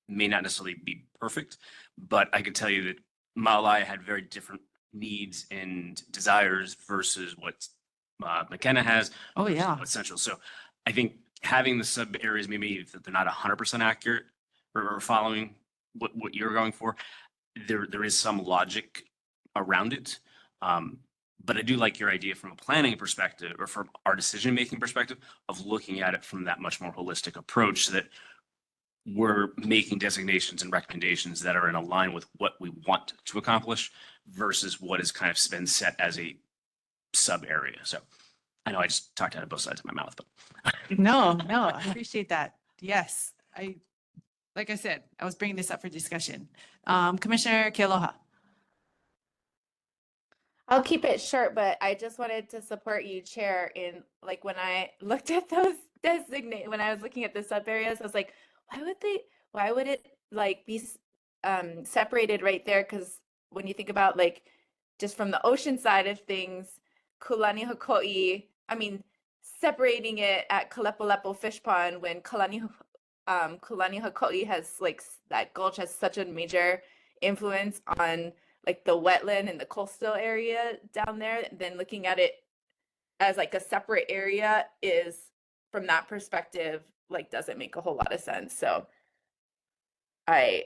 [SPEAKER 11] may not necessarily be perfect, but I could tell you that Maui had very different needs and desires versus what McKenna has.
[SPEAKER 1] Oh,
[SPEAKER 11] versus
[SPEAKER 1] yeah.
[SPEAKER 11] what's Central. So I think having the sub areas, maybe that they're not 100% accurate or following what you're going for, there is some logic around it. But I do like your idea from a planning perspective or from our decision-making perspective of looking at it from that much more holistic approach so that we're making designations and recommendations that are in line with what we want to accomplish versus what has kind of been set as a sub area. So I know I just talked out of both sides of my mouth, but
[SPEAKER 1] No, I appreciate that. Yes, like I said, I was bringing this up for discussion. Commissioner Kealoha.
[SPEAKER 16] I'll keep it short, but I just wanted to support you, Chair, in like when I looked at those when I was looking at the sub areas, I was like, why would it like be separated right there? Because when you think about like just from the ocean side of things, Kulani Hakoi, I mean, separating it at Kalepalepo Fish Pond when Kulani Hakoi has like that gulch has such a major influence on like the wetland and the coastal area down there, then looking at it as like a separate area is from that perspective, like doesn't make a whole lot of sense. So I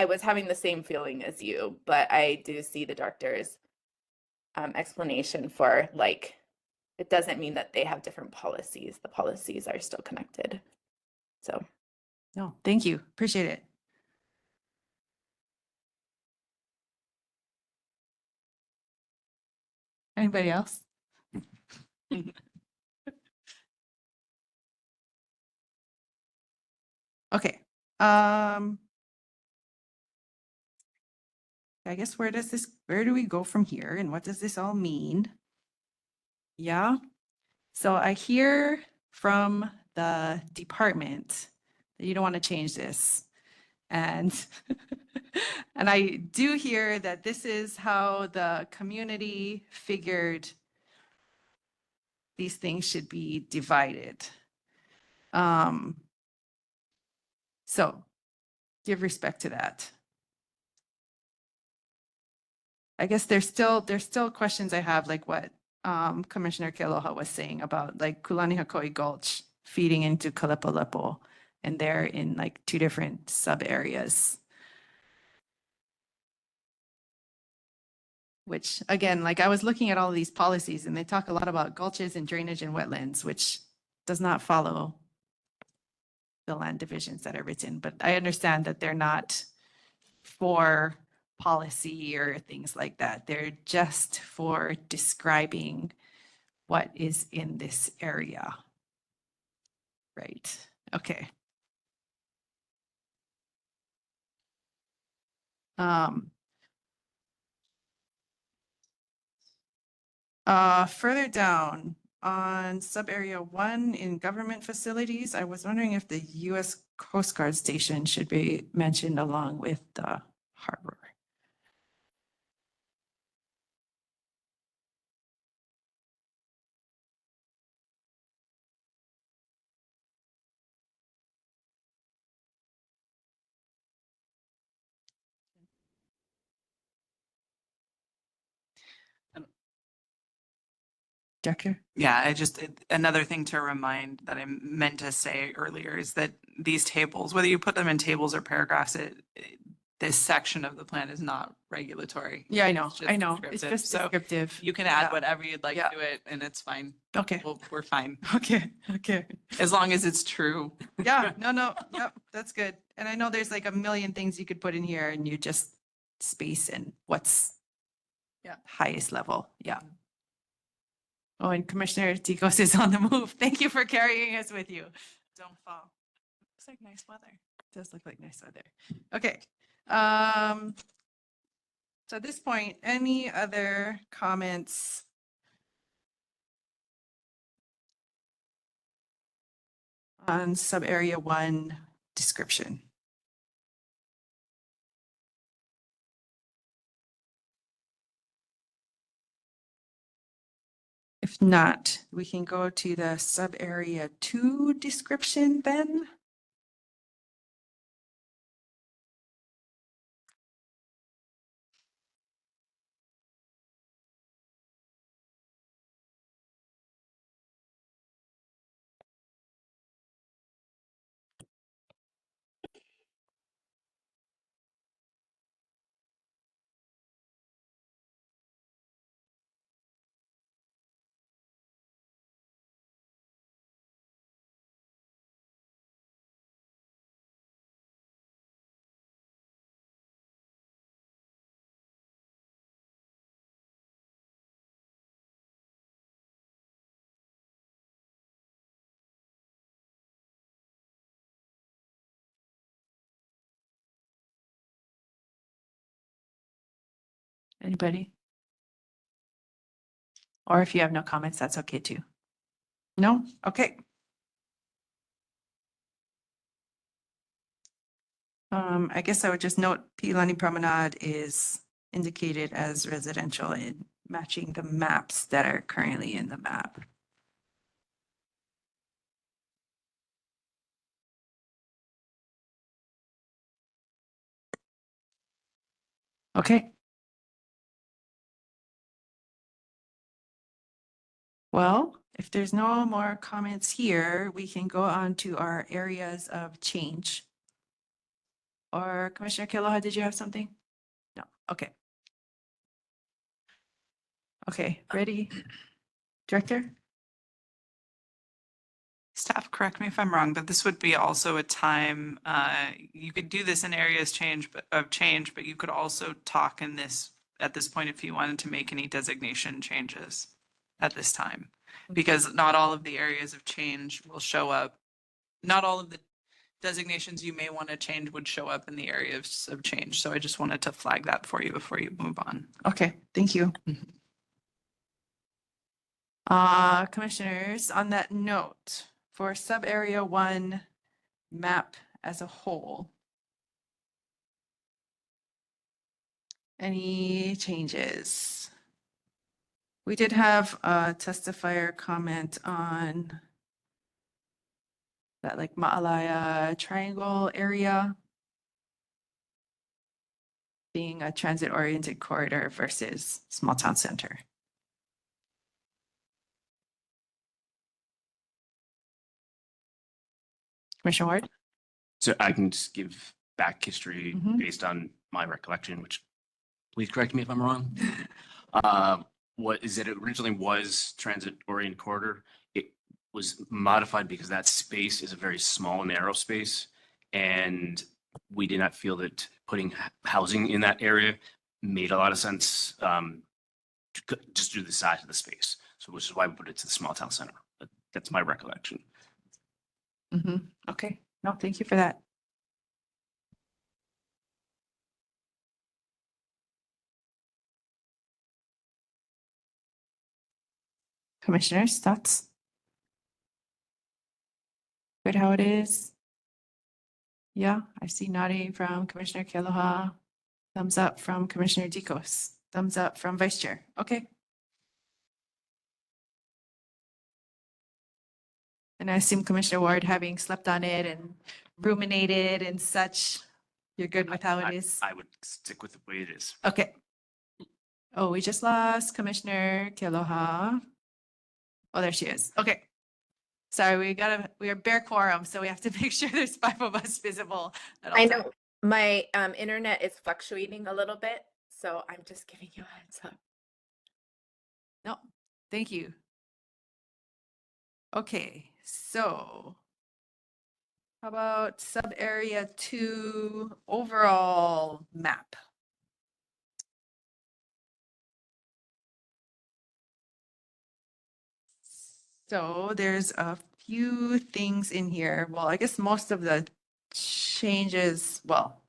[SPEAKER 16] was having the same feeling as you, but I do see the doctor's explanation for like it doesn't mean that they have different policies. The policies are still connected. So
[SPEAKER 1] No, thank you. Appreciate it. Anybody else? Okay. I guess where do we go from here and what does this all mean? Yeah. So I hear from the department that you don't want to change this. And and I do hear that this is how the community figured these things should be divided. So give respect to that. I guess there's still questions I have, like what Commissioner Kealoha was saying about like Kulani Hakoi Gulch feeding into Kalepalepo, and they're in like two different sub areas. Which again, like I was looking at all of these policies and they talk a lot about gulches and drainage and wetlands, which does not follow the land divisions that are written, but I understand that they're not for policy or things like that. They're just for describing what is in this area. Right. Okay. Further down on sub-area 1 in government facilities, I was wondering if the U.S. Coast Guard station should be mentioned along with the harbor. Director?
[SPEAKER 2] Yeah, another thing to remind that I meant to say earlier is that these tables, whether you put them in tables or paragraphs, this section of the plan is not regulatory.
[SPEAKER 1] Yeah, I know.
[SPEAKER 2] It's just
[SPEAKER 1] I know. It's
[SPEAKER 2] descriptive.
[SPEAKER 1] just
[SPEAKER 2] So
[SPEAKER 1] descriptive.
[SPEAKER 2] you can add
[SPEAKER 1] Yeah.
[SPEAKER 2] whatever you'd like
[SPEAKER 1] Yeah.
[SPEAKER 2] to it and it's fine.
[SPEAKER 1] Okay.
[SPEAKER 2] We're fine.
[SPEAKER 1] Okay. Okay.
[SPEAKER 2] As long as it's true.
[SPEAKER 1] Yeah, no. Yep, that's good. And I know there's like a million things you could put in here and you just space and what's highest level. Yeah. Oh, and Commissioner Ticos is on the move. Thank you for carrying us with you.
[SPEAKER 2] Don't fall. Looks like nice weather.
[SPEAKER 1] Does look like nice weather. Okay. So at this point, any other comments on sub-area 1 description? If not, we can go to the sub-area 2 description then. Anybody? Or if you have no comments, that's okay too. No? Okay. I guess I would just note Pilani Promenade is indicated as residential in matching the maps that are currently in the map. Okay. Well, if there's no more comments here, we can go on to our areas of change. Or Commissioner Kealoha, did you have something? No, okay. Okay, ready? Director?
[SPEAKER 2] Staff, correct me if I'm wrong, but this would be also a time, you could do this in areas of change, but you could also talk in this, at this point, if you wanted to make any designation changes at this time. Because not all of the areas of change will show up. Not all of the designations you may want to change would show up in the areas of change. So I just wanted to flag that for you before you move on.
[SPEAKER 1] Okay, thank you. Commissioners, on that note, for sub-area 1 map as a whole, any changes? We did have a testifier comment on that like Ma'alaya Triangle area being a transit-oriented corridor versus small town center. Commissioner Ward?
[SPEAKER 11] So I can just give back history
[SPEAKER 1] Mhm.
[SPEAKER 11] based on my recollection, which please correct me if I'm wrong. What is it originally was transit oriented corridor. It was modified because that space is a very small, narrow space. And we did not feel that putting housing in that area made a lot of sense, just due to the size of the space. So which is why we put it to the small town center. But that's my recollection.
[SPEAKER 1] Okay, no, thank you for that. Commissioners, thoughts? Good how it is? Yeah, I see nodding from Commissioner Kealoha. Thumbs up from Commissioner Dikos. Thumbs up from Vice Chair. Okay. And I assume Commissioner Ward, having slept on it and ruminated and such, you're good with how it is?
[SPEAKER 11] I would stick with the way it is.
[SPEAKER 1] Okay. Oh, we just lost Commissioner Kealoha. Oh, there she is. Okay. Sorry, we are bare quorum, so we have to make sure there's 5 of us visible at all
[SPEAKER 16] I
[SPEAKER 1] times.
[SPEAKER 16] know my internet is fluctuating a little bit, so I'm just giving you a heads up.
[SPEAKER 1] No, thank you. Okay, so how about sub-area 2 overall map? So there's a few things in here. Well, I guess most of the changes, well,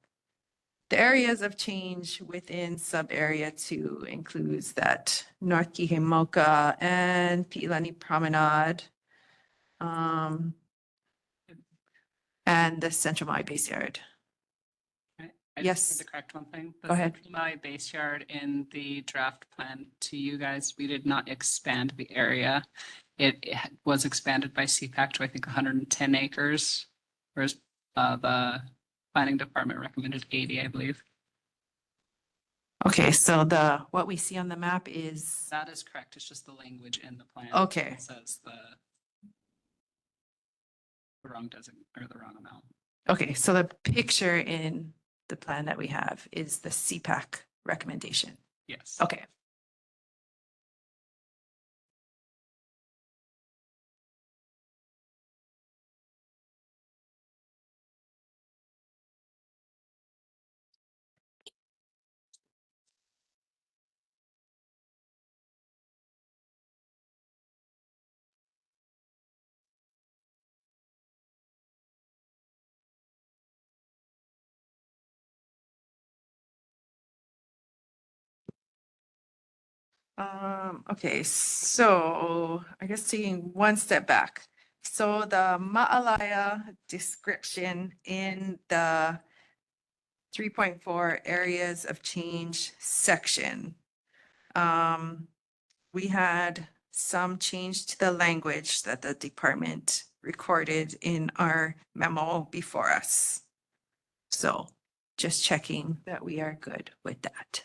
[SPEAKER 1] the areas of change within sub-area 2 includes that North Kihei and Pi'ilani Promenade. and the Central Maui Base Yard.
[SPEAKER 14] I
[SPEAKER 1] Yes.
[SPEAKER 14] just need to correct one thing. The
[SPEAKER 1] Go ahead.
[SPEAKER 14] Central Maui Base Yard in the draft plan to you guys, we did not expand the area. It was expanded by CPAC to, I think, 110 acres, whereas the planning department recommended 80, I believe.
[SPEAKER 1] Okay, so what we see on the map is,
[SPEAKER 14] That is correct. It's just the language in the plan.
[SPEAKER 1] Okay.
[SPEAKER 14] It says the wrong or the wrong amount.
[SPEAKER 1] okay, so the picture in the plan that we have is the CPAC recommendation.
[SPEAKER 14] Yes.
[SPEAKER 1] Okay. Okay, so I guess taking one step back. So the Ma'alaya description in the 3.4 areas of change section. We had some change to the language that the department recorded in our memo before us. So just checking that we are good with that.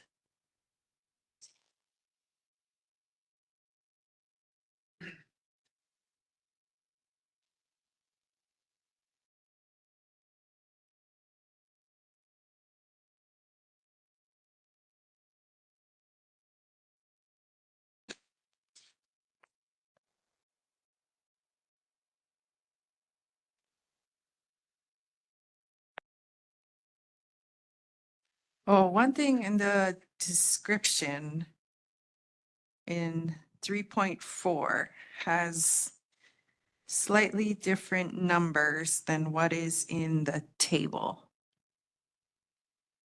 [SPEAKER 1] Oh, one thing in the description in 3.4 has slightly different numbers than what is in the table.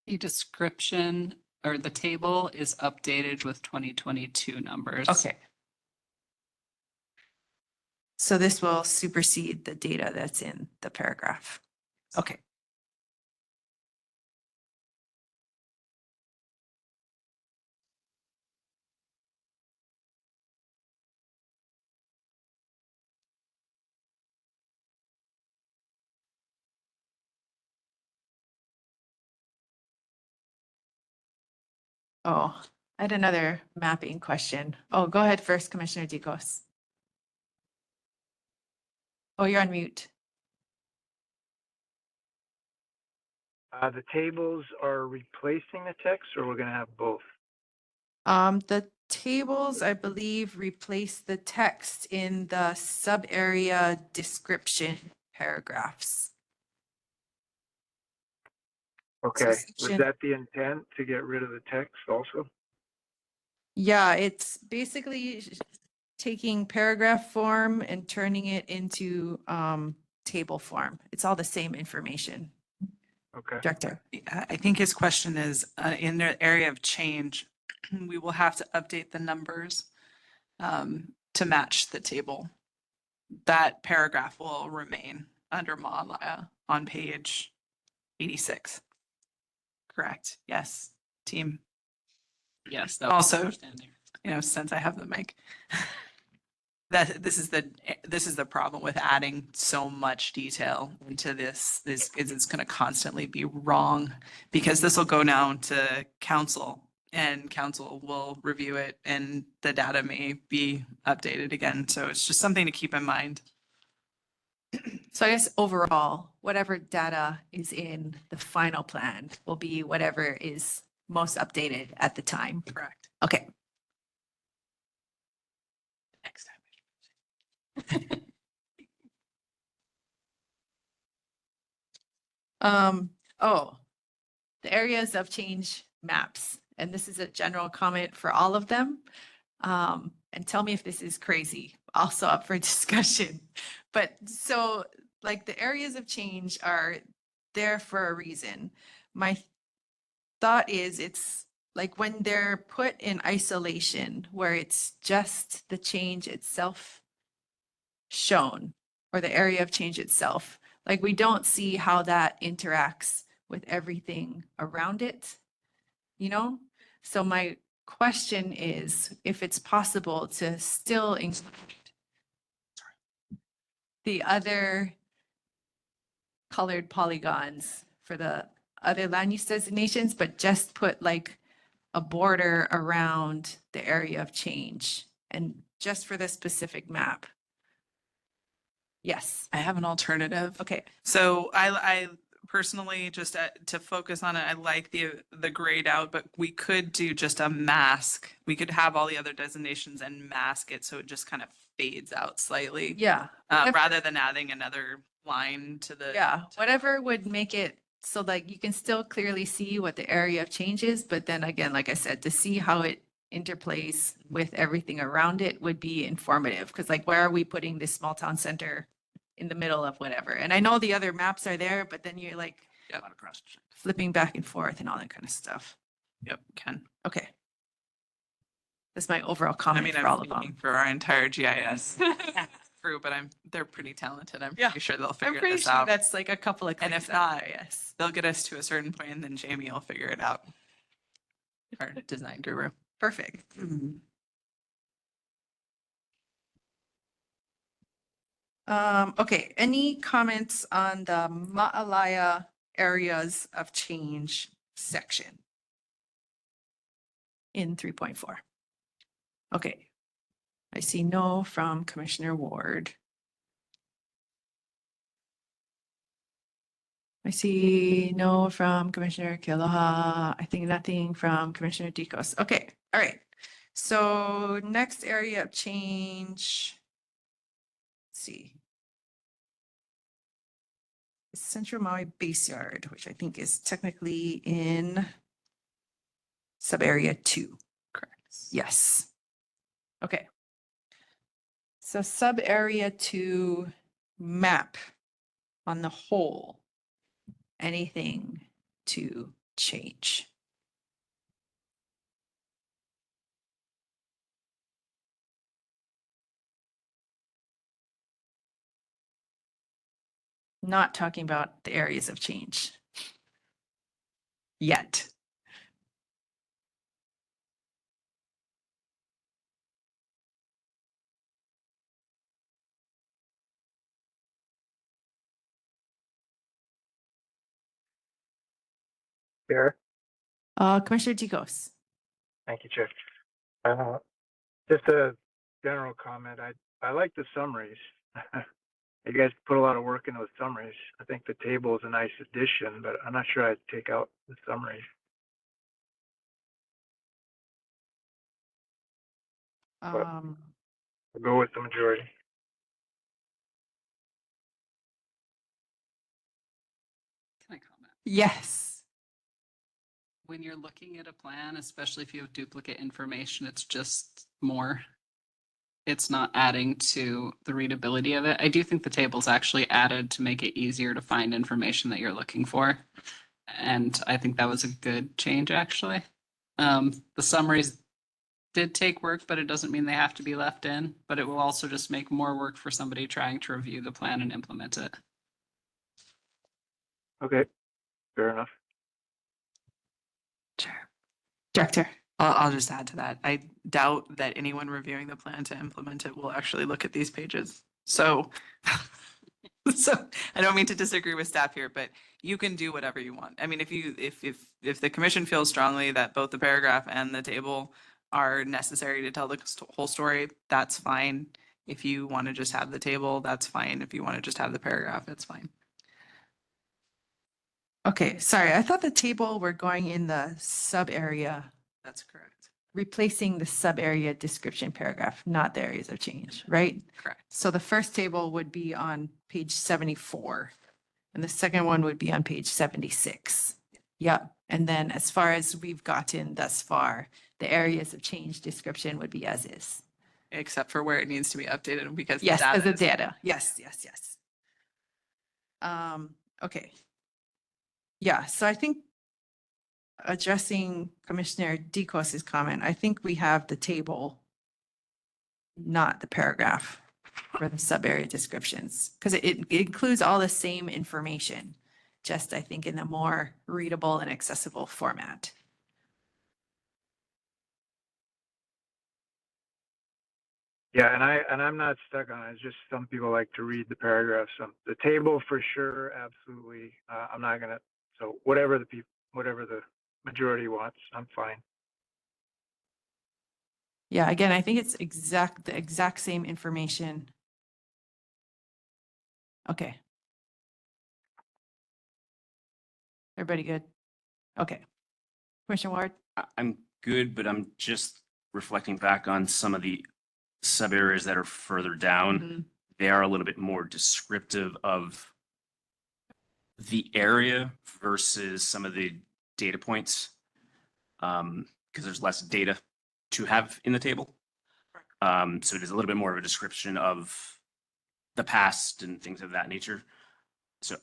[SPEAKER 14] The description or the table is updated with 2022 numbers.
[SPEAKER 1] Okay. So this will supersede the data that's in the paragraph. Okay. Oh, I had another mapping question. Oh, go ahead first, Commissioner Dicos. Oh, you're on mute.
[SPEAKER 3] The tables are replacing the text, or we're going to have both?
[SPEAKER 1] The tables, I believe, replace the text in the sub-area description paragraphs.
[SPEAKER 3] Okay, was
[SPEAKER 1] section-
[SPEAKER 3] that the intent, to get rid of the text also?
[SPEAKER 1] Yeah, it's basically taking paragraph form and turning it into table form. It's all the same information.
[SPEAKER 3] Okay.
[SPEAKER 1] Director.
[SPEAKER 2] I think his question is, in the area of change, we will have to update the numbers to match the table. That paragraph will remain under Ma'alaya on page 86. Correct. Yes, team.
[SPEAKER 14] Yes, that was
[SPEAKER 2] Also,
[SPEAKER 14] understanding.
[SPEAKER 2] since I have the mic. That this is the problem with adding so much detail into this is it's going to constantly be wrong, because this will go down to council and council will review it and the data may be updated again. So it's just something to keep in mind.
[SPEAKER 1] So I guess overall, whatever data is in the final plan will be whatever is most updated at the time.
[SPEAKER 2] Correct.
[SPEAKER 1] Okay.
[SPEAKER 2] Next time.
[SPEAKER 1] Oh, the areas of change maps, and this is a general comment for all of them. And tell me if this is crazy, also up for discussion. But so like the areas of change are there for a reason. My thought is it's like when they're put in isolation where it's just the change itself shown or the area of change itself, Like, we don't see how that interacts with everything around it, you know? So my question is, if it's possible to still include the other colored polygons for the other land use designations, but just put like a border around the area of change and just for this specific map. Yes.
[SPEAKER 2] I have an alternative.
[SPEAKER 1] Okay.
[SPEAKER 2] So I personally just to focus on it, I like the grayed out, but we could do just a mask. We could have all the other designations and mask it so it just kind of fades out slightly.
[SPEAKER 1] Yeah.
[SPEAKER 2] Rather than adding another line to the.
[SPEAKER 1] Yeah, whatever would make it so like you can still clearly see what the area of change is, but then again, like I said, to see how it interplays with everything around it would be informative. Because like, where are we putting this small town center in the middle of whatever? And I know the other maps are there, but then you're like flipping back and forth and all that kind of stuff.
[SPEAKER 2] Yep, Ken.
[SPEAKER 1] Okay. That's my overall
[SPEAKER 2] I
[SPEAKER 1] comment
[SPEAKER 2] mean,
[SPEAKER 1] for all
[SPEAKER 2] I'm
[SPEAKER 1] of them.
[SPEAKER 2] speaking for our entire GIS crew, but they're pretty talented. I'm pretty sure they'll
[SPEAKER 1] I'm
[SPEAKER 2] figure
[SPEAKER 1] pretty
[SPEAKER 2] this
[SPEAKER 1] sure
[SPEAKER 2] out.
[SPEAKER 1] that's like a couple of
[SPEAKER 2] And
[SPEAKER 1] clicks
[SPEAKER 2] if not,
[SPEAKER 1] out, yes.
[SPEAKER 2] they'll get us to a certain point and then Jamie will figure it out. Our design guru.
[SPEAKER 1] Perfect. Okay, any comments on the Ma'alaya areas of change section in 3.4? Okay, I see no from Commissioner Ward. I see no from Commissioner Kealoha. I think nothing from Commissioner Dikos. Okay, all right. So next area of change. Let's see. Central Maui Base Yard, which I think is technically in sub-area 2.
[SPEAKER 2] Correct.
[SPEAKER 1] Yes. Okay. So sub-area 2 map on the whole, anything to change? Not talking about the areas of change yet.
[SPEAKER 3] Chair.
[SPEAKER 1] Commissioner Dikos.
[SPEAKER 3] Thank you, Chair. Just a general comment. I like the summaries. You guys put a lot of work into the summaries. I think the table is a nice addition, but I'm not sure I'd take out the summaries. I'll go with the majority.
[SPEAKER 14] Can I comment?
[SPEAKER 1] Yes.
[SPEAKER 14] When you're looking at a plan, especially if you have duplicate information, it's just more. It's not adding to the readability of it. I do think the table's actually added to make it easier to find information that you're looking for. And I think that was a good change, actually. The summaries did take work, but it doesn't mean they have to be left in. But it will also just make more work for somebody trying to review the plan and implement it.
[SPEAKER 3] Okay, fair enough.
[SPEAKER 2] Sure.
[SPEAKER 1] Director.
[SPEAKER 2] I'll just add to that. I doubt that anyone reviewing the plan to implement it will actually look at these pages. So, so I don't mean to disagree with staff here, but you can do whatever you want. I mean, if the commission feels strongly that both the paragraph and the table are necessary to tell the whole story, that's fine. If you want to just have the table, that's fine. If you want to just have the paragraph, it's fine.
[SPEAKER 1] Okay, sorry. I thought the table were going in the sub area.
[SPEAKER 2] That's correct.
[SPEAKER 1] Replacing the sub area description paragraph, not the areas of change, right?
[SPEAKER 2] Correct.
[SPEAKER 1] So the first table would be on page 74 and the second one would be on page 76. Yep. And then as far as we've gotten thus far, the areas of change description would be as is.
[SPEAKER 2] Except for where it needs to be updated because
[SPEAKER 1] Yes, as the
[SPEAKER 2] is-
[SPEAKER 1] data. Yes. Okay. Yeah, so I think addressing Commissioner Dikos's comment, I think we have the table, not the paragraph. for the sub-area descriptions, because it includes all the same information, just I think in a more readable and accessible format.
[SPEAKER 3] Yeah, and I'm not stuck on it. It's just some people like to read the paragraphs. The table for sure, absolutely. I'm not gonna. So whatever the majority wants, I'm fine.
[SPEAKER 1] Yeah, again, I think it's the exact same information. Okay. Everybody good? Okay. Commissioner Ward?
[SPEAKER 11] I'm good, but I'm just reflecting back on some of the sub areas that are further down.
[SPEAKER 1] Mhm.
[SPEAKER 11] They are a little bit more descriptive of the area versus some of the data points. Because there's less data to have in the table. So it is a little bit more of a description of the past and things of that nature. So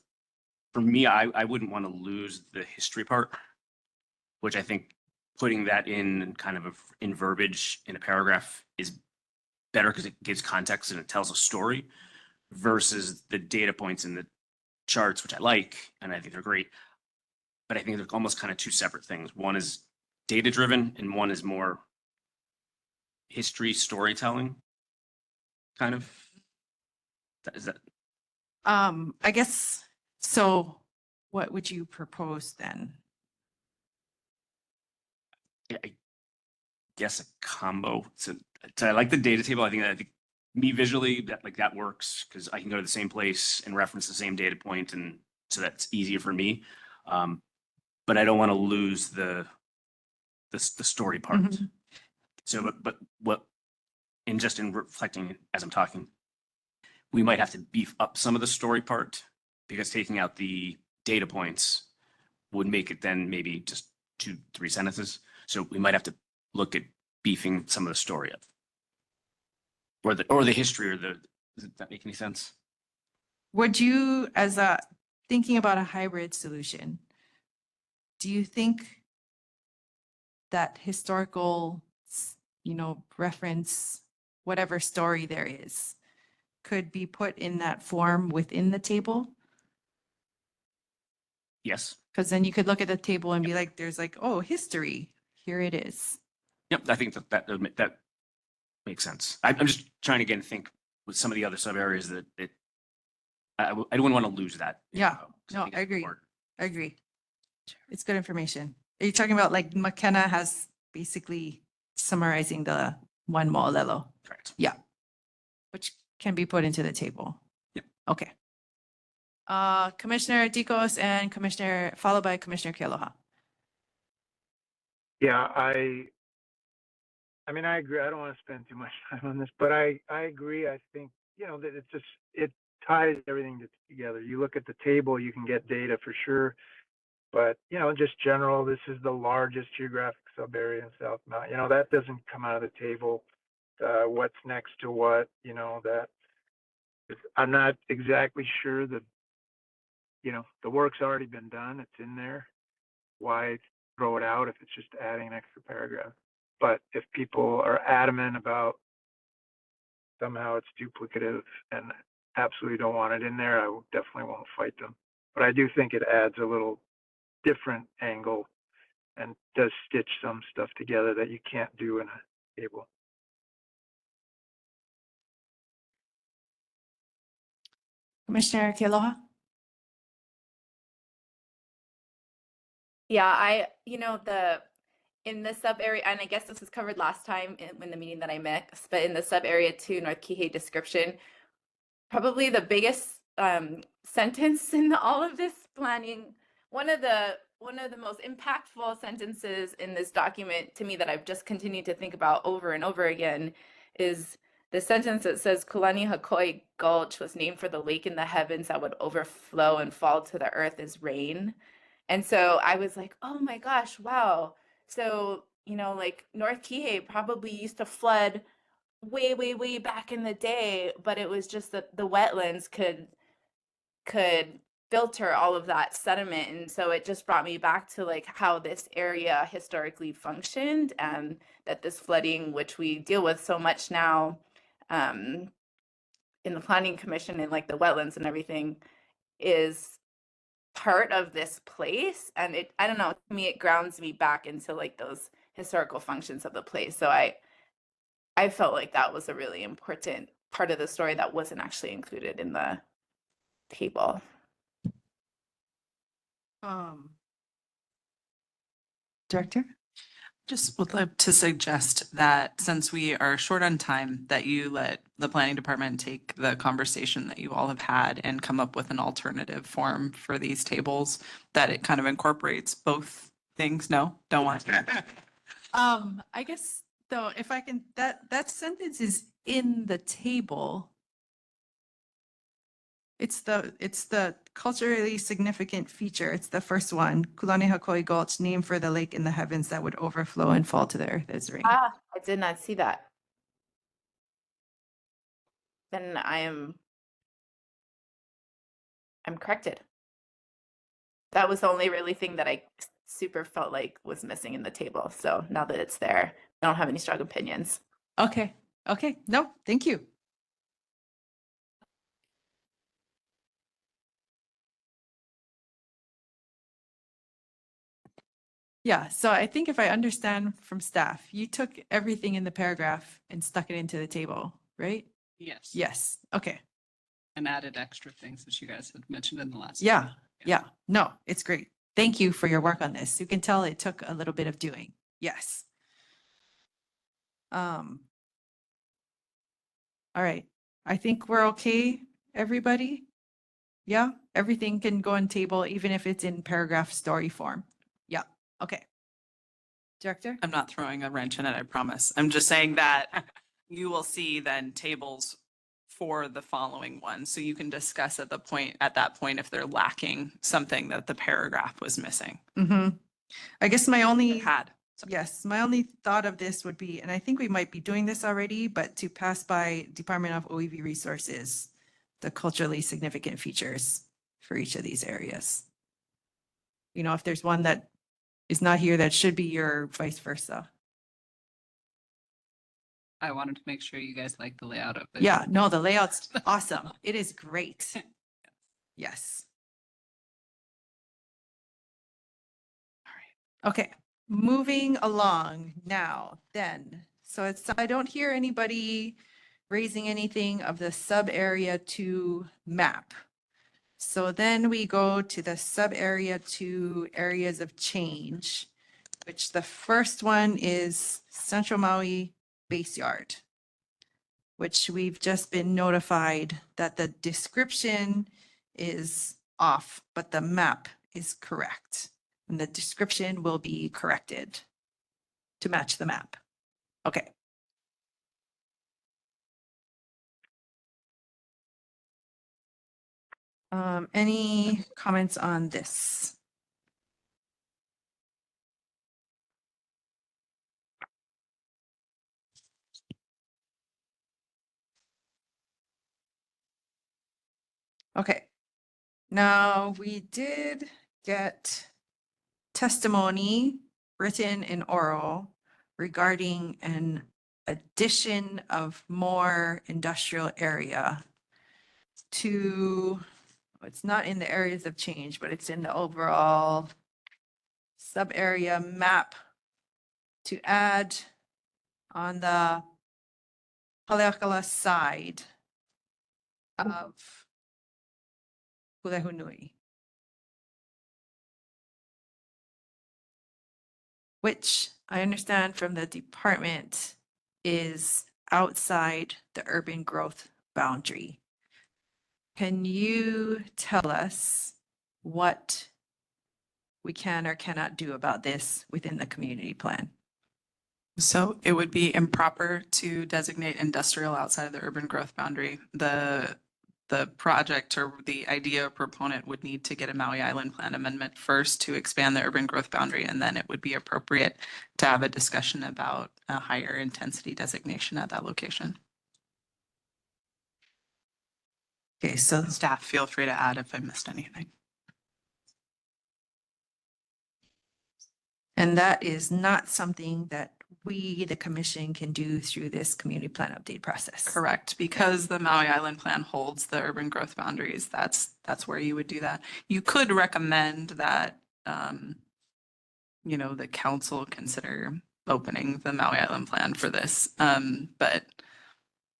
[SPEAKER 11] for me, I wouldn't want to lose the history part, which I think putting that in kind of in verbiage in a paragraph is better because it gives context and it tells a story versus the data points in the charts, which I like, and I think they're great. But I think they're almost kind of two separate things. One is data driven and one is more history storytelling kind of. Is that
[SPEAKER 1] I guess, so what would you propose then?
[SPEAKER 11] I guess a combo. So I like the data table. I think me visually that works because I can go to the same place and reference the same data point, and so that's easier for me. But I don't want to lose the story part.
[SPEAKER 1] Mhm.
[SPEAKER 11] So, but what, and just in reflecting as I'm talking, we might have to beef up some of the story part because taking out the data points would make it then maybe just 2-3 sentences. So we might have to look at beefing some of the story up. Or the history does that make any sense?
[SPEAKER 1] Would you, thinking about a hybrid solution, do you think that historical, reference, whatever story there is, could be put in that form within the table?
[SPEAKER 11] Yes.
[SPEAKER 1] Because then you could look at the table and be like, there's like, oh, history, here it is.
[SPEAKER 11] Yep, I think that makes sense. I'm just trying to again think with some of the other sub areas that I don't want to lose that.
[SPEAKER 1] Yeah,
[SPEAKER 11] So
[SPEAKER 1] no,
[SPEAKER 11] think
[SPEAKER 1] I
[SPEAKER 11] it's
[SPEAKER 1] agree.
[SPEAKER 11] important.
[SPEAKER 1] I agree. It's good information. Are you talking about like McKenna has basically summarizing the one Mo'olelo?
[SPEAKER 11] Correct.
[SPEAKER 1] Yeah. Which can be put into the table.
[SPEAKER 11] Yeah.
[SPEAKER 1] Okay. Commissioner Dicos and followed by Commissioner Kealoha.
[SPEAKER 3] Yeah, I mean, I agree. I don't want to spend too much time on this, but I agree. I think, that it ties everything together. You look at the table, you can get data for sure. But, just general, this is the largest geographic sub area in South Maui. That doesn't come out of the table. What's next to what, that I'm not exactly sure that, the work's already been done. It's in there. Why throw it out if it's just adding an extra paragraph? But if people are adamant about somehow it's duplicative and absolutely don't want it in there, I definitely won't fight them. But I do think it adds a little different angle and does stitch some stuff together that you can't do in a table.
[SPEAKER 1] Commissioner Kealoha?
[SPEAKER 16] Yeah, in the sub area, and I guess this was covered last time in the meeting that I missed, but in the sub area 2 North Kihei description, probably the biggest sentence in all of this planning, one of the most impactful sentences in this document to me that I've just continued to think about over and over again is the sentence that says Kulani Hakoi Gulch was named for the lake in the heavens that would overflow and fall to the earth as rain. And so I was like, oh my gosh, wow. So, like North Kihei probably used to flood way, way, way back in the day, but it was just that the wetlands could filter all of that sediment. And so it just brought me back to like how this area historically functioned, and that this flooding, which we deal with so much now, in the planning commission and like the wetlands and everything is part of this place. And I don't know, to me, it grounds me back into like those historical functions of the place. So I felt like that was a really important part of the story that wasn't actually included in the table.
[SPEAKER 1] Director?
[SPEAKER 2] Just would like to suggest that since we are short on time, that you let the planning department take the conversation that you all have had and come up with an alternative form for these tables, that it kind of incorporates both things. No, don't want to.
[SPEAKER 1] I guess though, if I can, that sentence is in the table. It's the culturally significant feature. It's the first one. Kulanihakoi Gulch, named for the lake in the heavens that would overflow and fall to the earth as rain.
[SPEAKER 16] I did not see that. Then I'm corrected. That was the only really thing that I super felt like was missing in the table. So now that it's there, I don't have any strong opinions.
[SPEAKER 1] Okay. Okay. No, thank you. Yeah, so I think if I understand from staff, you took everything in the paragraph and stuck it into the table, right?
[SPEAKER 14] Yes.
[SPEAKER 1] Yes, okay.
[SPEAKER 14] And added extra things that you guys had mentioned in the last.
[SPEAKER 1] Yeah, yeah, no, it's great. Thank you for your work on this. You can tell it took a little bit of doing. Yes. All right, I think we're okay, everybody? Yeah, everything can go on table, even if it's in paragraph story form. Yeah, okay. Director?
[SPEAKER 2] I'm not throwing a wrench in it, I promise. I'm just saying that you will see then tables for the following one. So you can discuss at that point if they're lacking something that the paragraph was missing.
[SPEAKER 1] Mm-hmm. I guess my only,
[SPEAKER 2] Had.
[SPEAKER 1] yes, my only thought of this would be, and I think we might be doing this already, but to pass by Department of OEV resources, the culturally significant features for each of these areas. You know, if there's one that is not here, that should be your vice versa.
[SPEAKER 14] I wanted to make sure you guys like the layout of it.
[SPEAKER 1] Yeah, no, the layout's awesome. It is great. Yes. All right. Okay, moving along now then. So I don't hear anybody raising anything of the sub area 2 map. So then we go to the sub area 2 areas of change, which the first one is Central Maui Base Yard, which we've just been notified that the description is off, but the map is correct. And the description will be corrected to match the map. Okay. Any comments on this? Okay. Now, we did get testimony, written and oral, regarding an addition of more industrial area to, it's not in the areas of change, but it's in the overall sub-area map to add on the Haleakala side of Hulehunui, which I understand from the department is outside the urban growth boundary. Can you tell us what we can or cannot do about this within the community plan?
[SPEAKER 2] So it would be improper to designate industrial outside of the urban growth boundary. The project or the idea proponent would need to get a Maui Island Plan amendment first to expand the urban growth boundary, and then it would be appropriate to have a discussion about a higher intensity designation at that location.
[SPEAKER 1] Okay, so
[SPEAKER 2] staff, feel free to add if I missed anything.
[SPEAKER 1] And that is not something that we, the commission, can do through this community plan update process.
[SPEAKER 2] Correct, because the Maui Island Plan holds the urban growth boundaries, that's where you would do that. You could recommend that, the council consider opening the Maui Island Plan for this. But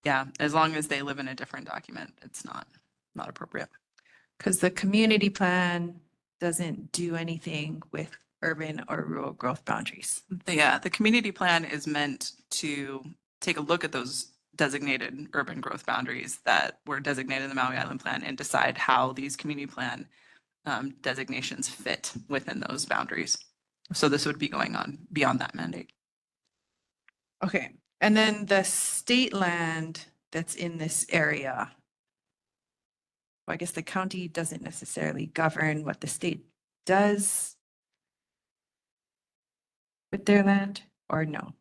[SPEAKER 2] yeah, as long as they live in a different document, it's not appropriate.
[SPEAKER 1] Because the community plan doesn't do anything with urban or rural growth boundaries.
[SPEAKER 2] The community plan is meant to take a look at those designated urban growth boundaries that were designated in the Maui Island Plan and decide how these community plan designations fit within those boundaries. So this would be going on beyond that mandate.
[SPEAKER 1] Okay, and then the state land that's in this area. Well, I guess the county doesn't necessarily govern what the state does with their land, or no?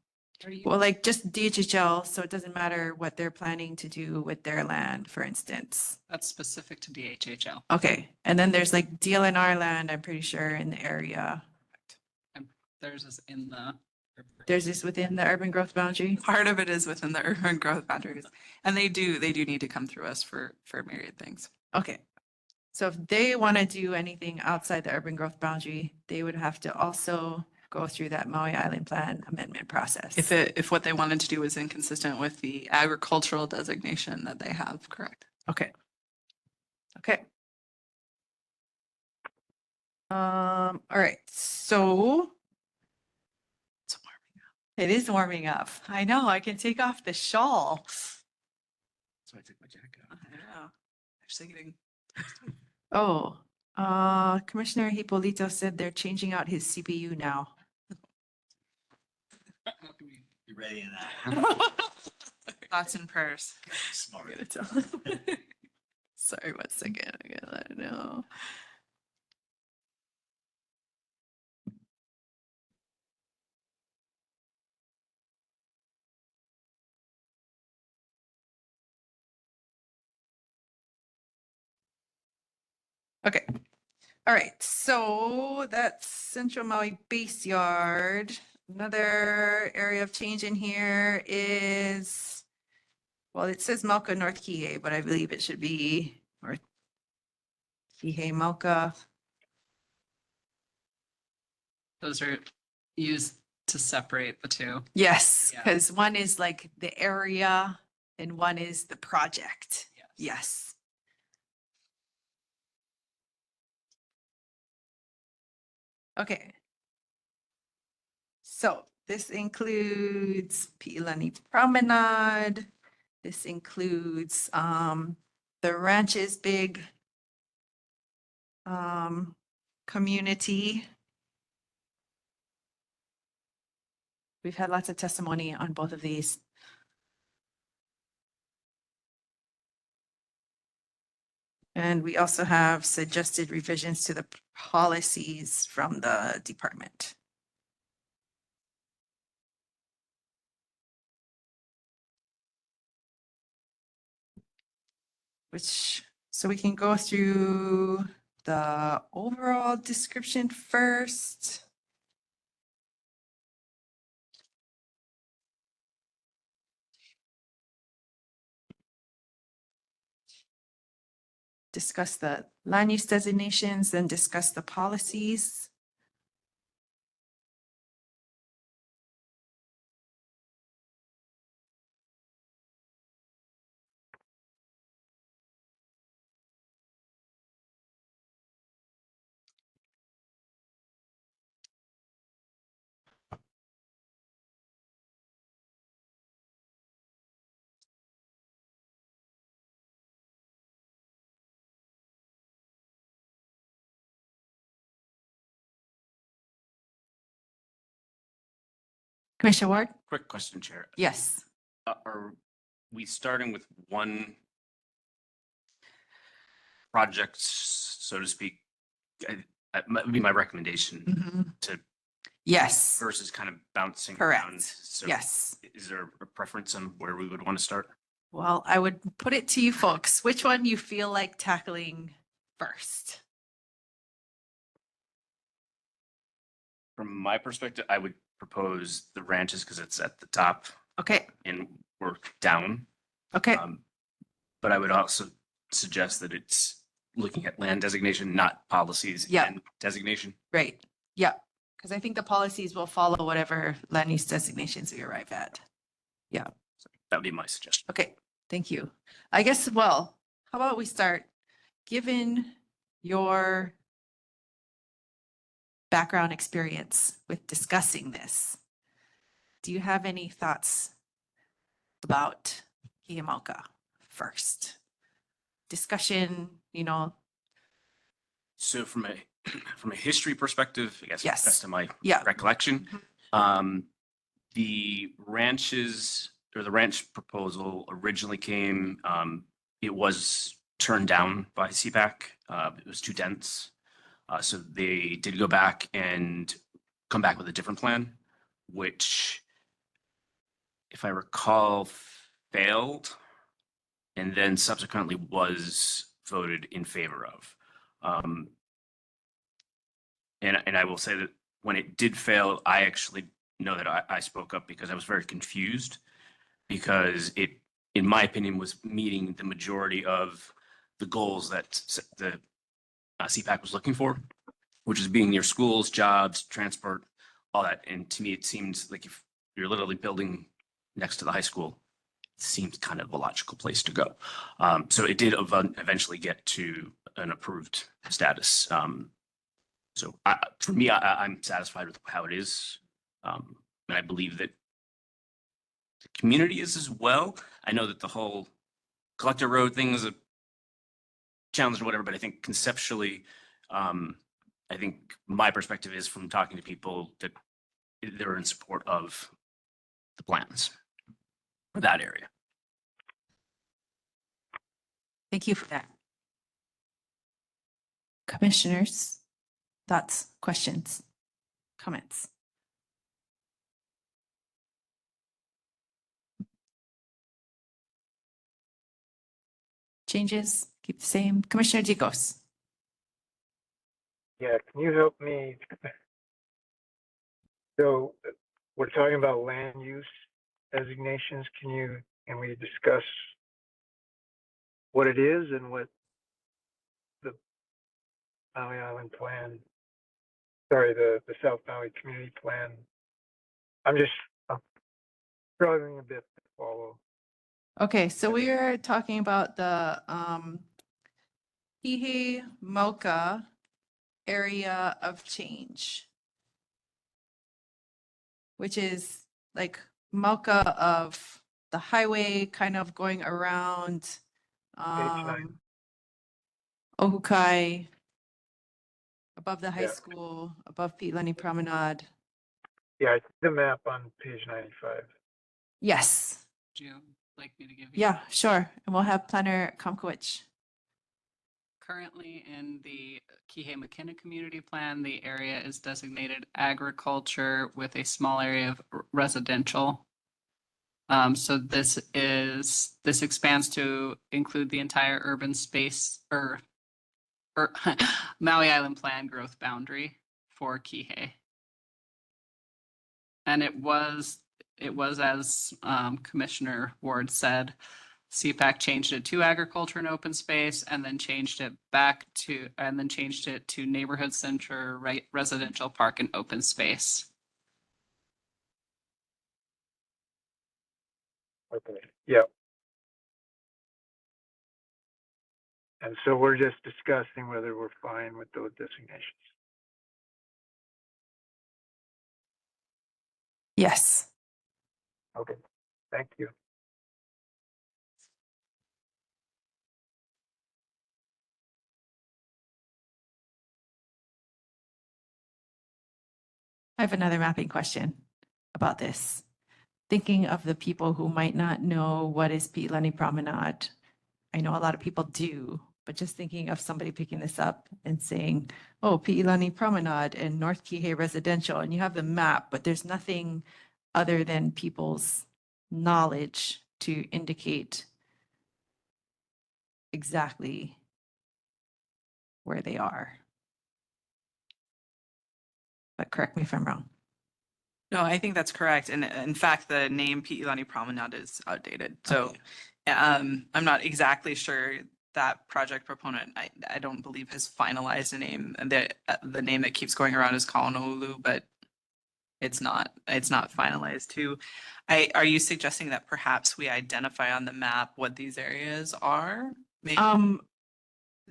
[SPEAKER 1] Well, like just DHHL, so it doesn't matter what they're planning to do with their land, for instance.
[SPEAKER 14] That's specific to DHHL.
[SPEAKER 1] Okay, and then there's like DLNR land, I'm pretty sure, in the area.
[SPEAKER 14] And theirs is in the.
[SPEAKER 1] There's this within the urban growth boundary.
[SPEAKER 2] Part of it is within the urban growth boundaries, and they do need to come through us for myriad things.
[SPEAKER 1] Okay, so if they want to do anything outside the urban growth boundary, they would have to also go through that Maui Island Plan amendment process.
[SPEAKER 2] If what they wanted to do is inconsistent with the agricultural designation that they have, correct?
[SPEAKER 1] Okay. Okay. All right, so
[SPEAKER 2] It's warming up.
[SPEAKER 1] it is warming up. I know, I can take off the shawl.
[SPEAKER 11] So I took my jacket off.
[SPEAKER 2] I know. Actually getting.
[SPEAKER 1] Oh, Commissioner Hipolito said they're changing out his CPU now.
[SPEAKER 6] You ready in that?
[SPEAKER 2] Thoughts and prayers.
[SPEAKER 6] Smart.
[SPEAKER 1] I'm gonna tell him. Sorry, 1 second. I gotta let him know. Okay. All right, so that's Central Maui Base Yard. Another area of change in here is, well, it says Malka North Kihei, but I believe it should be North Kihei Malka.
[SPEAKER 14] Those are used to separate the two.
[SPEAKER 1] Yes,
[SPEAKER 14] Yeah.
[SPEAKER 1] because one is like the area and one is the project.
[SPEAKER 14] Yes.
[SPEAKER 1] Yes. Okay. So this includes Pi'ilani Promenade. This includes the ranch's big community. We've had lots of testimony on both of these. And we also have suggested revisions to the policies from the department. So we can go through the overall description first. Discuss the land use designations, then discuss the policies. Commissioner Ward?
[SPEAKER 11] Quick question, Chair.
[SPEAKER 1] Yes.
[SPEAKER 11] Are we starting with one project, so to speak? Would be my recommendation to
[SPEAKER 1] Yes.
[SPEAKER 11] versus kind of bouncing
[SPEAKER 1] Correct.
[SPEAKER 11] around. So
[SPEAKER 1] Yes.
[SPEAKER 11] is there a preference on where we would want to start?
[SPEAKER 1] Well, I would put it to you folks, which one you feel like tackling first?
[SPEAKER 11] From my perspective, I would propose the ranches because it's at the top
[SPEAKER 13] Okay,
[SPEAKER 11] and we're down.
[SPEAKER 13] okay,
[SPEAKER 11] But I would also suggest that it's looking at land designation, not policies
[SPEAKER 13] Yeah.
[SPEAKER 11] and designation.
[SPEAKER 13] right. Yeah, because I think the policies will follow whatever land use designations we arrive at. Yeah,
[SPEAKER 11] That would be my suggestion.
[SPEAKER 13] okay, thank you. I guess, well, how about we start, given your background experience with discussing this, do you have any thoughts about Kiamauka first? Discussion,
[SPEAKER 11] So from a history perspective, I guess
[SPEAKER 13] Yes.
[SPEAKER 11] best of my
[SPEAKER 13] Yeah.
[SPEAKER 11] recollection, the ranches or the ranch proposal originally came, it was turned down by CPAC. It was too dense. So they did go back and come back with a different plan, which, if I recall, failed and then subsequently was voted in favor of. And I will say that when it did fail, I actually know that I spoke up because I was very confused because it, in my opinion, was meeting the majority of the goals that the CPAC was looking for, which is being near schools, jobs, transport, all that. And to me, it seems like if you're literally building next to the high school, it seems kind of a logical place to go. So it did eventually get to an approved status. So for me, I'm satisfied with how it is. And I believe that the community is as well. I know that the whole collector road thing is a challenge or whatever, but I think conceptually, I think my perspective is from talking to people that they're in support of the plans for that area.
[SPEAKER 13] thank you for that. Commissioners, thoughts, questions, comments? Changes, keep the same. Commissioner Dicos.
[SPEAKER 3] Yeah, can you help me? So we're talking about land use designations. Can we discuss what it is and what the Maui Island plan, the South Maui Community Plan? I'm struggling a bit to follow.
[SPEAKER 13] Okay, so we are talking about the Kiamauka area of change, which is like Mauka of the highway kind of going around Ohukai, above the high
[SPEAKER 3] Yeah.
[SPEAKER 13] school, above Piilani Promenade.
[SPEAKER 3] Yeah, I see the map on page 95.
[SPEAKER 13] Yes,
[SPEAKER 14] Would you like me to give you?
[SPEAKER 13] yeah, sure. And we'll have Planner Comkowicz.
[SPEAKER 14] Currently in the Kihei McKenna Community Plan, the area is designated agriculture with a small area of residential. So this expands to include the entire urban space or Maui Island Plan growth boundary for Kihei. And it was as Commissioner Ward said, CPAC changed it to agriculture and open space and then changed it to neighborhood center, residential park and open space.
[SPEAKER 3] Okay, yep. And so we're just discussing whether we're fine with those designations.
[SPEAKER 13] Yes.
[SPEAKER 3] Okay, thank you.
[SPEAKER 1] I have another mapping question about this. Thinking of the people who might not know what is Piilani Promenade. I know a lot of people do, but just thinking of somebody picking this up and saying, oh, Piilani Promenade and North Kihei Residential, and you have the map, but there's nothing other than people's knowledge to indicate exactly where they are. But correct me if I'm wrong.
[SPEAKER 2] No, I think that's correct. And in fact, the name Pi'ilani Promenade is outdated. So I'm not exactly sure that project proponent, I don't believe has finalized a name. The name that keeps going around is Honolulu, but it's not finalized too. Are you suggesting that perhaps we identify on the map what these areas are? Maybe?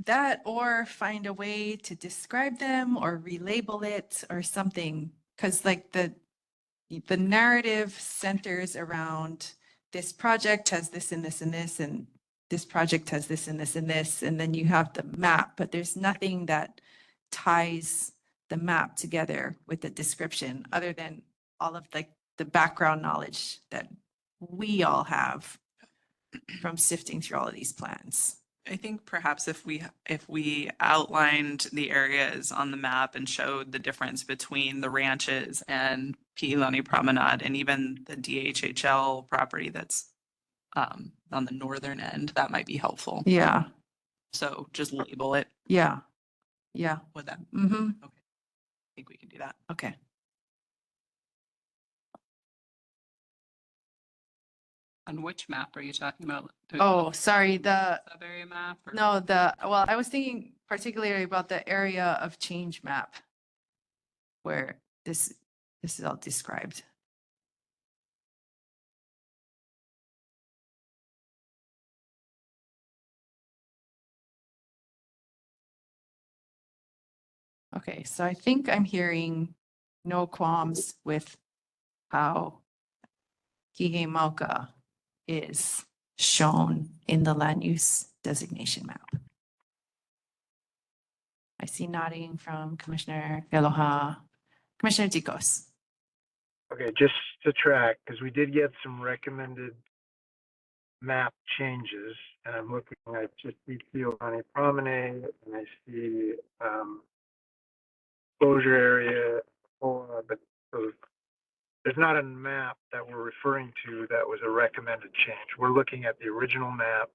[SPEAKER 1] That or find a way to describe them or relabel it or something. Because like the narrative centers around this project has this and this and this, and this project has this and this and this, and then you have the map, but there's nothing that ties the map together with the description other than all of the background knowledge that we all have from sifting through all of these plans.
[SPEAKER 2] I think perhaps if we outlined the areas on the map and showed the difference between the ranches and Pi'ilani Promenade and even the DHHL property that's on the northern end, that might be helpful.
[SPEAKER 1] Yeah,
[SPEAKER 2] So just label it.
[SPEAKER 1] yeah, yeah.
[SPEAKER 2] Would that?
[SPEAKER 1] Mm-hmm.
[SPEAKER 2] Okay. I think we can do that.
[SPEAKER 1] Okay.
[SPEAKER 14] On which map are you talking about?
[SPEAKER 1] Oh, sorry, the
[SPEAKER 14] Sub-area map? Or?
[SPEAKER 1] no, well, I was thinking particularly about the area of change map where this is all described. Okay, so I think I'm hearing no qualms with how Kihei Mauka is shown in the land use designation map. I see nodding from Commissioner Aloha. Commissioner Tikos.
[SPEAKER 3] Okay, just to track, because we did get some recommended map changes, and I'm looking at just Pi'ilani Promenade, and I see closure area, but there's not a map that we're referring to that was a recommended change. We're looking at the original map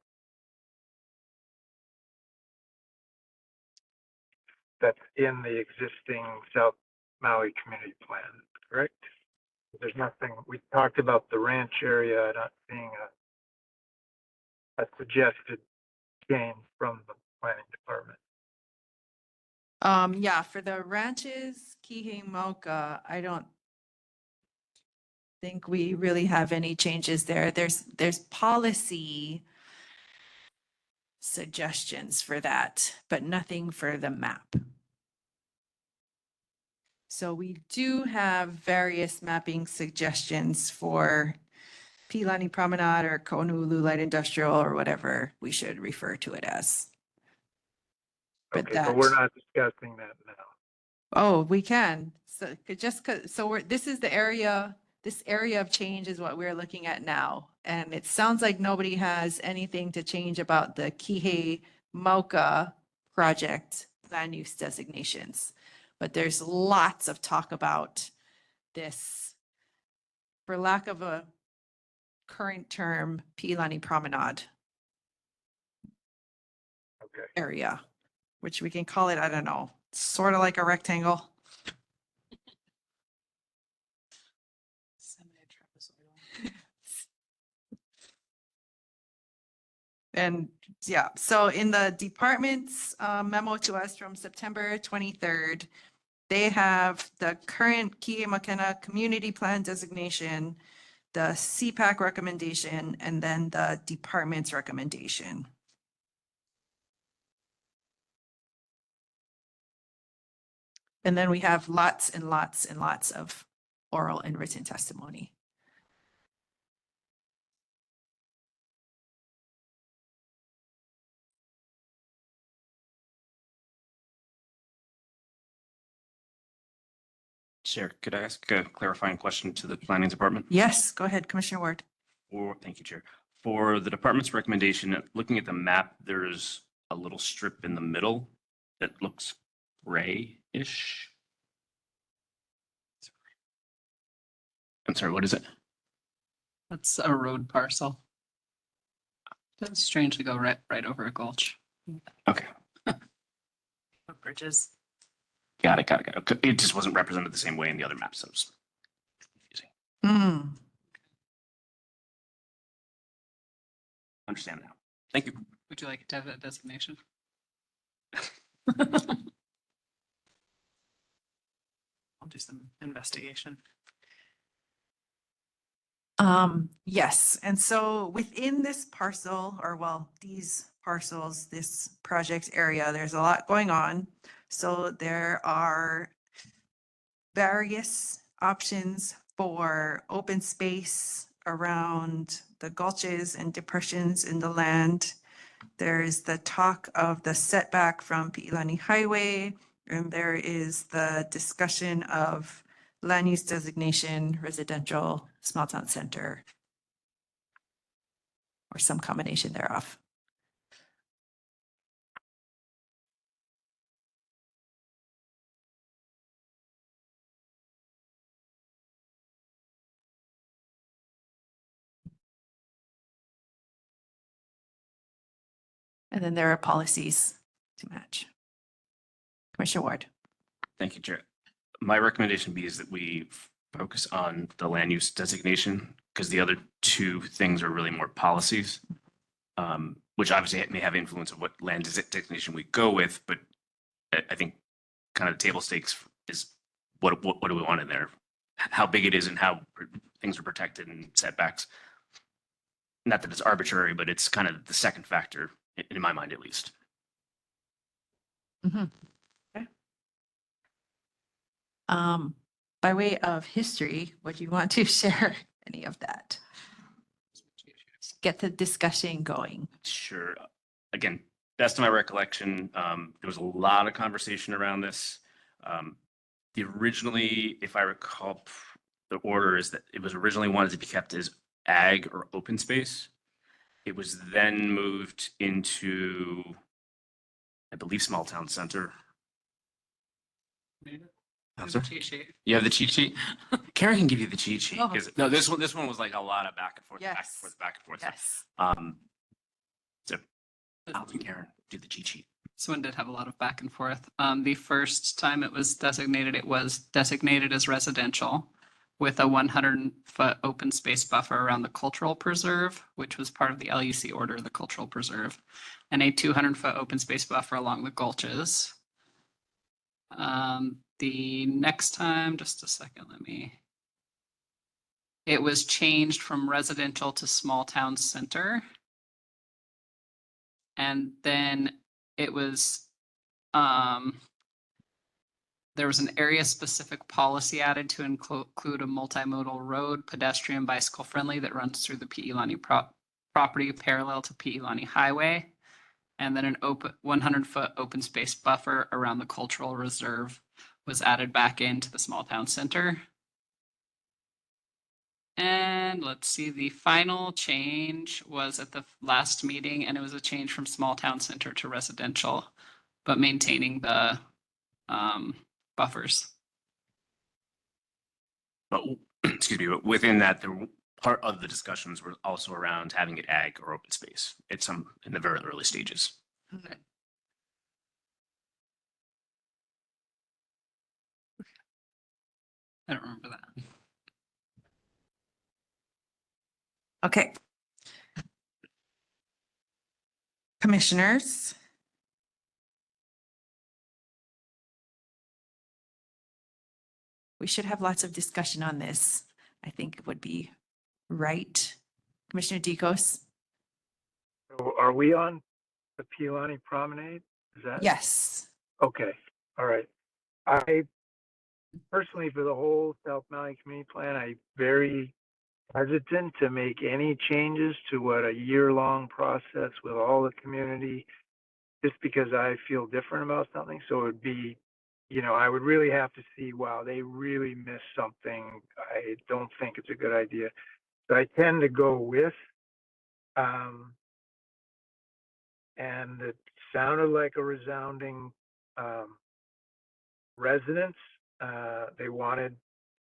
[SPEAKER 3] that's in the existing South Maui Community Plan, correct? There's nothing, we talked about the ranch area not being a suggested change from the planning department.
[SPEAKER 1] Yeah, for the ranches, Kihei Mauka, I don't think we really have any changes there. There's policy suggestions for that, but nothing for the map. So we do have various mapping suggestions for Pi'ilani Promenade or Honolulu Light Industrial or whatever we should refer to it as.
[SPEAKER 3] Okay, but we're not discussing that now.
[SPEAKER 1] Oh, we can. So this is the area, this area of change is what we're looking at now. And it sounds like nobody has anything to change about the Kihei Mauka project land use designations. But there's lots of talk about this, for lack of a current term, Pi'ilani Promenade area, which we can call it, I don't know, sort of like a rectangle. And yeah, so in the department's memo to us from September 23rd, they have the current Kihei Makena Community Plan designation, the CPAC recommendation, and then the department's recommendation. And then we have lots and lots and lots of oral and written testimony.
[SPEAKER 11] Chair, could I ask a clarifying question to the planning department?
[SPEAKER 1] Yes, go ahead, Commissioner Ward.
[SPEAKER 11] Thank you, Chair. For the department's recommendation, looking at the map, there's a little strip in the middle that looks gray-ish. I'm sorry, what is it?
[SPEAKER 14] That's a road parcel. That's strange to go right over a gulch.
[SPEAKER 11] Okay.
[SPEAKER 14] Bridges.
[SPEAKER 11] Got it. It just wasn't represented the same way in the other maps. So
[SPEAKER 1] Hmm.
[SPEAKER 11] Understand now. Thank you.
[SPEAKER 14] Would you like to have that designation? I'll do some investigation.
[SPEAKER 1] Yes, and so within this parcel, or well, these parcels, this project area, there's a lot going on. So there are various options for open space around the gulches and depressions in the land. There's the talk of the setback from Pi'ilani Highway, and there is the discussion of land use designation, residential, small town center, or some combination thereof. And then there are policies to match. Commissioner Ward.
[SPEAKER 11] Thank you, Chair. My recommendation B is that we focus on the land use designation because the other two things are really more policies, which obviously may have influence of what land designation we go with, but I think kind of table stakes is what do we want in there? How big it is and how things are protected and setbacks. Not that it's arbitrary, but it's kind of the second factor in my mind, at least.
[SPEAKER 1] Mhm. Okay. By way of history, would you want to share any of that? Get the discussion going.
[SPEAKER 11] Sure. Again, best of my recollection, there was a lot of conversation around this. The originally, if I recall, the order is that it was originally wanted to be kept as ag or open space. It was then moved into, I believe, small town center. I'm sorry?
[SPEAKER 14] Cheat sheet.
[SPEAKER 11] You have the cheat sheet? Karen can give you the cheat sheet.
[SPEAKER 14] Oh.
[SPEAKER 11] 'Cause- no, this one was like a lot of back and forth, back and
[SPEAKER 1] Yes.
[SPEAKER 11] forth, back and forth.
[SPEAKER 1] Yes.
[SPEAKER 11] So I'll let Karen do the cheat sheet.
[SPEAKER 14] This one did have a lot of back and forth. The first time it was designated as residential with a 100-foot open space buffer around the cultural preserve, which was part of the LUC order, the cultural preserve, and a 200-foot open space buffer along the gulches. The next time, just a second, it was changed from residential to small town center. And then it was, there was an area specific policy added to include a multimodal road, pedestrian bicycle friendly that runs through the Pi'ilani property parallel to Pi'ilani Highway. And then an 100-foot open space buffer around the cultural reserve was added back into the small town center. And let's see, the final change was at the last meeting, and it was a change from small town center to residential, but maintaining the buffers.
[SPEAKER 11] But excuse me, but within that, part of the discussions were also around having it ag or open space. It's in the very early stages.
[SPEAKER 14] Okay. I don't remember that.
[SPEAKER 1] Okay. Commissioners. We should have lots of discussion on this. I think it would be right. Commissioner Deacos?
[SPEAKER 3] So are we on the Pi'ilani Promenade? Is that?
[SPEAKER 1] Yes.
[SPEAKER 3] Okay, all right. I personally, for the whole South Maui Community Plan, I'm very hesitant to make any changes to what a year-long process with all the community, just because I feel different about something. So it would be, I would really have to see, wow, they really missed something. I don't think it's a good idea. So I tend to go with, and it sounded like a resounding resonance. They wanted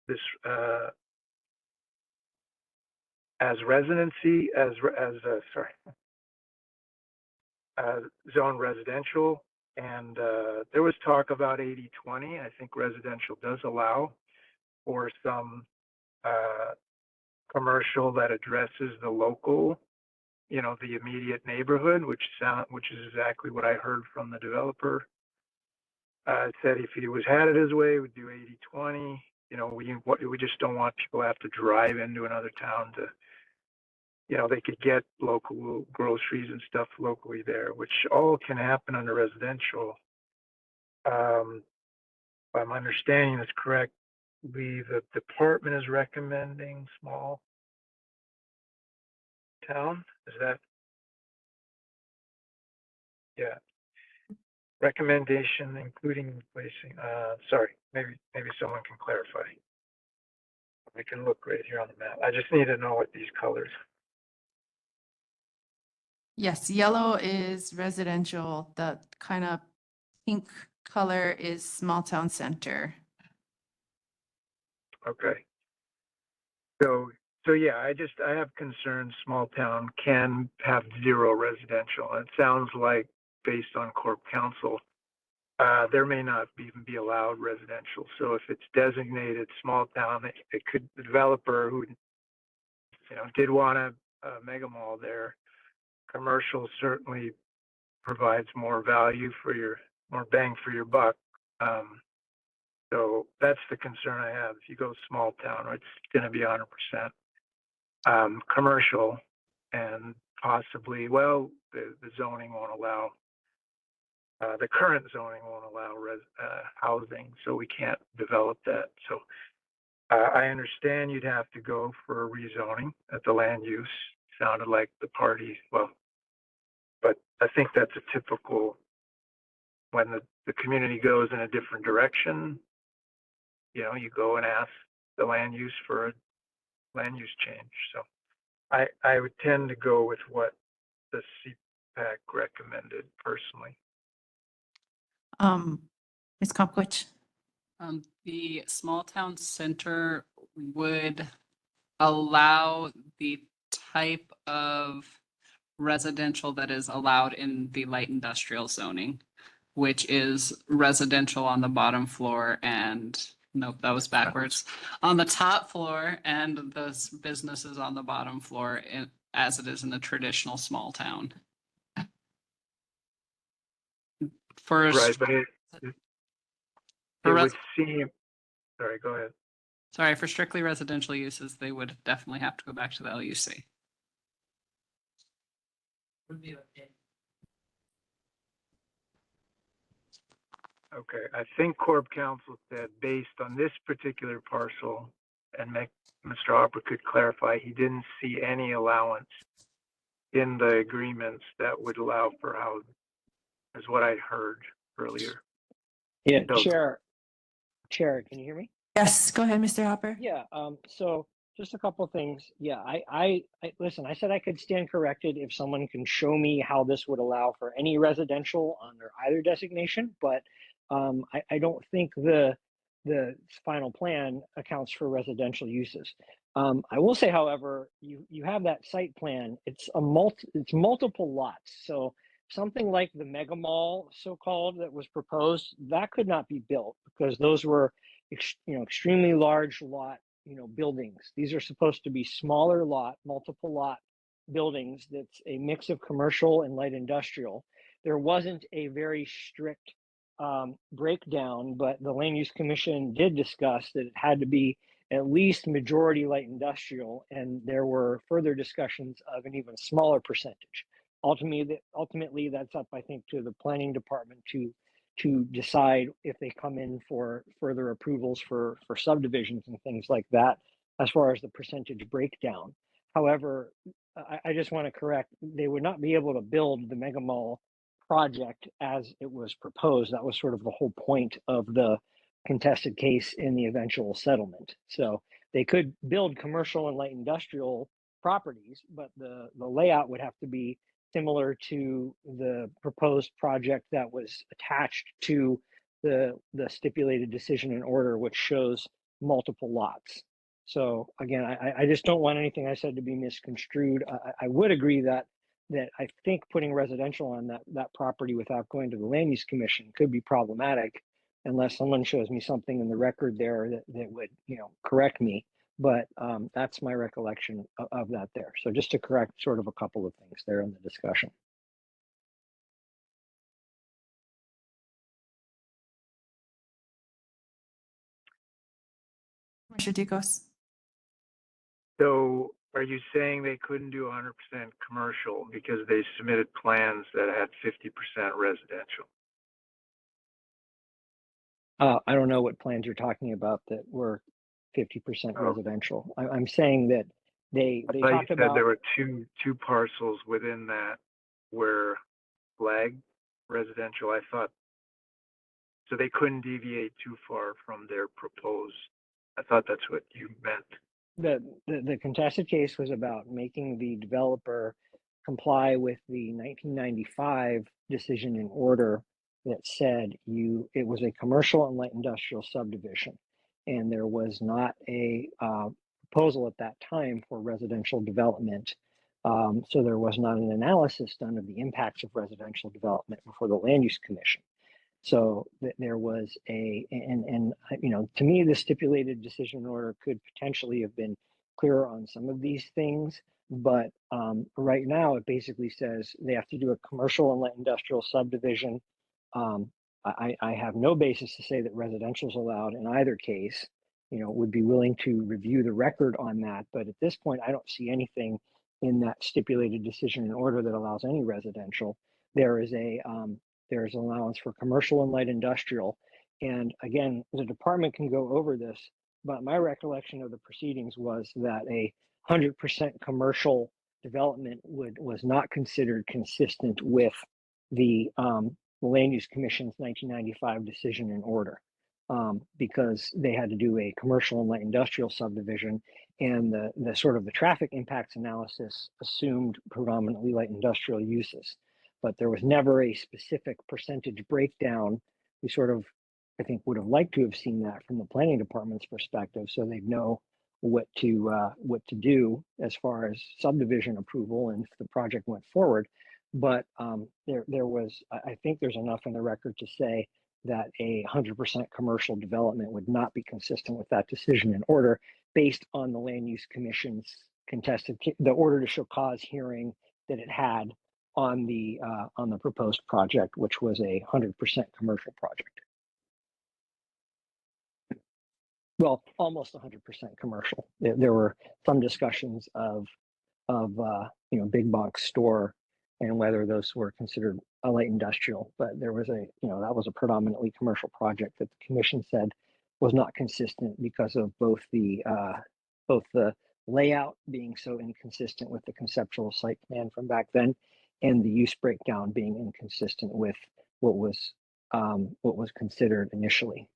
[SPEAKER 3] this as residency, zone residential. And there was talk about 80-20. I think residential does allow for some commercial that addresses the local, the immediate neighborhood, which is exactly what I heard from the developer. Said if he had it his way, we'd do 80-20. We just don't want people to have to drive into another town to, they could get local groceries and stuff locally there, which all can happen under residential. If I'm understanding this correct, the department is recommending small town. Is that? Yeah. Recommendation, including placing, sorry, maybe someone can clarify. I can look right here on the map. I just need to know what these colors.
[SPEAKER 1] Yes, yellow is residential. The kind of pink color is small town center.
[SPEAKER 3] Okay. So yeah, I have concerns small town can have 0 residential. It sounds like based on Corp Council, there may not even be allowed residential. So if it's designated small town, the developer who, did want a mega mall there, commercial certainly provides more value more bang for your buck. So that's the concern I have. If you go small town, it's going to be 100% commercial, and possibly, the zoning won't allow, the current zoning won't allow housing, so we can't develop that. So I understand you'd have to go for a rezoning at the land use. Sounded like the party, but I think that's a typical, when the community goes in a different direction, you go and ask the land use for a land use change. So I would tend to go with what the CPAC recommended personally.
[SPEAKER 1] Ms. Kopkowicz?
[SPEAKER 14] The small town center would allow the type of residential that is allowed in the light industrial zoning, which is residential on the bottom floor and, nope, that was backwards. On the top floor and those businesses on the bottom floor, as it is in the traditional small town.
[SPEAKER 3] Right, but it would seem, sorry, go ahead.
[SPEAKER 14] Sorry, for strictly residential uses, they would definitely have to go back to the LUC.
[SPEAKER 3] Okay, I think Corp Council said based on this particular parcel, and Mr. Hopper could clarify, he didn't see any allowance in the agreements that would allow for housing, is what I heard earlier.
[SPEAKER 10] Yeah,
[SPEAKER 3] So,
[SPEAKER 10] Chair, can you hear me?
[SPEAKER 1] Yes, go ahead, Mr. Hopper.
[SPEAKER 10] Yeah, so just a couple of things. Yeah, I listen, I said I could stand corrected if someone can show me how this would allow for any residential under either designation, but I don't think the final plan accounts for residential uses. I will say, however, you have that site plan. It's multiple lots. So something like the mega mall, so-called, that was proposed, that could not be built because those were extremely large lot buildings. These are supposed to be smaller lot, multiple lot buildings that's a mix of commercial and light industrial. There wasn't a very strict breakdown, but the Land Use Commission did discuss that it had to be at least majority light industrial, and there were further discussions of an even smaller percentage. Ultimately, that's up, I think, to the planning department to decide if they come in for further approvals for subdivisions and things like that, as far as the percentage breakdown. However, I just want to correct, they would not be able to build the mega mall project as it was proposed. That was sort of the whole point of the contested case in the eventual settlement. So they could build commercial and light industrial properties, but the layout would have to be similar to the proposed project that was attached to the stipulated decision and order, which shows multiple lots. So again, I just don't want anything I said to be misconstrued. I would agree that I think putting residential on that property without going to the Land Use Commission could be problematic, unless someone shows me something in the record there that would correct me. but that's my recollection of that there. So just to correct sort of a couple of things there in the discussion.
[SPEAKER 1] Commissioner Ducos.
[SPEAKER 3] So are you saying they couldn't do 100% commercial because they submitted plans that had 50% residential?
[SPEAKER 10] I don't know what plans you're talking about that were 50% residential. I'm saying that they
[SPEAKER 3] I thought you
[SPEAKER 10] talked
[SPEAKER 3] said
[SPEAKER 10] about.
[SPEAKER 3] there were two parcels within that were flagged residential. I thought so they couldn't deviate too far from their proposed. I thought that's what you meant.
[SPEAKER 10] The contested case was about making the developer comply with the 1995 decision in order that said it was a commercial and light industrial subdivision, and there was not a proposal at that time for residential development. So there was not an analysis done of the impacts of residential development before the Land Use Commission. So there was and to me, the stipulated decision order could potentially have been clearer on some of these things. But right now, it basically says they have to do a commercial and light industrial subdivision. I have no basis to say that residential is allowed in either case. Would be willing to review the record on that. But at this point, I don't see anything in that stipulated decision in order that allows any residential. There's allowance for commercial and light industrial. And again, the department can go over this, but my recollection of the proceedings was that a 100% commercial development was not considered consistent with the Land Use Commission's 1995 decision in order, because they had to do a commercial and light industrial subdivision, and the sort of the traffic impacts analysis assumed predominantly light industrial uses. But there was never a specific percentage breakdown. We sort of, I think, would have liked to have seen that from the planning department's perspective, so they'd know what to do as far as subdivision approval and if the project went forward. But there was, I think, there's enough in the record to say that a 100% commercial development would not be consistent with that decision in order, based on the Land Use Commission's the order to show cause hearing that it had on the proposed project, which was a 100% commercial project. Well, almost 100% commercial. There were some discussions of big box store and whether those were considered a light industrial, but there was that was a predominantly commercial project that the commission said was not consistent because of both the layout being so inconsistent with the conceptual site plan from back then, and the use breakdown being inconsistent with what was considered initially.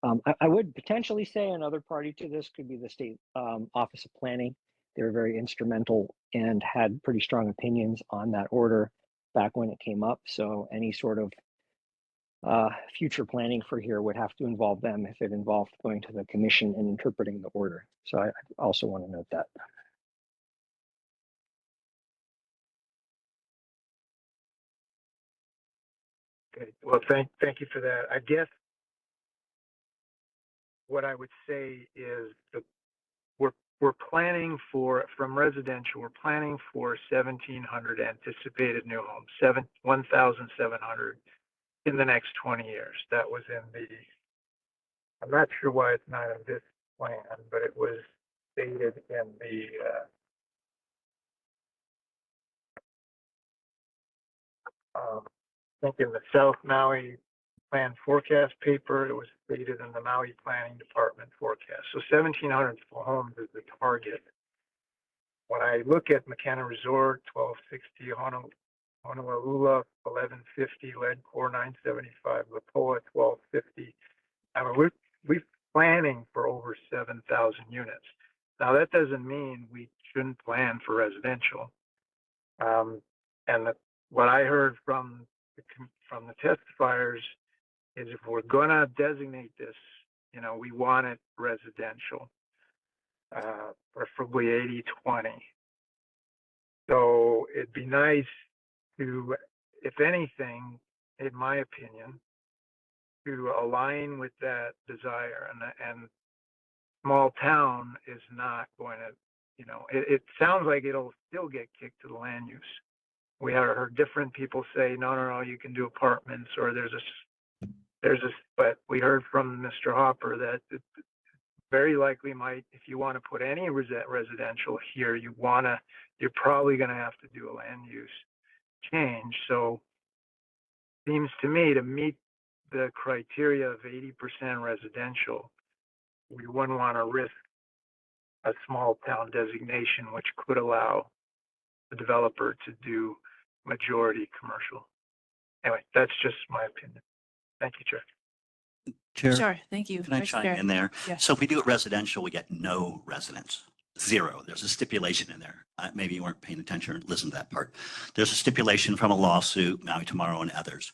[SPEAKER 10] I would potentially say another party to this could be the State Office of Planning. They were very instrumental and had pretty strong opinions on that order back when it came up. So any sort of future planning for here would have to involve them if it involved going to the commission and interpreting the order. So I also want to note that.
[SPEAKER 3] Okay, well, thank you for that. I guess what I would say is that we're planning from residential, we're planning for 1,700 anticipated new homes, 1,700 in the next 20 years. That was I'm not sure why it's not in this plan, but it was stated in the I think in the South Maui Plan Forecast paper. It was stated in the Maui Planning Department forecast. So 1,700 homes is the target. When I look at McKenna Resort, 1,260, Honolulu, 1,150, Ledcor, 975, Lapoa, 1,250. I mean, we're planning for over 7,000 units. Now, that doesn't mean we shouldn't plan for residential. What I heard from the testifiers is if we're going to designate this, we want it residential, preferably 80-20. So it'd be nice to, if anything, in my opinion, to align with that desire. And small town is not going to, it sounds like it'll still get kicked to the land use. We have heard different people say, no, you can do apartments, or but we heard from Mr. Hopper that it very likely might, if you want to put any residential here, you're probably going to have to do a land use change. So seems to me to meet the criteria of 80% residential, we wouldn't want to risk a small town designation, which could allow the developer to do majority commercial. Anyway, that's just my opinion. Thank you, Chair.
[SPEAKER 6] Chair,
[SPEAKER 1] Sure, thank you.
[SPEAKER 6] can I
[SPEAKER 1] Vice
[SPEAKER 6] chime
[SPEAKER 1] Chair.
[SPEAKER 6] in there?
[SPEAKER 1] Yes.
[SPEAKER 6] So if we do it residential, we get no residents. Zero. There's a stipulation in there. Maybe you weren't paying attention or listened to that part. There's a stipulation from a lawsuit, Maui Tomorrow and others.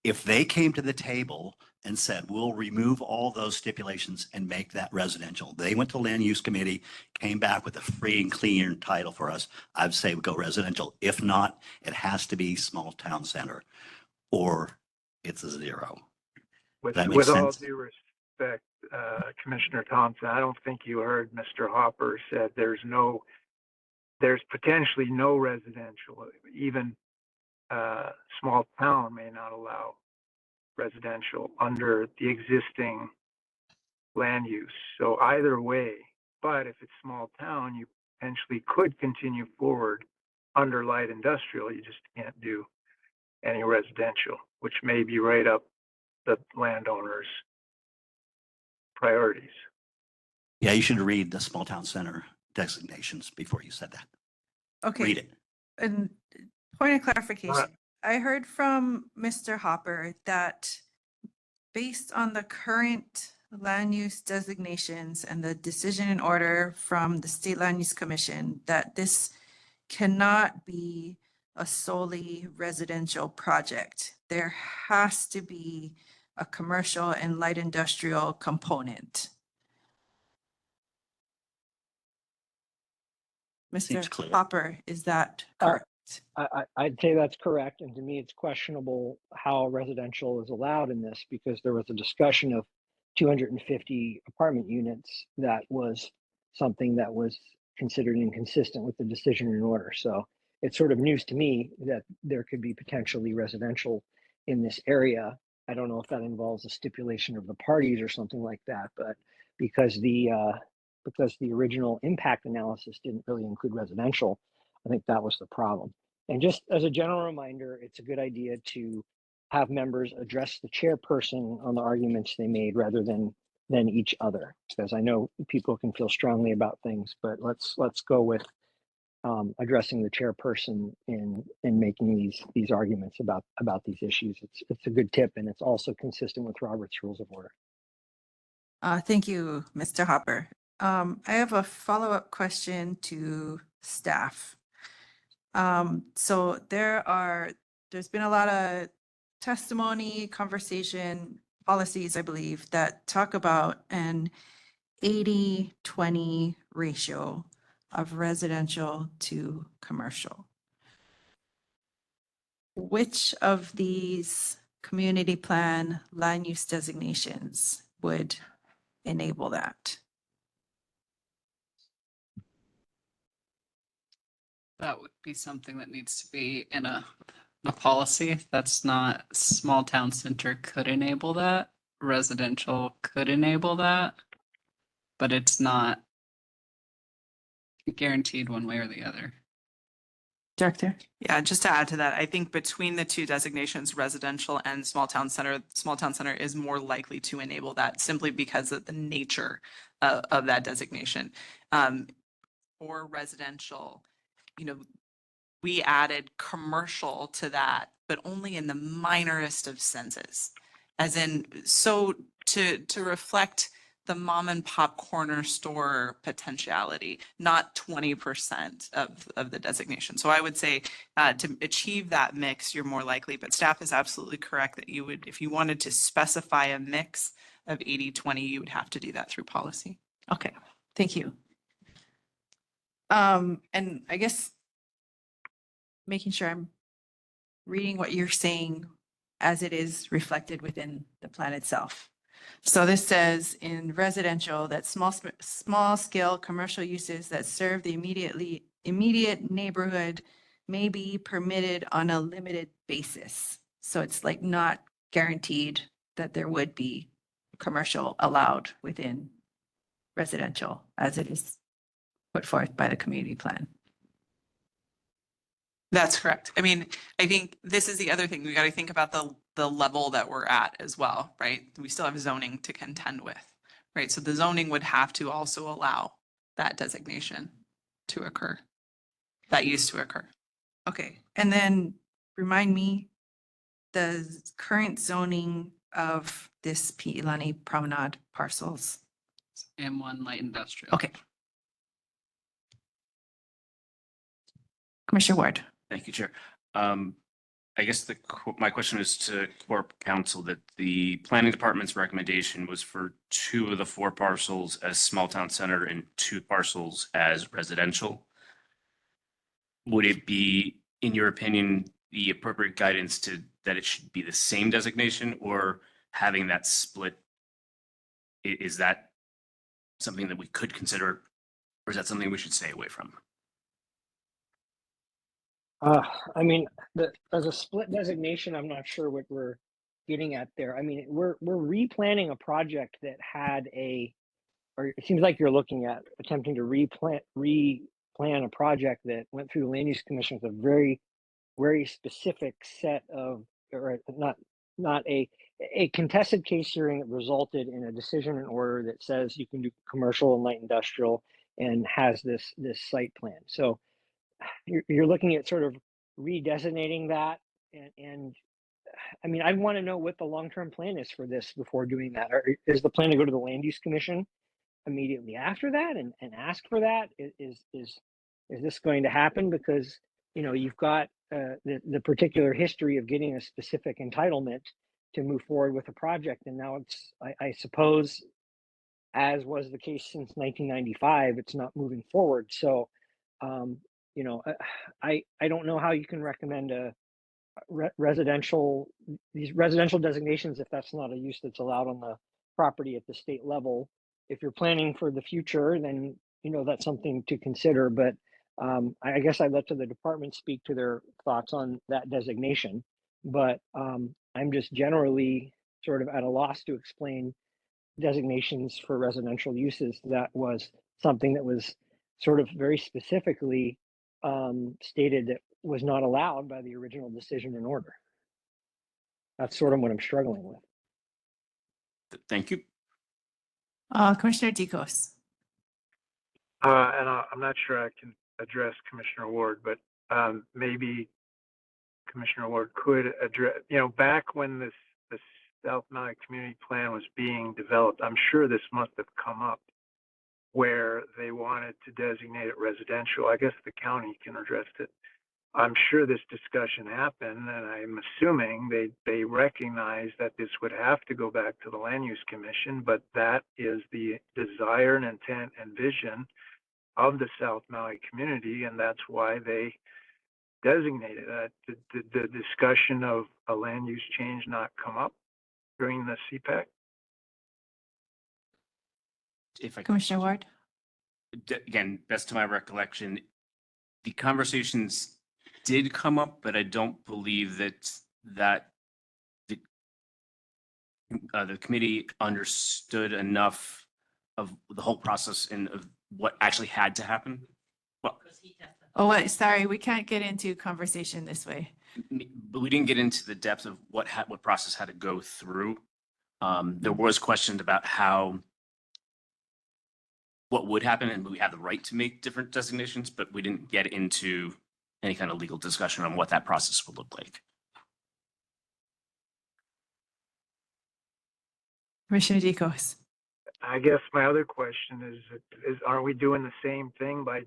[SPEAKER 6] If they came to the table and said, we'll remove all those stipulations and make that residential, they went to land use committee, came back with a free and clear title for us, I'd say we go residential. If not, it has to be small town center or it's a zero. That makes
[SPEAKER 3] With all
[SPEAKER 6] sense?
[SPEAKER 3] due respect, Commissioner Thompson, I don't think you heard Mr. Hopper said there's potentially no residential. Even small town may not allow residential under the existing land use. So either way, but if it's small town, you potentially could continue forward under light industrial. You just can't do any residential, which may be right up the landowner's priorities.
[SPEAKER 6] Yeah, you should read the small town center designations before you said that.
[SPEAKER 1] Okay.
[SPEAKER 6] Read it.
[SPEAKER 1] And point of clarification, I heard from Mr. Hopper that based on the current land use designations and the decision in order from the State Land Use Commission, that this cannot be a solely residential project. There has to be a commercial and light industrial component.
[SPEAKER 6] Seems
[SPEAKER 1] Mr.
[SPEAKER 6] clear.
[SPEAKER 1] Hopper, is that correct?
[SPEAKER 10] I'd say that's correct. And to me, it's questionable how residential is allowed in this, because there was a discussion of 250 apartment units that was something that was considered inconsistent with the decision in order. So it's sort of news to me that there could be potentially residential in this area. I don't know if that involves a stipulation of the parties or something like that, but because the original impact analysis didn't really include residential, I think that was the problem. And just as a general reminder, it's a good idea to have members address the chairperson on the arguments they made rather than each other, because I know people can feel strongly about things, but let's go with addressing the chairperson in making these arguments about these issues. It's a good tip, and it's also consistent with Robert's Rules of Order.
[SPEAKER 1] Thank you, Mr. Hopper. I have a follow-up question to staff. So there's been a lot of testimony, conversation, policies, I believe, that talk about an 80-20 ratio of residential to commercial. Which of these community plan land use designations would enable that?
[SPEAKER 14] That would be something that needs to be in a policy. That's not, small town center could enable that. Residential could enable that. But it's not guaranteed one way or the other.
[SPEAKER 1] Director?
[SPEAKER 2] Yeah, just to add to that, I think between the two designations, residential and small town center is more likely to enable that simply because of the nature of that designation. For residential, we added commercial to that, but only in the minorest of senses. As in, so to reflect the mom and pop corner store potentiality, not 20% of the designation. So I would say to achieve that mix, you're more likely, but staff is absolutely correct that you would, if you wanted to specify a mix of 80-20, you would have to do that through policy.
[SPEAKER 1] Okay, thank you. And I guess making sure I'm reading what you're saying as it is reflected within the plan itself. So this says in residential that small scale commercial uses that serve the immediate neighborhood may be permitted on a limited basis. So it's like not guaranteed that there would be commercial allowed within residential as it is put forth by the community plan.
[SPEAKER 2] That's correct. I mean, I think this is the other thing. We got to think about the level that we're at as well, right? We still have zoning to contend with, right? So the zoning would have to also allow that designation to occur, that use to occur.
[SPEAKER 1] Okay, and then remind me the current zoning of this Pi'ilani Promenade parcels.
[SPEAKER 14] M1 light industrial.
[SPEAKER 1] Okay. Commissioner Ward.
[SPEAKER 11] Thank you, Chair. I guess my question is to Corp Council that the planning department's recommendation was for 2 of the 4 parcels as small town center and 2 parcels as residential. Would it be, in your opinion, the appropriate guidance to that it should be the same designation, or having that split? Is that something that we could consider, or is that something we should stay away from?
[SPEAKER 10] I mean, as a split designation, I'm not sure what we're getting at there. I mean, we're replanning a project that had or it seems like you're looking at attempting to replan a project that went through the Land Use Commission with a very, very specific set of, or not a contested case hearing that resulted in a decision and order that says you can do commercial and light industrial and has this site plan. So you're looking at sort of redesignating that, and I mean, I'd want to know what the long-term plan is for this before doing that. Or is the plan to go to the Land Use Commission immediately after that and ask for that? Is this going to happen? Because you've got the particular history of getting a specific entitlement to move forward with a project, and now it's I suppose, as was the case since 1995, it's not moving forward. So I don't know how you can recommend these residential designations if that's not a use that's allowed on the property at the state level. If you're planning for the future, then that's something to consider. But I guess I'd let the department speak to their thoughts on that designation. But I'm just generally sort of at a loss to explain designations for residential uses. That was something that was sort of very specifically stated that was not allowed by the original decision and order. That's sort of what I'm struggling with.
[SPEAKER 11] Thank you.
[SPEAKER 1] Commissioner Dicos.
[SPEAKER 3] And I'm not sure I can address Commissioner Ward, but maybe Commissioner Ward could address, back when this South Maui Community Plan was being developed, I'm sure this must have come up where they wanted to designate it residential. I guess the county can address it. I'm sure this discussion happened, and I'm assuming they recognize that this would have to go back to the Land Use Commission, but that is the desire and intent and vision of the South Maui community, and that's why they designated it. Did the discussion of a land use change not come up during the CPAC?
[SPEAKER 1] Commissioner Ward.
[SPEAKER 11] Again, best to my recollection, the conversations did come up, but I don't believe that the committee understood enough of the whole process and of what actually had to happen. Well,
[SPEAKER 1] Oh, wait, sorry, we can't get into conversation this way.
[SPEAKER 11] but we didn't get into the depth of what process had to go through. There was questions about what would happen, and we have the right to make different designations, but we didn't get into any kind of legal discussion on what that process would look like.
[SPEAKER 1] Commissioner Dicos.
[SPEAKER 3] I guess my other question is are we doing the same thing by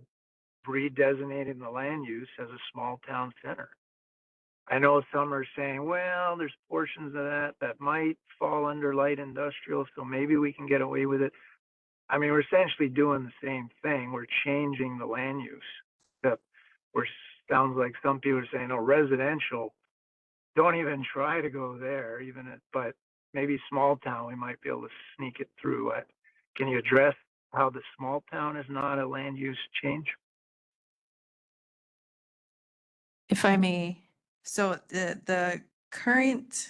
[SPEAKER 3] redesignating the land use as a small town center? I know some are saying, well, there's portions of that might fall under light industrial, so maybe we can get away with it. I mean, we're essentially doing the same thing. We're changing the land use. Sounds like some people are saying, oh, residential, don't even try to go there, but maybe small town, we might be able to sneak it through. Can you address how the small town is not a land use change?
[SPEAKER 1] If I may, so the current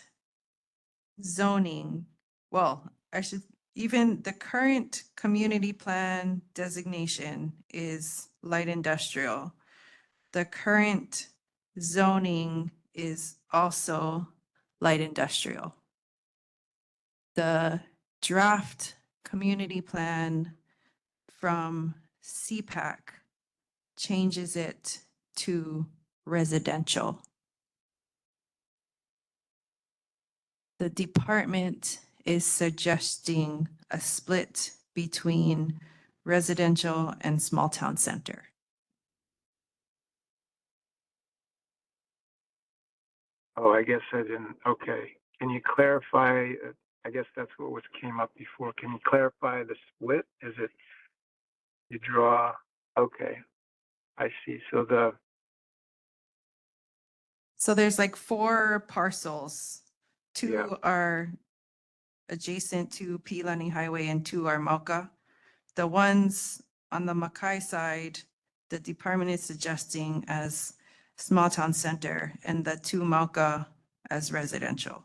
[SPEAKER 1] zoning, well, I should, even the current community plan designation is light industrial. The current zoning is also light industrial. The draft community plan from CPAC changes it to residential. The department is suggesting a split between residential and small town center.
[SPEAKER 3] Oh, I guess I didn't. Okay. Can you clarify? I guess that's what came up before. Can you clarify the split? Is it you draw? Okay, I see.
[SPEAKER 1] So there's like 4 parcels. 2
[SPEAKER 3] Yeah.
[SPEAKER 1] are adjacent to Pilani Highway and 2 are Mauka. The ones on the Makai side, the department is suggesting as small town center, and the 2 Mauka as residential.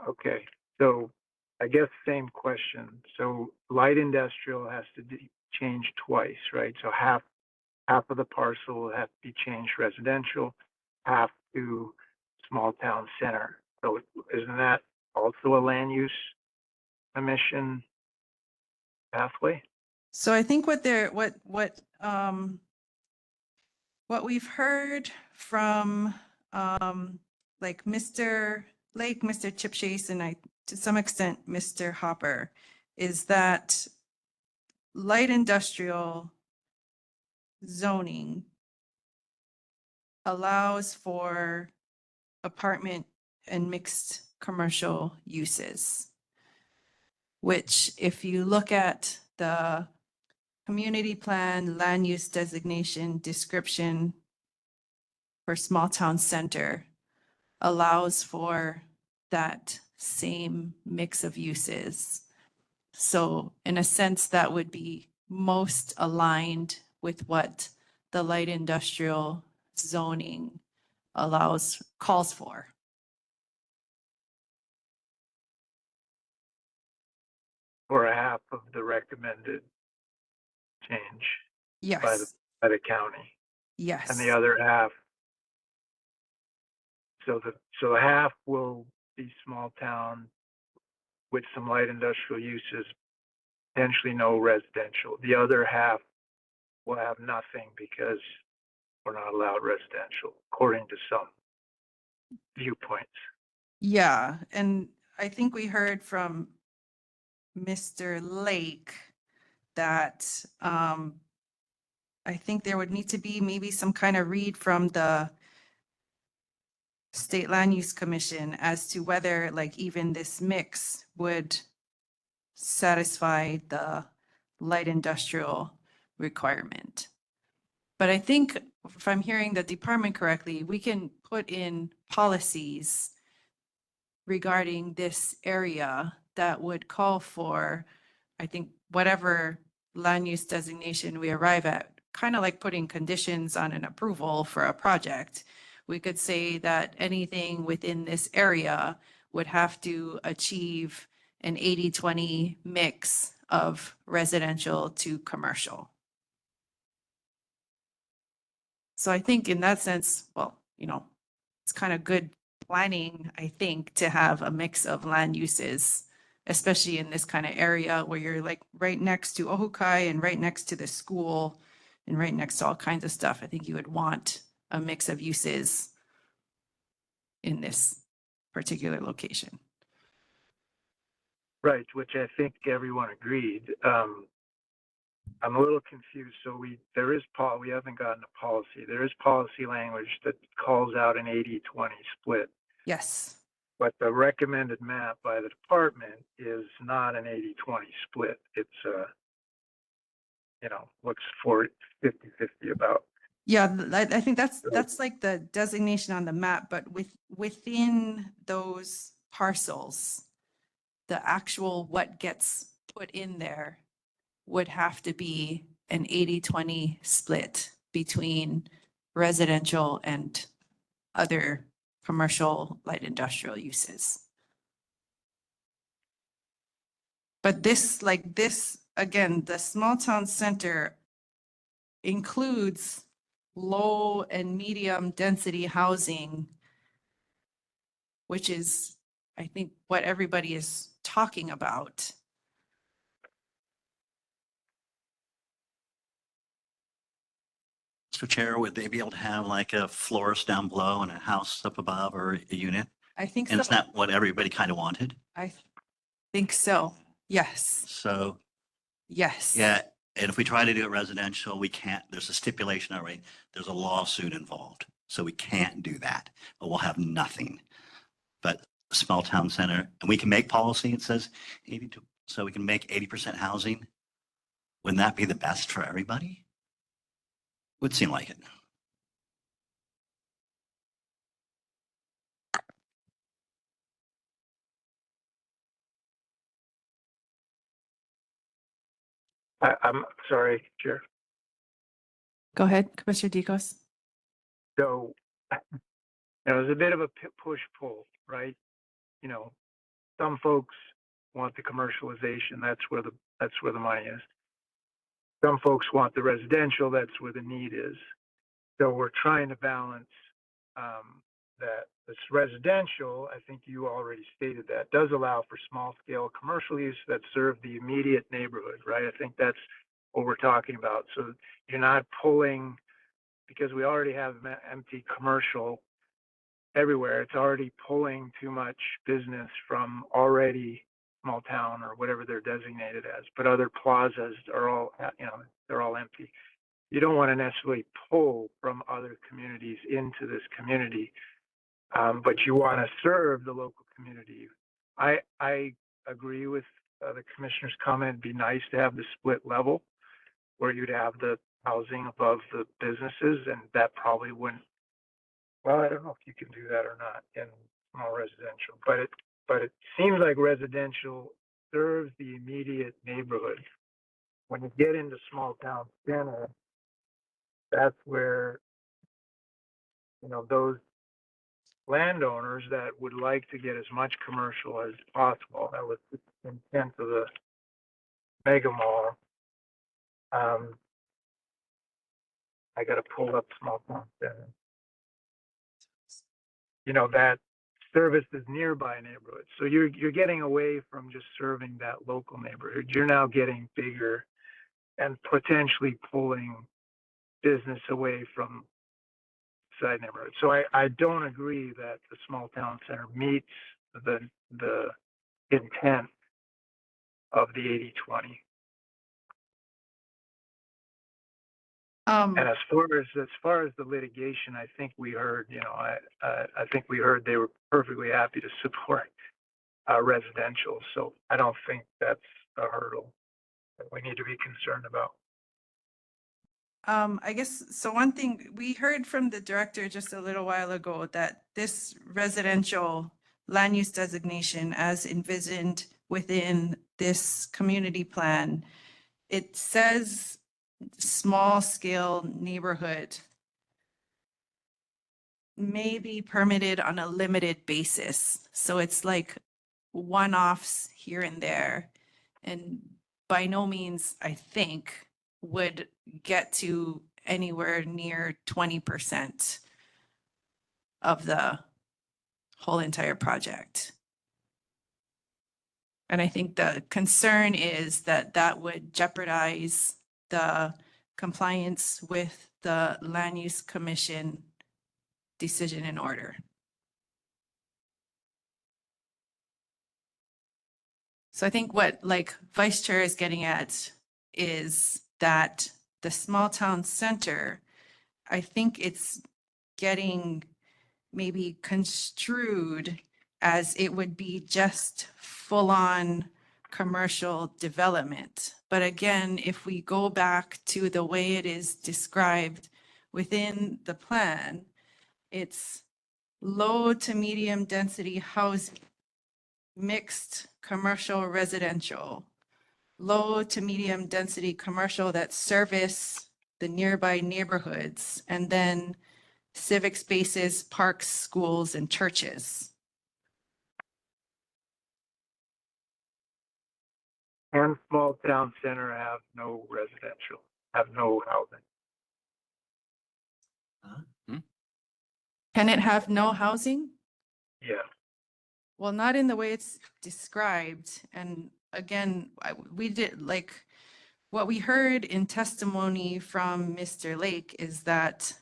[SPEAKER 3] Okay. So I guess same question. So light industrial has to change twice, right? So half of the parcel will have to be changed residential, half to small town center. So isn't that also a land use emission pathway?
[SPEAKER 1] So I think what we've heard from like Mr. Lake, Mr. Chipchase, and to some extent Mr. Hopper, is that light industrial zoning allows for apartment and mixed commercial uses, which if you look at the community plan, land use designation description for small town center, allows for that same mix of uses. So in a sense, that would be most aligned with what the light industrial zoning calls for.
[SPEAKER 3] Or a half of the recommended change by
[SPEAKER 1] Yes,
[SPEAKER 3] the county,
[SPEAKER 1] yes.
[SPEAKER 3] and the other half. So the half will be small town with some light industrial uses, potentially no residential. The other half will have nothing because we're not allowed residential, according to some viewpoints.
[SPEAKER 1] Yeah, and I think we heard from Mr. Lake that I think there would need to be maybe some kind of read from the State Land Use Commission as to whether like even this mix would satisfy the light industrial requirement. But I think if I'm hearing the department correctly, we can put in policies regarding this area that would call for, I think, whatever land use designation we arrive at, kind of like putting conditions on an approval for a project. We could say that anything within this area would have to achieve an 80-20 mix of residential to commercial. So I think in that sense, well, it's kind of good planning, I think, to have a mix of land uses, especially in this kind of area where you're like right next to Ohukai and right next to the school and right next to all kinds of stuff. I think you would want a mix of uses in this particular location.
[SPEAKER 3] Right, which I think everyone agreed. I'm a little confused. So we haven't gotten a policy. There is policy language that calls out an 80-20 split.
[SPEAKER 1] Yes.
[SPEAKER 3] But the recommended map by the department is not an 80-20 split. It's looks for 50-50 about.
[SPEAKER 1] Yeah, I think that's like the designation on the map, but within those parcels, the actual what gets put in there would have to be an 80-20 split between residential and other commercial light industrial uses. But this, like this, again, the small town center includes low and medium density housing, which is, I think, what everybody is talking about.
[SPEAKER 6] So Chair, would they be able to have like a florist down below and a house up above or a unit?
[SPEAKER 1] I think
[SPEAKER 6] And it's
[SPEAKER 1] so.
[SPEAKER 6] not what everybody kind of wanted.
[SPEAKER 1] I think so. Yes.
[SPEAKER 6] So,
[SPEAKER 1] Yes.
[SPEAKER 6] yeah, and if we try to do it residential, we can't, there's a stipulation already. There's a lawsuit involved. So we can't do that, but we'll have nothing. But a small town center, and we can make policy, it says 82, so we can make 80% housing. Wouldn't that be the best for everybody? Would seem like it.
[SPEAKER 3] I'm sorry, Chair.
[SPEAKER 1] Go ahead, Commissioner Deacos.
[SPEAKER 3] So it was a bit of a push-pull, right? You know, some folks want the commercialization. That's where the money is. Some folks want the residential. That's where the need is. So we're trying to balance that. This residential, I think you already stated that, does allow for small-scale commercial use that serve the immediate neighborhood, right? I think that's what we're talking about. So you're not pulling, because we already have empty commercial everywhere. It's already pulling too much business from already small town or whatever they're designated as. But other plazas are all, they're all empty. You don't want to necessarily pull from other communities into this community, but you want to serve the local community. I agree with the commissioner's comment. It'd be nice to have the split level where you'd have the housing above the businesses, and that probably wouldn't. Well, I don't know if you can do that or not in small residential, but it seems like residential serves the immediate neighborhood. When you get into small town center, that's where, those landowners that would like to get as much commercial as possible. That was the intent of the mega mall. I got to pull up small town center. That services nearby neighborhoods. So you're getting away from just serving that local neighborhood. You're now getting bigger and potentially pulling business away from side neighborhoods. So I don't agree that the small town center meets the intent of the 80-20. And as far as the litigation, I think we heard, I think we heard they were perfectly happy to support residential. So I don't think that's a hurdle that we need to be concerned about.
[SPEAKER 1] I guess, so one thing, we heard from the director just a little while ago that this residential land use designation as envisioned within this community plan, it says small scale neighborhood may be permitted on a limited basis. So it's like one-offs here and there. And by no means, I think, would get to anywhere near 20% of the whole entire project. And I think the concern is that that would jeopardize the compliance with the Land Use Commission decision and order. So I think what like Vice Chair is getting at is that the small town center, I think it's getting maybe construed as it would be just full on commercial development. But again, if we go back to the way it is described within the plan, it's low to medium density housing mixed commercial residential, low to medium density commercial that service the nearby neighborhoods, and then civic spaces, parks, schools, and churches.
[SPEAKER 3] And small town center have no residential, have no housing.
[SPEAKER 1] Can it have no housing?
[SPEAKER 3] Yeah.
[SPEAKER 1] Well, not in the way it's described. And again, we did like, what we heard in testimony from Mr. Lake is that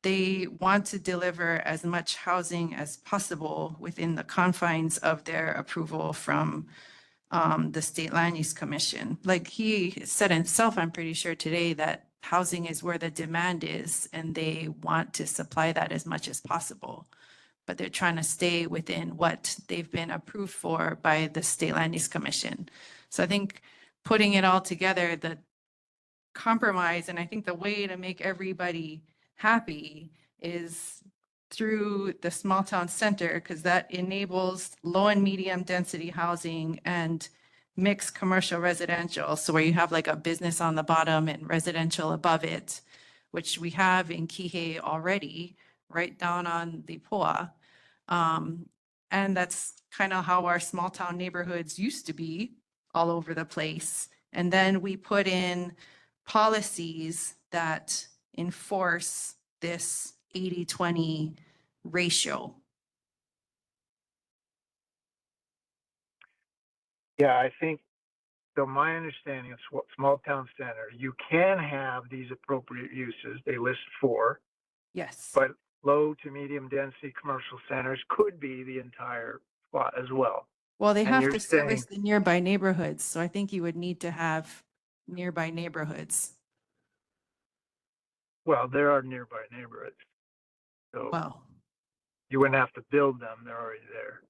[SPEAKER 1] they want to deliver as much housing as possible within the confines of their approval from the State Land Use Commission. Like he said himself, I'm pretty sure today, that housing is where the demand is and they want to supply that as much as possible. But they're trying to stay within what they've been approved for by the State Land Use Commission. So I think putting it all together, the compromise, and I think the way to make everybody happy is through the small town center, because that enables low and medium density housing and mixed commercial residential. So where you have like a business on the bottom and residential above it, which we have in Kihei already, right down on the Poa. And that's kind of how our small town neighborhoods used to be all over the place. And then we put in policies that enforce this 80-20 ratio.
[SPEAKER 3] Yeah, I think, so my understanding of small town center, you can have these appropriate uses, they list 4.
[SPEAKER 1] Yes.
[SPEAKER 3] But low to medium density commercial centers could be the entire spot as well.
[SPEAKER 1] Well, they
[SPEAKER 3] And
[SPEAKER 1] have
[SPEAKER 3] you're
[SPEAKER 1] to
[SPEAKER 3] saying,
[SPEAKER 1] service the nearby neighborhoods, so I think you would need to have nearby neighborhoods.
[SPEAKER 3] well, there are nearby neighborhoods. So
[SPEAKER 1] Well,
[SPEAKER 3] you wouldn't have to build them, they're already there.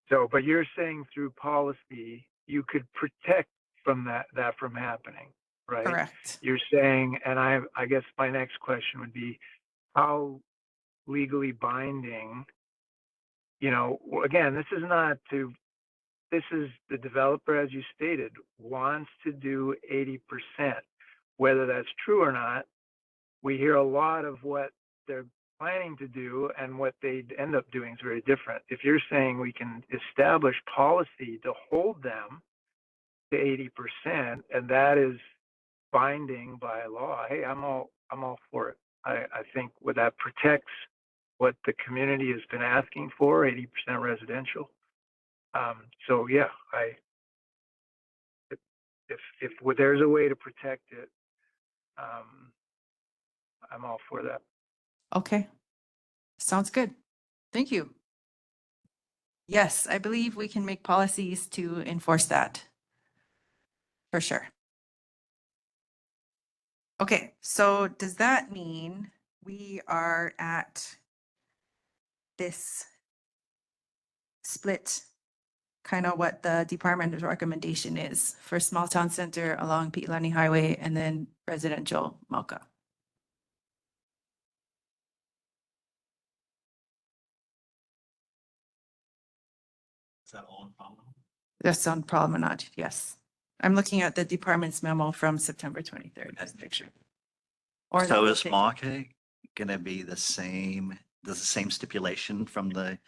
[SPEAKER 3] So, but you're saying through policy, you could protect from that from happening, right?
[SPEAKER 1] correct.
[SPEAKER 3] You're saying, and I guess my next question would be, how legally binding, you know, again, this is the developer, as you stated, wants to do 80%. Whether that's true or not, we hear a lot of what they're planning to do and what they end up doing is very different. If you're saying we can establish policy to hold them to 80%, and that is binding by law, hey, I'm all for it. I think that protects what the community has been asking for, 80% residential. So yeah, if there's a way to protect it, I'm all for that.
[SPEAKER 1] Okay. Sounds good. Thank you. Yes, I believe we can make policies to enforce that. For sure. Okay, so does that mean we are at this split, kind of what the department's recommendation is for small town center along Pi'ilani Highway and then residential Mauka?
[SPEAKER 6] Is that all in problem?
[SPEAKER 1] That's on Promenade, yes. I'm looking at the department's memo from September 23rd, that's the picture. Or
[SPEAKER 6] So
[SPEAKER 1] the
[SPEAKER 6] is
[SPEAKER 1] thing.
[SPEAKER 6] Maui gonna be the same stipulation from the,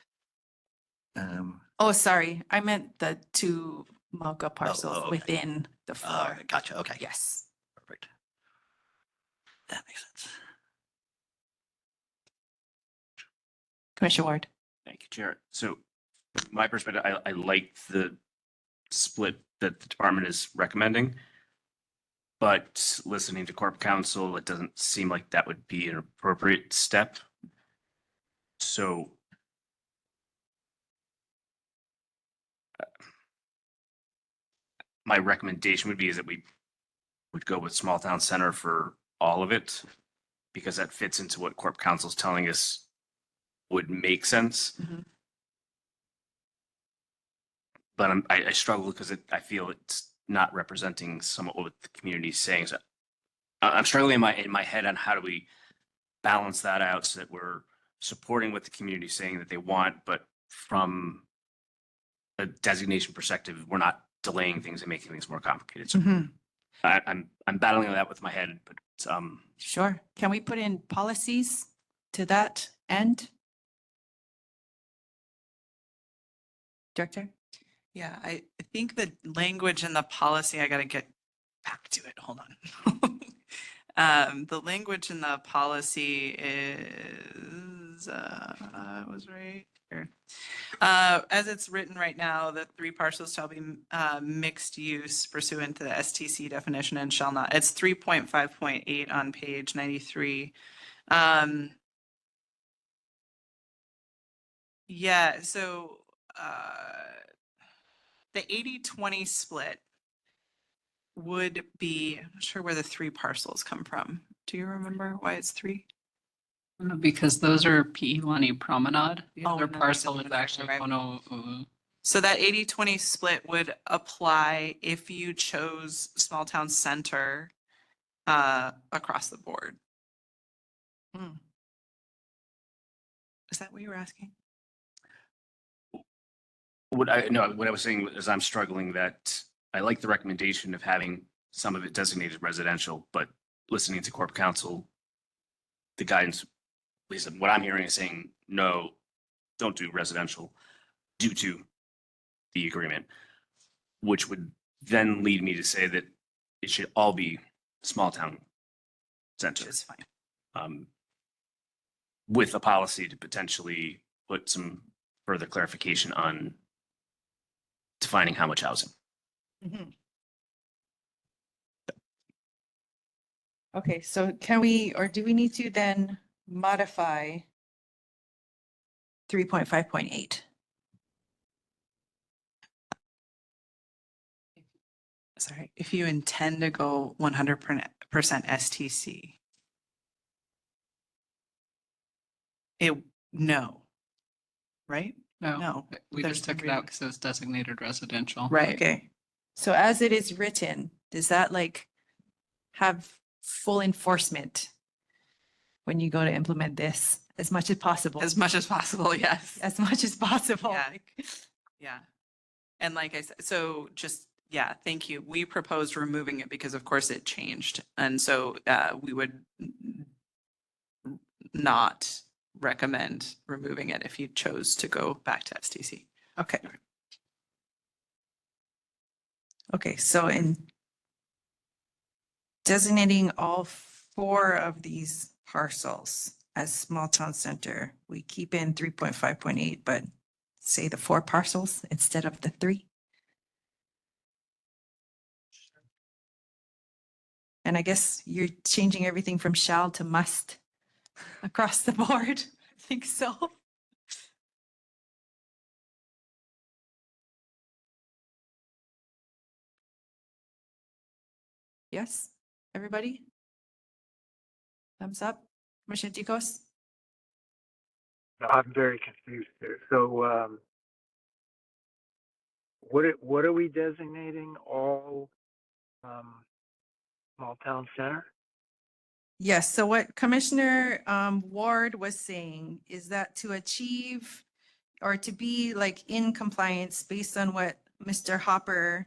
[SPEAKER 1] Oh, sorry, I meant the 2 Mauka parcels
[SPEAKER 6] okay.
[SPEAKER 1] within the 4.
[SPEAKER 6] gotcha, okay.
[SPEAKER 1] Yes.
[SPEAKER 6] Perfect. That makes sense.
[SPEAKER 1] Commissioner Ward.
[SPEAKER 11] Thank you, Chair. So my perspective, I like the split that the department is recommending. But listening to Corp Counsel, it doesn't seem like that would be an appropriate step. So my recommendation would be is that we would go with small town center for all of it, because that fits into what Corp Counsel is telling us would make sense. But I struggle because I feel it's not representing somewhat what the community is saying. So I'm struggling in my head on how do we balance that out so that we're supporting what the community is saying that they want, but from a designation perspective, we're not delaying things and making things more complicated. So
[SPEAKER 1] Mhm.
[SPEAKER 11] I'm battling that with my head, but
[SPEAKER 1] Sure. Can we put in policies to that end? Director?
[SPEAKER 2] Yeah, I think the language in the policy, I gotta get back to it. Hold on. The language in the policy is, it was right here. As it's written right now, the 3 parcels shall be mixed use pursuant to the STC definition and shall not. It's 3.5.8 on page 93. Yeah, so the 80-20 split would be, I'm not sure where the 3 parcels come from. Do you remember why it's 3?
[SPEAKER 14] Because those are Pi'ilani Promenade. The
[SPEAKER 2] Oh,
[SPEAKER 14] other
[SPEAKER 2] no,
[SPEAKER 14] parcel
[SPEAKER 2] no,
[SPEAKER 14] is
[SPEAKER 2] no,
[SPEAKER 14] actually
[SPEAKER 2] right.
[SPEAKER 14] Honolulu.
[SPEAKER 2] So that 80-20 split would apply if you chose small town center across the board. Hmm. Is that what you were asking?
[SPEAKER 11] what I was saying is I'm struggling that I like the recommendation of having some of it designated residential, but listening to Corp Council, the guidance, at least what I'm hearing is saying, no, don't do residential due to the agreement, which would then lead me to say that it should all be small town center.
[SPEAKER 2] It's fine.
[SPEAKER 11] With a policy to potentially put some further clarification on defining how much housing.
[SPEAKER 1] Mhm. Okay, so can we, or do we need to then modify 3.5.8?
[SPEAKER 2] Sorry, if you intend to go 100% STC, no, right?
[SPEAKER 14] No, we
[SPEAKER 2] there's
[SPEAKER 14] just took it out because it was designated residential.
[SPEAKER 2] Right.
[SPEAKER 1] Okay, so as it is written, does that like have full enforcement when you go to implement this as much as possible?
[SPEAKER 2] As much as possible, yes.
[SPEAKER 1] As much as possible.
[SPEAKER 2] Yeah.
[SPEAKER 1] Like,
[SPEAKER 2] Yeah. And like I said, so just, yeah, thank you. We proposed removing it because of course it changed. And so we would not recommend removing it if you chose to go back to STC.
[SPEAKER 1] Okay. Okay, so in designating all 4 of these parcels as small town center, we keep in 3.5.8, but say the 4 parcels instead of the 3. And I guess you're changing everything from shall to must across the board. I think so. Yes, everybody? Thumbs up. Commissioner Tikos?
[SPEAKER 3] I'm very confused here. So, what are we designating all small town center?
[SPEAKER 1] Yes, so what Commissioner Ward was saying is that to achieve or to be like in compliance based on what Mr. Hopper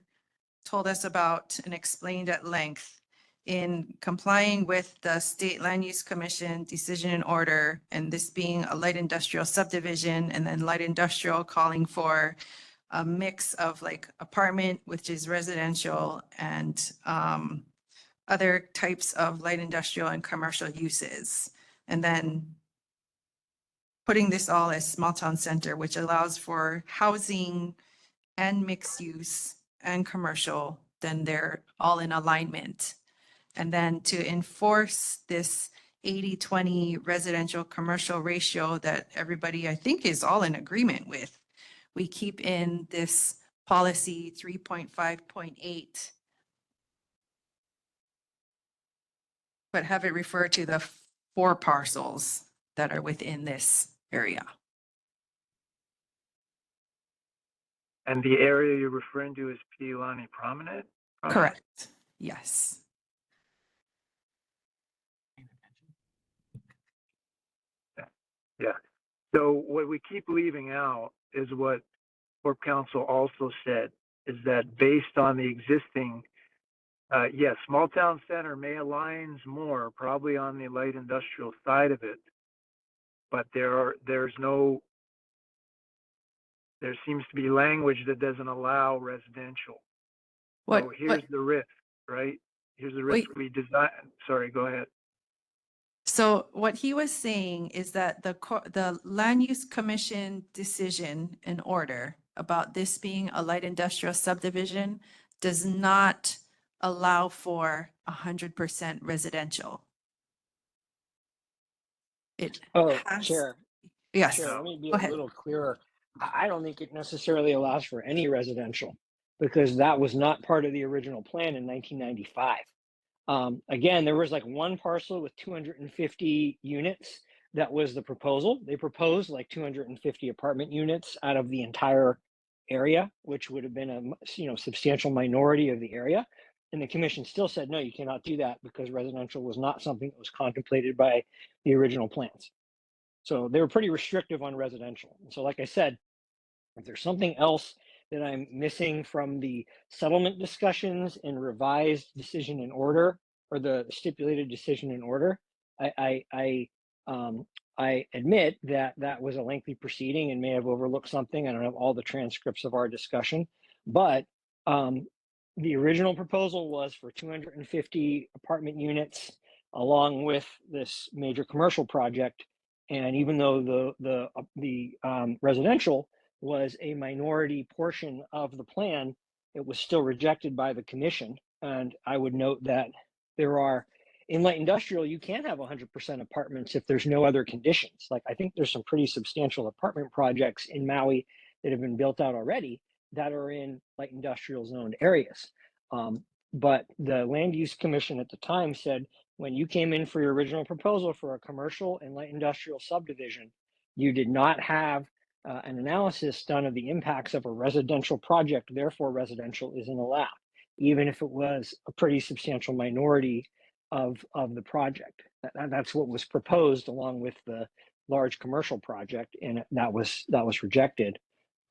[SPEAKER 1] told us about and explained at length in complying with the State Land Use Commission decision and order, and this being a light industrial subdivision, and then light industrial calling for a mix of like apartment, which is residential, and other types of light industrial and commercial uses. And then putting this all as small town center, which allows for housing and mixed use and commercial, then they're all in alignment. And then to enforce this 80-20 residential commercial ratio that everybody, I think, is all in agreement with, we keep in this policy 3.5.8, but have it refer to the 4 parcels that are within this area.
[SPEAKER 3] And the area you're referring to is Pi'ilani Promenade?
[SPEAKER 1] Correct. Yes.
[SPEAKER 3] Yeah. So what we keep leaving out is what Corp Council also said is that based on the existing, yes, small town center may aligns more probably on the light industrial side of it, but there seems to be language that doesn't allow residential. So here's the risk, right? Here's the risk we design. Sorry, go ahead.
[SPEAKER 1] So what he was saying is that the Land Use Commission decision and order about this being a light industrial subdivision does not allow for 100% residential. It
[SPEAKER 10] Oh,
[SPEAKER 1] has,
[SPEAKER 10] Chair.
[SPEAKER 1] yes,
[SPEAKER 10] Chair, let me be
[SPEAKER 1] go
[SPEAKER 10] a
[SPEAKER 1] ahead.
[SPEAKER 10] little clearer. I don't think it necessarily allows for any residential because that was not part of the original plan in 1995. Again, there was like one parcel with 250 units. That was the proposal. They proposed like 250 apartment units out of the entire area, which would have been a substantial minority of the area. And the commission still said, no, you cannot do that because residential was not something that was contemplated by the original plans. So they were pretty restrictive on residential. And so, like I said, if there's something else that I'm missing from the settlement discussions and revised decision in order, or the stipulated decision in order, I admit that that was a lengthy proceeding and may have overlooked something. I don't have all the transcripts of our discussion, but the original proposal was for 250 apartment units along with this major commercial project. And even though the residential was a minority portion of the plan, it was still rejected by the commission. And I would note that in light industrial, you can have 100% apartments if there's no other conditions. Like I think there's some pretty substantial apartment projects in Maui that have been built out already that are in light industrial zoned areas. But the Land Use Commission at the time said, when you came in for your original proposal for a commercial and light industrial subdivision, you did not have an analysis done of the impacts of a residential project, therefore residential isn't allowed, even if it was a pretty substantial minority of the project. That's what was proposed along with the large commercial project, and that was rejected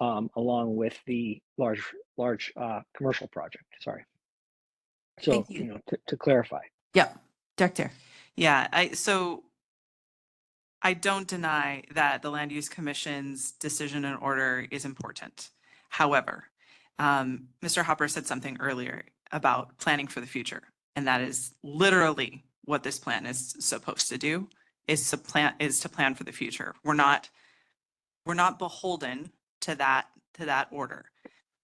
[SPEAKER 10] along with the large commercial project. Sorry. So,
[SPEAKER 1] Thank you.
[SPEAKER 10] To clarify.
[SPEAKER 1] Yep, Director.
[SPEAKER 2] Yeah, so I don't deny that the Land Use Commission's decision and order is important. However, Mr. Hopper said something earlier about planning for the future, and that is literally what this plan is supposed to do, is to plan for the future. We're not beholden to that order.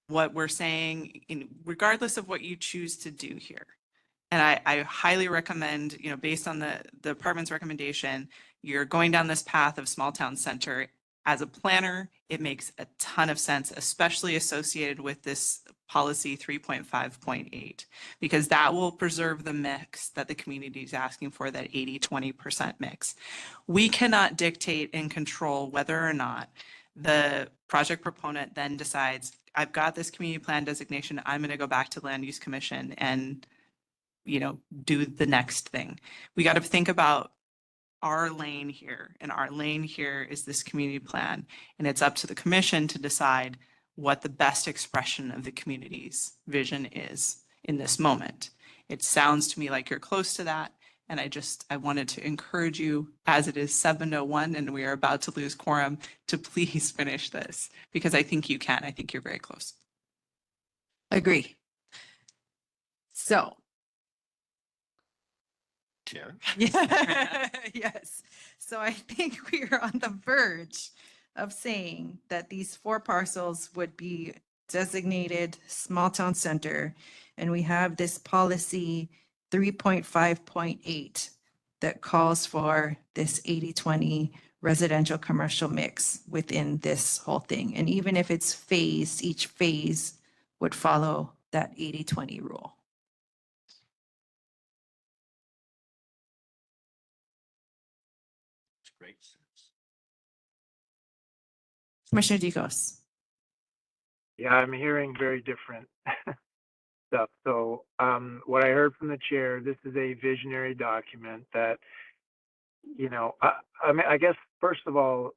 [SPEAKER 2] What we're saying, regardless of what you choose to do here, and I highly recommend, based on the department's recommendation, you're going down this path of small town center. As a planner, it makes a ton of sense, especially associated with this policy 3.5.8, because that will preserve the mix that the community is asking for, that 80-20% mix. We cannot dictate and control whether or not the project proponent then decides, I've got this community plan designation, I'm going to go back to Land Use Commission and do the next thing. We got to think about our lane here, and our lane here is this community plan, and it's up to the commission to decide what the best expression of the community's vision is in this moment. It sounds to me like you're close to that, and I wanted to encourage you, as it is 7:01 and we are about to lose quorum, to please finish this, because I think you can. I think you're very close.
[SPEAKER 1] Agree. So.
[SPEAKER 6] Chair.
[SPEAKER 1] Yes. So I think we are on the verge of saying that these 4 parcels would be designated small town center. And we have this policy 3.5.8 that calls for this 80-20 residential commercial mix within this whole thing. And even if it's phased, each phase would follow that 80-20 rule.
[SPEAKER 6] Great.
[SPEAKER 1] Commissioner Dicos.
[SPEAKER 3] Yeah, I'm hearing very different stuff. So what I heard from the chair, this is a visionary document that, I mean, I guess, first of all,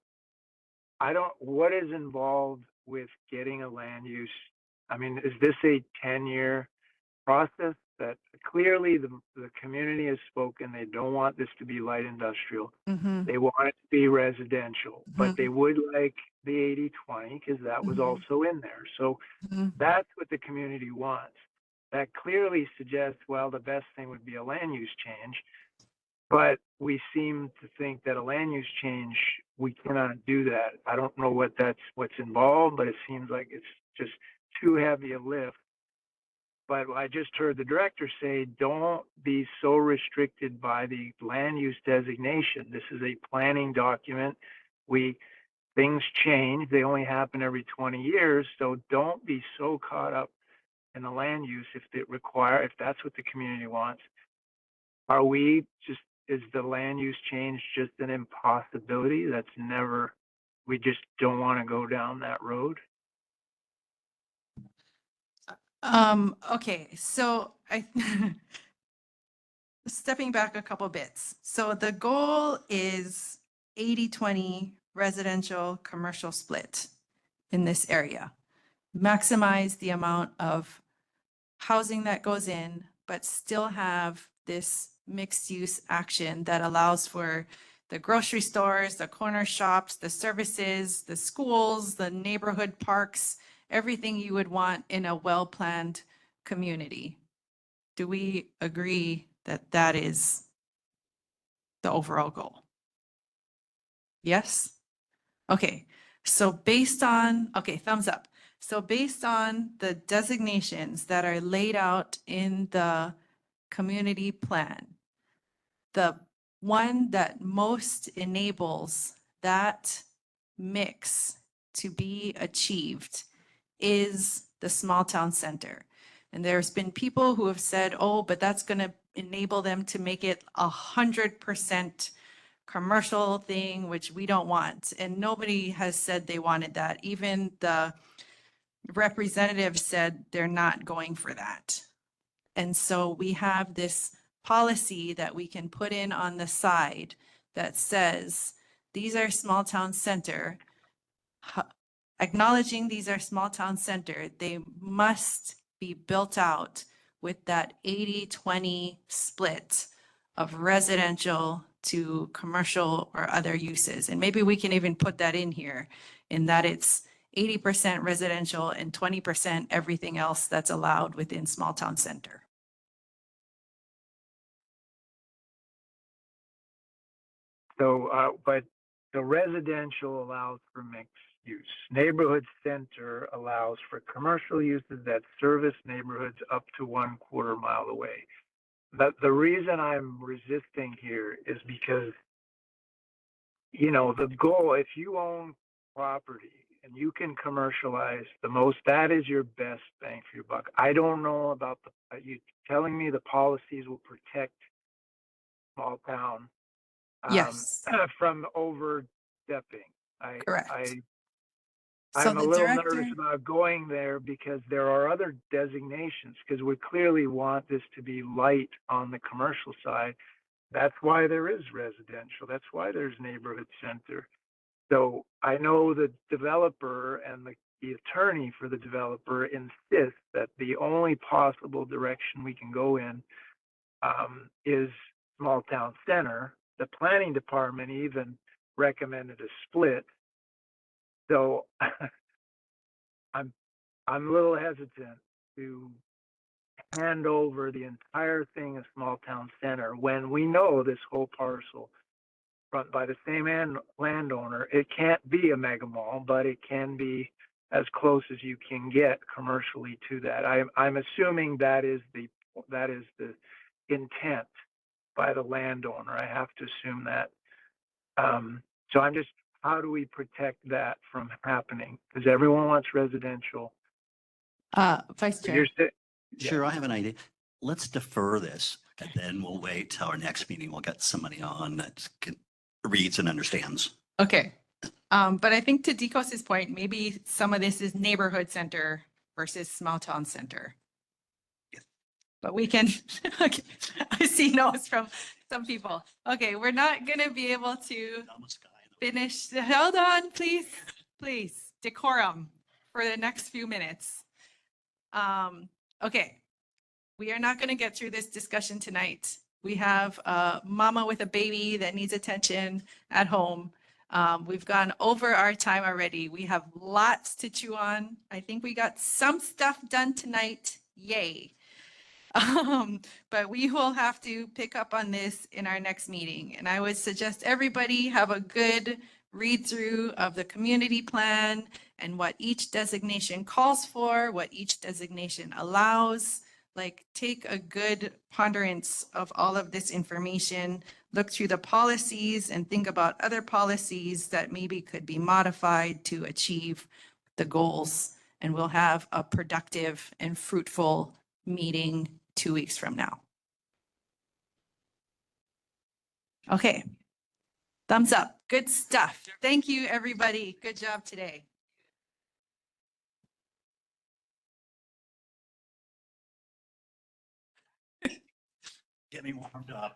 [SPEAKER 3] what is involved with getting a land use? I mean, is this a 10-year process that clearly the community has spoken? They don't want this to be light industrial.
[SPEAKER 1] Mhm.
[SPEAKER 3] They want it to be residential, but they
[SPEAKER 1] Mhm.
[SPEAKER 3] would like the 80-20 because that was
[SPEAKER 1] Mhm.
[SPEAKER 3] also in there. So
[SPEAKER 1] Mhm.
[SPEAKER 3] that's what the community wants. That clearly suggests, well, the best thing would be a land use change. But we seem to think that a land use change, we cannot do that. I don't know what's involved, but it seems like it's just too heavy a lift. But I just heard the director say, don't be so restricted by the land use designation. This is a planning document. Things change. They only happen every 20 years. So don't be so caught up in the land use if that's what the community wants. Is the land use change just an impossibility? We just don't want to go down that road.
[SPEAKER 1] Okay, so stepping back a couple bits. So the goal is 80-20 residential commercial split in this area. Maximize the amount of housing that goes in, but still have this mixed use action that allows for the grocery stores, the corner shops, the services, the schools, the neighborhood parks, everything you would want in a well-planned community. Do we agree that that is the overall goal? Yes? Okay, so thumbs up. So based on the designations that are laid out in the community plan, the one that most enables that mix to be achieved is the small town center. And there's been people who have said, oh, but that's going to enable them to make it 100% commercial thing, which we don't want. And nobody has said they wanted that. Even the representative said they're not going for that. And so we have this policy that we can put in on the side that says, these are small town center. Acknowledging these are small town center, they must be built out with that 80-20 split of residential to commercial or other uses. And maybe we can even put that in here in that it's 80% residential and 20% everything else that's allowed within small town center.
[SPEAKER 3] So, but the residential allows for mixed use. Neighborhood center allows for commercial uses that service neighborhoods up to 1/4 mile away. The reason I'm resisting here is because, the goal, if you own property and you can commercialize that is your best bang for your buck. I don't know about you telling me the policies will protect small town
[SPEAKER 1] Yes.
[SPEAKER 3] from overstepping.
[SPEAKER 1] Correct. So
[SPEAKER 3] I'm a
[SPEAKER 1] the
[SPEAKER 3] little
[SPEAKER 1] director,
[SPEAKER 3] nervous about going there because there are other designations, because we clearly want this to be light on the commercial side. That's why there is residential. That's why there's neighborhood center. So I know the developer and the attorney for the developer insist that the only possible direction we can go in is small town center. The planning department even recommended a split. So I'm a little hesitant to hand over the entire thing as small town center when we know this whole parcel run by the same landowner. It can't be a mega mall, but it can be as close as you can get commercially to that. I'm assuming that is the intent by the landowner. I have to assume that. So how do we protect that from happening? Because everyone wants residential.
[SPEAKER 1] Vice Chair.
[SPEAKER 6] Sure, I have an idea. Let's defer this and then we'll wait till our next meeting. We'll get somebody on that reads and understands.
[SPEAKER 1] Okay. But I think to Dikos's point, maybe some of this is neighborhood center versus small town center. But we can, okay, I see no's from some people. Okay, we're not gonna be able to finish, hold on, please, decorum. for the next few minutes. Okay, we are not going to get through this discussion tonight. We have a mama with a baby that needs attention at home. We've gone over our time already. We have lots to chew on. I think we got some stuff done tonight. Yay. But we will have to pick up on this in our next meeting. And I would suggest everybody have a good read through of the community plan and what each designation calls for, what each designation allows. Like, take a good ponderance of all of this information, look through the policies and think about other policies that maybe could be modified to achieve the goals. And we'll have a productive and fruitful meeting 2 weeks from now. Okay. Thumbs up. Good stuff. Thank you, everybody. Good job today.
[SPEAKER 6] Get me warmed up.